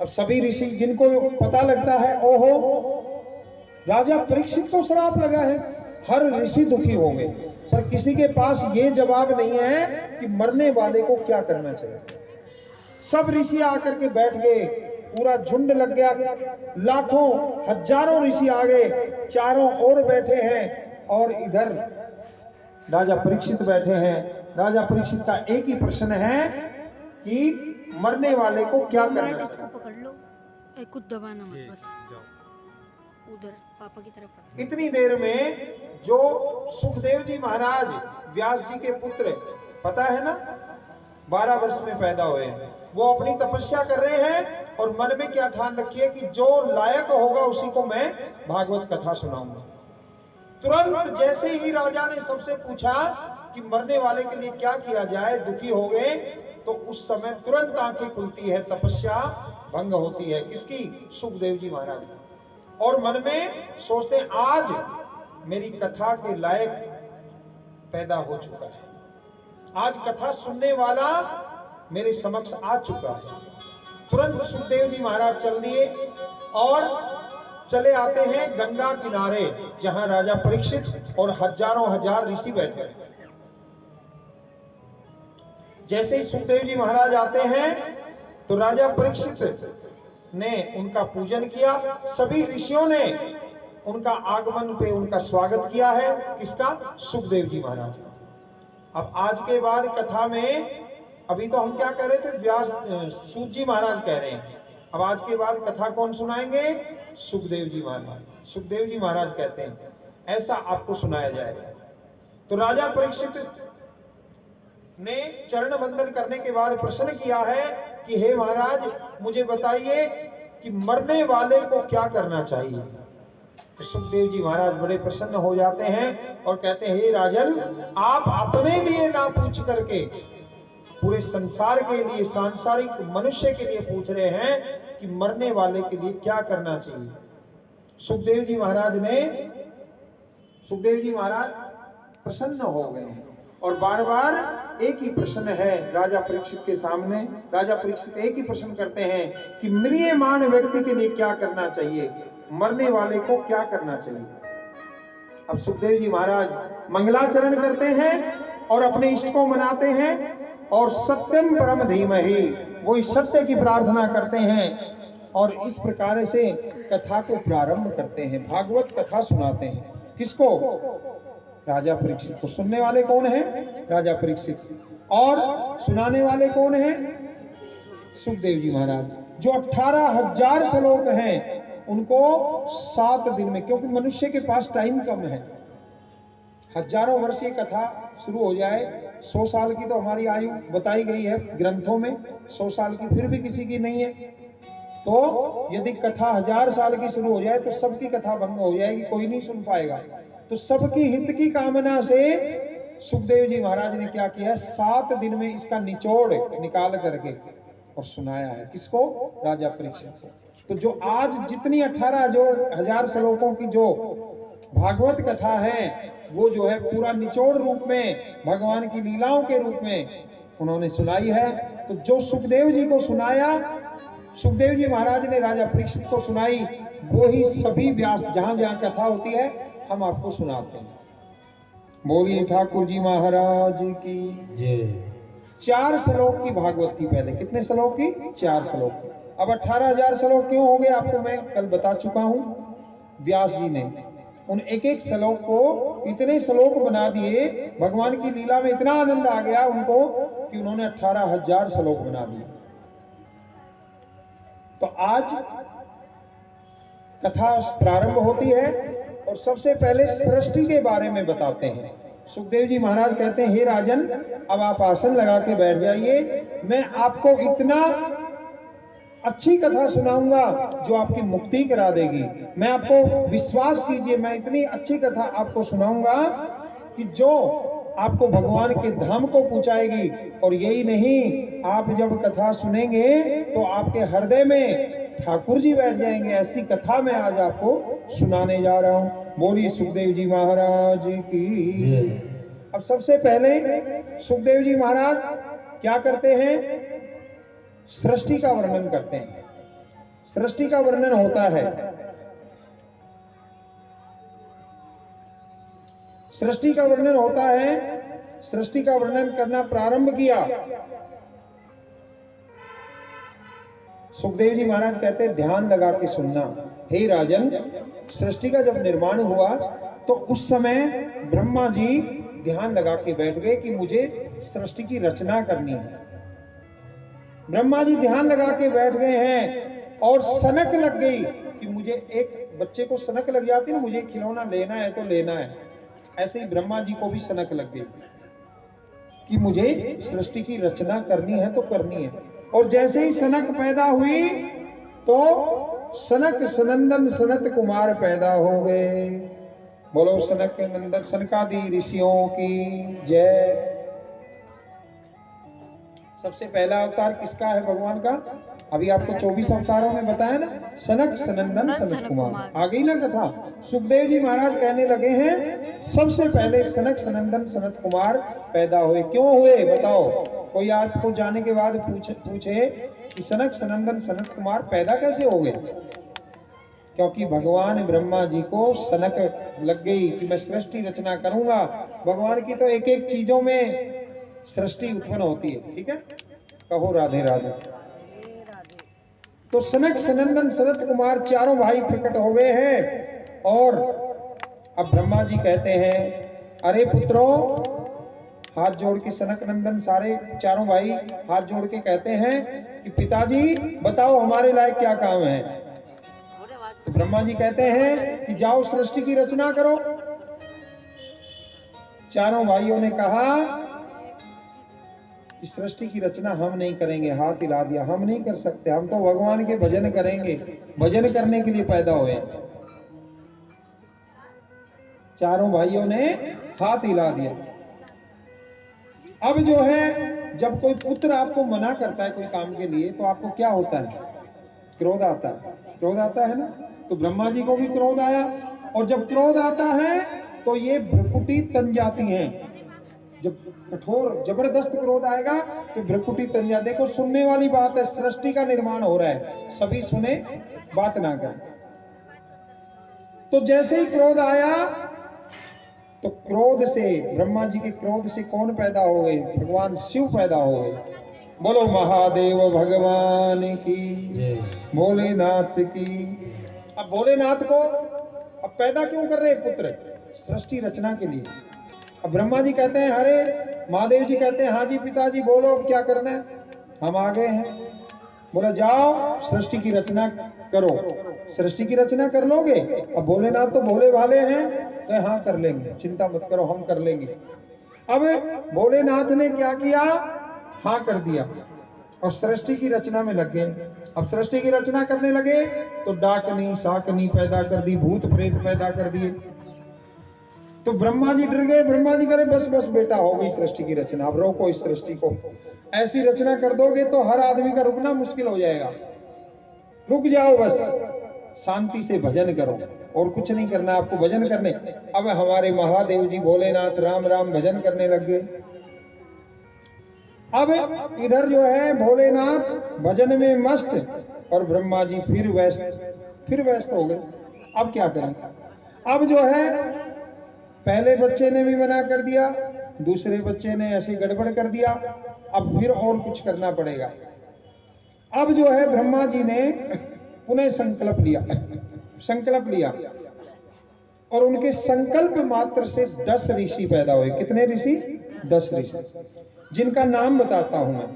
अब सभी ऋषि जिनको पता लगता है, ओहो राजा परीक्षित को श्राप लगा है, हर ऋषि दुखी हो गए, पर किसी के पास ये जवाब नहीं है कि मरने वाले को क्या करना चाहिए। सब ऋषि आकर के बैठ गए, पूरा झुंड लग गया, लाखों हजारों ऋषि आ गए, चारों ओर बैठे हैं और इधर राजा परीक्षित बैठे हैं। राजा परीक्षित का एक ही प्रश्न है कि मरने वाले को क्या करना चाहिए। इसको पकड़ लो, कुछ दबाना मत, बस उधर पापा की तरफ रखो। इतनी देर में जो सुखदेव जी महाराज व्यास जी के पुत्र, पता है ना, 12 वर्ष में पैदा हुए हैं, वो अपनी तपस्या कर रहे हैं और मन में क्या ठान रखिए कि जो लायक होगा उसी को मैं भागवत कथा सुनाऊंगा। तुरंत जैसे ही राजा ने सबसे पूछा कि मरने वाले के लिए क्या किया जाए, दुखी हो गए, तो उस समय तुरंत आंखें खुलती है, तपस्या भंग होती है। किसकी? सुखदेव जी महाराज की। और मन में सोचते हैं आज मेरी कथा के लायक पैदा हो चुका है, आज कथा सुनने वाला मेरे समक्ष आ चुका है। तुरंत सुखदेव जी महाराज चल दिए और चले आते हैं गंगा किनारे, जहां राजा परीक्षित और हजारों हजार ऋषि बैठे हैं। जैसे ही सुखदेव जी महाराज आते हैं तो राजा परीक्षित ने उनका पूजन किया, सभी ऋषियों ने उनका आगमन पे उनका स्वागत किया है। किसका? सुखदेव जी महाराज का। अब आज के बाद कथा में, अभी तो हम क्या कह रहे थे, व्यास सूत जी महाराज कह रहे हैं, अब आज के बाद कथा कौन सुनाएंगे? सुखदेव जी महाराज। सुखदेव जी महाराज कहते हैं ऐसा आपको सुनाया जाएगा। तो राजा परीक्षित ने चरण वंदन करने के बाद प्रश्न किया है कि हे महाराज, मुझे बताइए कि मरने वाले को क्या करना चाहिए। तो सुखदेव जी महाराज बड़े प्रसन्न हो जाते हैं और कहते हैं, हे राजन, आप अपने लिए ना पूछ करके पूरे संसार के लिए, सांसारिक मनुष्य के लिए पूछ रहे हैं कि मरने वाले के लिए क्या करना चाहिए। सुखदेव जी महाराज प्रसन्न हो गए हैं और बार बार एक ही प्रश्न है राजा परीक्षित के सामने। राजा परीक्षित एक ही प्रश्न करते हैं कि म्रियमाण व्यक्ति के लिए क्या करना चाहिए, मरने वाले को क्या करना चाहिए। अब सुखदेव जी महाराज मंगलाचरण करते हैं और अपने इष्ट को मनाते हैं और सत्यम परम धीमहि, वो इस सत्य की प्रार्थना करते हैं और इस प्रकार से कथा को प्रारंभ करते हैं, भागवत कथा सुनाते हैं। किसको? राजा परीक्षित को। सुनने वाले कौन है? राजा परीक्षित। और सुनाने वाले कौन है? सुखदेव जी महाराज। जो 18,000 श्लोक हैं उनको 7 दिन में, क्योंकि मनुष्य के पास टाइम कम है, हजारों वर्ष ये कथा शुरू हो जाए, 100 साल की तो हमारी आयु बताई गई है ग्रंथों में, 100 साल की फिर भी किसी की नहीं है। तो यदि कथा 1000 साल की शुरू हो जाए तो सबकी कथा भंग हो जाएगी, कोई नहीं सुन पाएगा। तो सबकी हित की कामना से सुखदेव जी महाराज ने क्या किया, 7 दिन में इसका निचोड़ निकाल करके और सुनाया है। किसको? राजा परीक्षित को। तो जो आज जितनी 18,000 श्लोकों की जो भागवत कथा है, वो जो है पूरा निचोड़ रूप में भगवान की लीलाओं के रूप में उन्होंने सुनाई है। तो जो सुखदेव जी को सुनाया, सुखदेव जी महाराज ने राजा परीक्षित को सुनाई, वो ही सभी व्यास जहां जहां कथा होती है हम आपको सुनाते हैं। बोलिए ठाकुर जी महाराज की जय। 4 श्लोक की भागवत थी पहले। कितने श्लोक की? 4 श्लोक की। अब 18,000 श्लोक क्यों हो गए आपको मैं कल बता चुका हूं। व्यास जी ने उन एक एक श्लोक को इतने श्लोक बना दिए, भगवान की लीला में इतना आनंद आ गया उनको कि उन्होंने 18,000 श्लोक बना दिए। तो आज कथा प्रारंभ होती है और सबसे पहले सृष्टि के बारे में बताते हैं। सुखदेव जी महाराज कहते हैं, हे राजन, अब आप आसन लगा के बैठ जाइए, मैं आपको इतना अच्छी कथा सुनाऊंगा जो आपकी मुक्ति करा देगी। मैं आपको, विश्वास कीजिए, मैं इतनी अच्छी कथा आपको सुनाऊंगा कि जो आपको भगवान के धाम को पहुंचाएगी। और यही नहीं, आप जब कथा सुनेंगे तो आपके हृदय में ठाकुर जी बैठ जाएंगे। ऐसी कथा मैं आज आपको सुनाने जा रहा हूं। बोलिए सुखदेव जी महाराज की। अब सबसे पहले सुखदेव जी महाराज क्या करते हैं? सृष्टि का वर्णन करते हैं। सृष्टि का वर्णन होता है, सृष्टि का वर्णन होता है। सृष्टि का वर्णन करना प्रारंभ किया। सुखदेव जी महाराज कहते हैं, ध्यान लगा के सुनना। हे राजन, सृष्टि का जब निर्माण हुआ तो उस समय ब्रह्मा जी ध्यान लगा के बैठ गए कि मुझे सृष्टि की रचना करनी है। ब्रह्मा जी ध्यान लगा के बैठ गए हैं और सनक लग गई कि मुझे, एक बच्चे को सनक लग जाती है, मुझे खिलौना लेना है तो लेना है। ऐसे ही ब्रह्मा जी को भी सनक लग गई कि मुझे सृष्टि की रचना करनी है तो करनी है। और जैसे ही सनक पैदा हुई तो सनक सनंदन सनत कुमार पैदा हो गए। बोलो सनक नंदन सनकादि ऋषियों की जय। सबसे पहला अवतार किसका है? भगवान का। अभी आपको 24 अवतारों में बताया ना, सनक सनंदन सनत कुमार। आ गई ना कथा। सुखदेव जी महाराज कहने लगे हैं, सबसे पहले सनक सनंदन सनत कुमार पैदा हुए। क्यों हुए बताओ? कोई आपको जाने के बाद पूछे कि सनक सनंदन सनत कुमार पैदा कैसे हो गए? क्योंकि भगवान ब्रह्मा जी को सनक लग गई कि मैं सृष्टि रचना करूंगा। भगवान की तो एक एक चीजों में सृष्टि उत्पन्न होती है। ठीक है, कहो राधे राधे। तो सनक सनंदन सनत कुमार चारों भाई प्रकट हो गए हैं। और अब ब्रह्मा जी कहते हैं, अरे पुत्रों, हाथ जोड़ के सनक नंदन सारे चारों भाई हाथ जोड़ के कहते हैं कि पिताजी बताओ हमारे लायक क्या काम है। तो ब्रह्मा जी कहते हैं कि जाओ सृष्टि की रचना करो। चारों भाइयों ने कहा कि सृष्टि की रचना हम नहीं करेंगे। हाथ हिला दिया, हम नहीं कर सकते, हम तो भगवान के भजन करेंगे। भजन करने के लिए पैदा हुए। चारों भाइयों ने हाथ हिला दिया। अब जो है, जब कोई पुत्र आपको मना करता है कोई काम के लिए तो आपको क्या होता है? क्रोध आता है। क्रोध आता है ना। तो ब्रह्मा जी को भी क्रोध आया। और जब क्रोध आता है तो ये भ्रुकुटी तन जाती हैं। जब कठोर जबरदस्त क्रोध आएगा तो भ्रुकुटी तन जाती। देखो, सुनने वाली बात है, सृष्टि का निर्माण हो रहा है, सभी सुने, बात ना करें। तो जैसे ही क्रोध आया तो क्रोध से, ब्रह्मा जी के क्रोध से कौन पैदा हो गए? भगवान शिव पैदा हो गए। बोलो महादेव भगवान की, भोलेनाथ की। अब भोलेनाथ को अब पैदा क्यों कर रहे हैं पुत्र? सृष्टि रचना के लिए। अब ब्रह्मा जी कहते हैं, अरे महादेव जी कहते हैं, हाँ जी पिताजी बोलो अब क्या करना है? हम आ गए हैं। बोला जाओ सृष्टि की रचना करो। सृष्टि की रचना कर लोगे? अब भोलेनाथ तो भोले भाले हैं, तो हाँ कर लेंगे, चिंता मत करो, हम कर लेंगे। अब भोलेनाथ ने क्या किया? हाँ कर दिया और सृष्टि की रचना में लग गए। अब सृष्टि की रचना करने लगे तो डाकनी शाकनी पैदा कर दी, भूत प्रेत पैदा कर दिए। तो ब्रह्मा जी डर गए। ब्रह्मा जी करे, बस बस बेटा, हो गई सृष्टि की रचना, अब रोको इस सृष्टि को। ऐसी रचना कर दोगे तो हर आदमी का रुकना मुश्किल हो जाएगा। रुक जाओ, बस शांति से भजन करो, और कुछ नहीं करना आपको, भजन करने। अब हमारे महादेव जी भोलेनाथ राम राम भजन करने लग गए। अब इधर जो है भोलेनाथ भजन में मस्त और ब्रह्मा जी फिर व्यस्त हो गए। अब क्या करें? अब जो है पहले बच्चे ने भी मना कर दिया, दूसरे बच्चे ने ऐसे गड़बड़ कर दिया, अब फिर और कुछ करना पड़ेगा। अब जो है ब्रह्मा जी ने पुनः संकल्प लिया और उनके संकल्प मात्र से 10 ऋषि पैदा हुए। कितने ऋषि? 10 ऋषि, जिनका नाम बताता हूं मैं।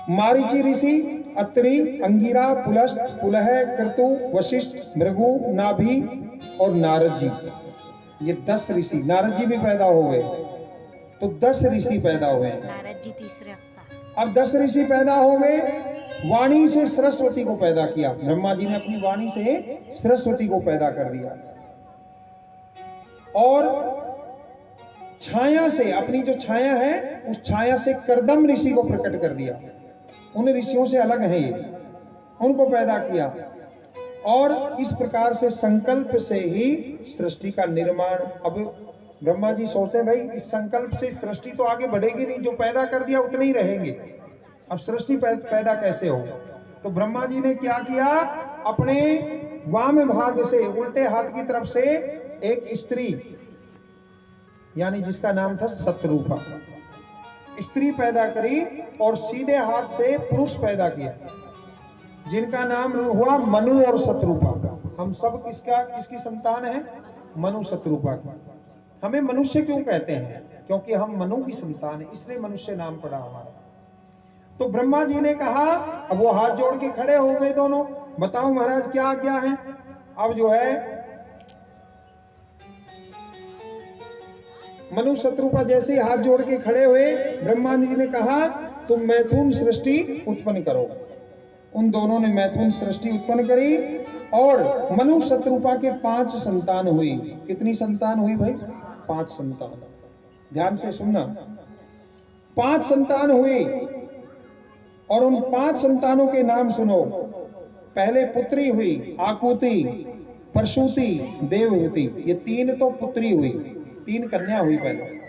मारीची ऋषि, अत्रि, अंगिरा, पुलस्त, पुलह, क्रतु, वशिष्ठ, भृगु, नाभि और नारद जी। ये 10 ऋषि, नारद जी भी पैदा हो गए, तो 10 ऋषि पैदा हुए। नारद जी तीसरे अवतार। अब 10 ऋषि पैदा हो गए। वाणी से सरस्वती को पैदा किया। ब्रह्मा जी ने अपनी वाणी से सरस्वती को पैदा कर दिया, और छाया से, अपनी जो छाया है उस छाया से कर्दम ऋषि को प्रकट कर दिया। उन ऋषियों से अलग हैं ये, उनको पैदा किया। और इस प्रकार से संकल्प से ही सृष्टि का निर्माण। अब ब्रह्मा जी सोचते हैं, भाई इस संकल्प से सृष्टि तो आगे बढ़ेगी नहीं, जो पैदा कर दिया उतने ही रहेंगे, अब सृष्टि पैदा कैसे हो? तो ब्रह्मा जी ने क्या किया, अपने वाम भाग से, उल्टे हाथ की तरफ से एक स्त्री, यानी जिसका नाम था शत्रुपा, स्त्री पैदा करी, और सीधे हाथ से पुरुष पैदा किया, जिनका नाम हुआ मनु और शत्रुपा। हम सब किसकी संतान है? मनु शत्रुपा की। हमें मनुष्य क्यों कहते हैं? क्योंकि हम मनु की संतान है, इसलिए मनुष्य नाम पड़ा हमारा। तो ब्रह्मा जी ने कहा, अब वो हाथ जोड़ के खड़े हो गए दोनों, बताओ महाराज क्या आज्ञा है? अब जो है मनु शत्रुपा जैसे हाथ जोड़ के खड़े हुए, ब्रह्मा जी ने कहा तुम मैथुन सृष्टि उत्पन्न करो। उन दोनों ने मैथुन सृष्टि उत्पन्न करी, और मनु शत्रुपा के 5 संतान हुई। कितनी संतान हुई भाई? 5 संतान। ध्यान से सुनना, 5 संतान हुई, और उन 5 संतानों के नाम सुनो। पहले पुत्री हुई आकुति, प्रसूति, देवहूति। ये 3 तो पुत्री हुई, 3 कन्या हुई पहले,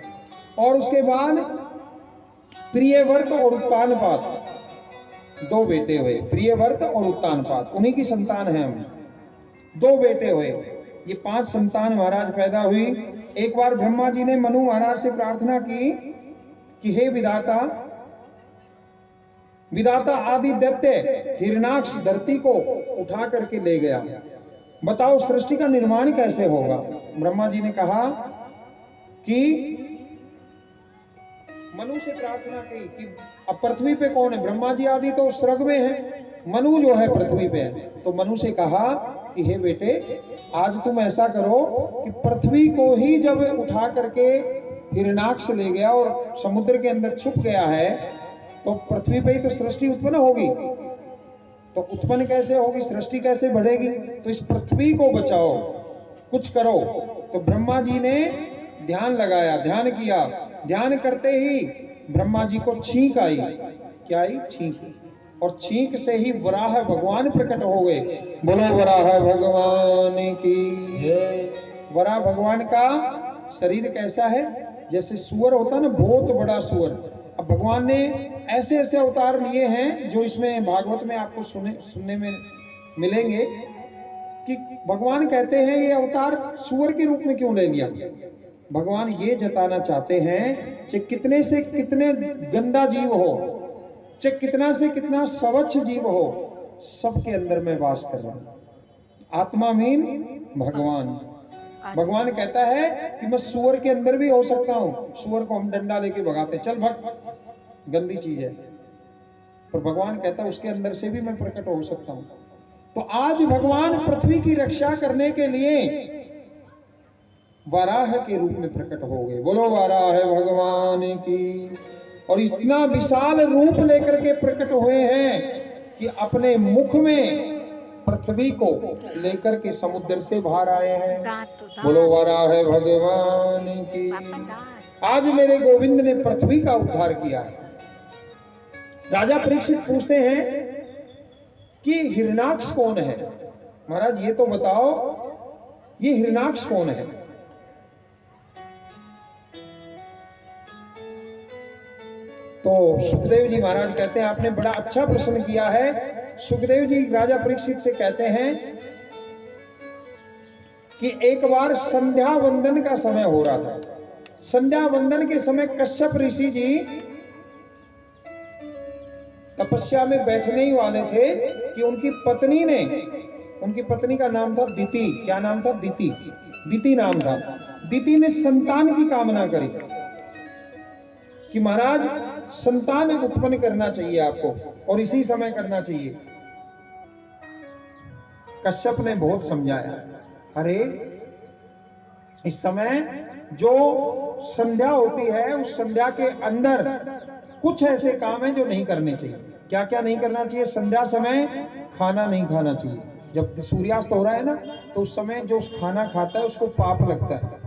और उसके बाद प्रियव्रत और उत्तानपाद, 2 बेटे हुए। प्रियव्रत और उत्तानपाद उन्हीं की संतान है हम। 2 बेटे हुए। ये 5 संतान महाराज पैदा हुई। एक बार ब्रह्मा जी ने मनु महाराज से प्रार्थना की कि हे विधाता, विधाता आदि दैत्य हिरणाक्ष धरती को उठा करके ले गया, बताओ सृष्टि का निर्माण कैसे होगा? ब्रह्मा जी ने कहा कि मनु से प्रार्थना की कि अब पृथ्वी पे कौन है? ब्रह्मा जी आदि तो स्वर्ग में है, मनु जो है पृथ्वी पे है। तो मनु से कहा कि हे बेटे, आज तुम ऐसा करो कि पृथ्वी को ही जब उठा करके हिरणाक्ष ले गया और समुद्र के अंदर छुप गया है, तो पृथ्वी पे ही तो सृष्टि उत्पन्न होगी। तो उत्पन्न कैसे होगी, सृष्टि कैसे बढ़ेगी? तो इस पृथ्वी को बचाओ, कुछ करो। तो ब्रह्मा जी ने ध्यान लगाया, ध्यान किया। ध्यान करते ही ब्रह्मा जी को छींक आई। क्या आई? छींक। और छींक से ही वराह भगवान प्रकट हो गए। बोलो वराह भगवान की। वराह भगवान का शरीर कैसा है? जैसे सुअर होता ना, बहुत बड़ा सुअर। अब भगवान ने ऐसे ऐसे अवतार लिए हैं जो इसमें भागवत में आपको सुनने में मिलेंगे कि भगवान कहते हैं ये अवतार सुअर के रूप में क्यों ले लिया। भगवान ये जताना चाहते हैं कि कितने से कितने गंदा जीव हो, चाहे कितना से कितना स्वच्छ जीव हो, सबके अंदर मैं वास कर रहा हूं। आत्मा मीन भगवान। भगवान कहता है कि मैं सुअर के अंदर भी हो सकता हूं। सुअर को हम डंडा लेके भगाते, चल भग, गंदी चीज है, पर भगवान कहता है उसके अंदर से भी मैं प्रकट हो सकता हूं। तो आज भगवान पृथ्वी की रक्षा करने के लिए वराह के रूप में प्रकट हो गए। बोलो वराह भगवान की। और इतना विशाल रूप लेकर के प्रकट हुए हैं कि अपने मुख में पृथ्वी को लेकर के समुद्र से बाहर आए हैं। बोलो वराह भगवान की। आज मेरे गोविंद ने पृथ्वी का उद्धार किया है। राजा परीक्षित पूछते हैं कि हिरणाक्ष कौन है? महाराज ये तो बताओ, ये हिरणाक्ष कौन है? तो सुखदेव जी महाराज कहते हैं आपने बड़ा अच्छा प्रश्न किया है। सुखदेव जी राजा परीक्षित से कहते हैं कि एक बार संध्या वंदन का समय हो रहा था। संध्या वंदन के समय कश्यप ऋषि जी तपस्या में बैठने ही वाले थे कि उनकी पत्नी ने उनकी पत्नी का नाम था दिति। क्या नाम था? दिति। दिति नाम था। दिति ने संतान की कामना करी कि महाराज संतान उत्पन्न करना चाहिए आपको, और इसी समय करना चाहिए। कश्यप ने बहुत समझाया, अरे इस समय जो संध्या होती है उस संध्या के अंदर कुछ ऐसे काम हैं जो नहीं करने चाहिए। क्या क्या नहीं करना चाहिए? संध्या समय खाना नहीं खाना चाहिए। जब सूर्यास्त हो रहा है ना, तो उस समय जो खाना खाता है उसको पाप लगता है।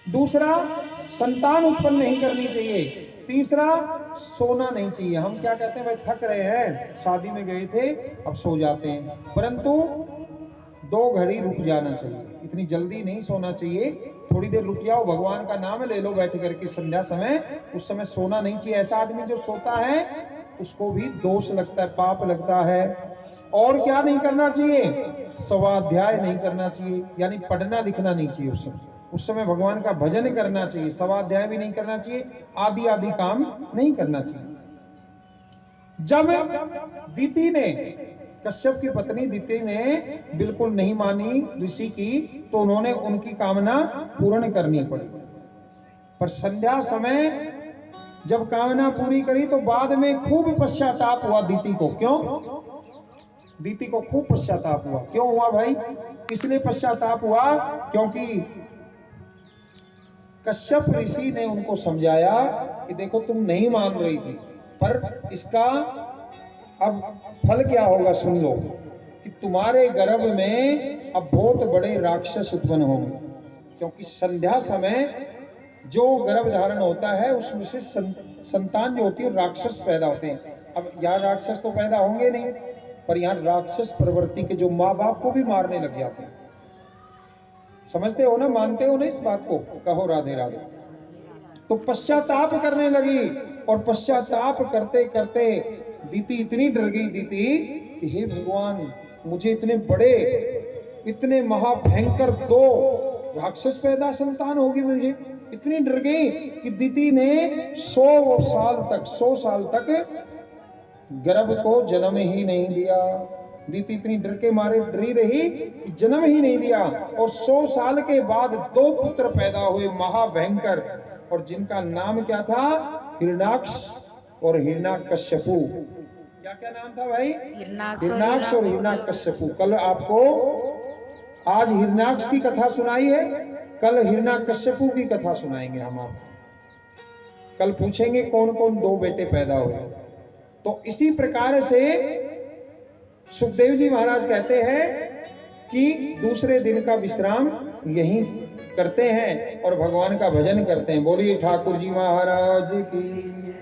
दूसरा, संतान उत्पन्न नहीं करनी चाहिए। तीसरा, सोना नहीं चाहिए। हम क्या कहते हैं, भाई थक रहे हैं, शादी में गए थे, अब सो जाते हैं, परंतु 2 घड़ी रुक जाना चाहिए। इतनी जल्दी नहीं सोना चाहिए, थोड़ी देर रुक जाओ, भगवान का नाम ले लो बैठ करके संध्या समय। उस समय सोना नहीं चाहिए। ऐसा आदमी जो सोता है उसको भी दोष लगता है, पाप लगता है। और क्या नहीं करना चाहिए? स्वाध्याय नहीं करना चाहिए, यानी पढ़ना लिखना नहीं चाहिए उस समय भगवान का भजन करना चाहिए। स्वाध्याय भी नहीं करना चाहिए, आदि आदि काम नहीं करना चाहिए। जब दिति ने, कश्यप की पत्नी दिति ने बिल्कुल नहीं मानी ऋषि की, तो उन्होंने उनकी कामना पूर्ण करनी पड़ी। पर संध्या समय जब कामना पूरी करी तो बाद में खूब पश्चाताप हुआ दिति को। क्यों? दिति को खूब पश्चाताप हुआ। क्यों हुआ भाई? इसलिए पश्चाताप हुआ क्योंकि कश्यप ऋषि ने उनको समझाया कि देखो तुम नहीं मान रही थी, पर इसका अब फल क्या होगा सुन लो, कि तुम्हारे गर्भ में अब बहुत बड़े राक्षस उत्पन्न होंगे। क्योंकि संध्या समय जो गर्भ धारण होता है उसमें से संतान जो होती है राक्षस पैदा होते हैं। अब यहाँ राक्षस तो पैदा होंगे नहीं, पर यहाँ राक्षस प्रवृत्ति के जो माँ बाप को भी मारने लग जाते हैं। समझते हो ना, मानते हो ना इस बात को? कहो राधे राधे। तो पश्चाताप करने लगी, और पश्चाताप करते करते दिति इतनी डर गई दिति कि हे भगवान, मुझे इतने बड़े, इतने महाभयंकर 2 राक्षस पैदा संतान होगी मुझे। इतनी डर गई कि दिति ने 100 साल तक गर्भ को जन्म ही नहीं दिया। दिति इतनी डर के मारे डरी रही कि जन्म ही नहीं दिया। और 100 साल के बाद 2 पुत्र पैदा हुए महाभयंकर, और जिनका नाम क्या था? हिरण्याक्ष और हिरण्याकश्यपु। क्या क्या नाम था भाई? हिरण्याक्ष और हिरण्याकश्यपु। कल आपको, आज हिरण्याक्ष की कथा सुनाई है, कल हिरण्याकश्यपु की कथा सुनाएंगे हम आपको। कल पूछेंगे कौन कौन 2 बेटे पैदा हुए। तो इसी प्रकार से सुखदेव जी महाराज कहते हैं कि दूसरे दिन का विश्राम यहीं करते हैं और भगवान का भजन करते हैं। बोलिए ठाकुर जी महाराज की।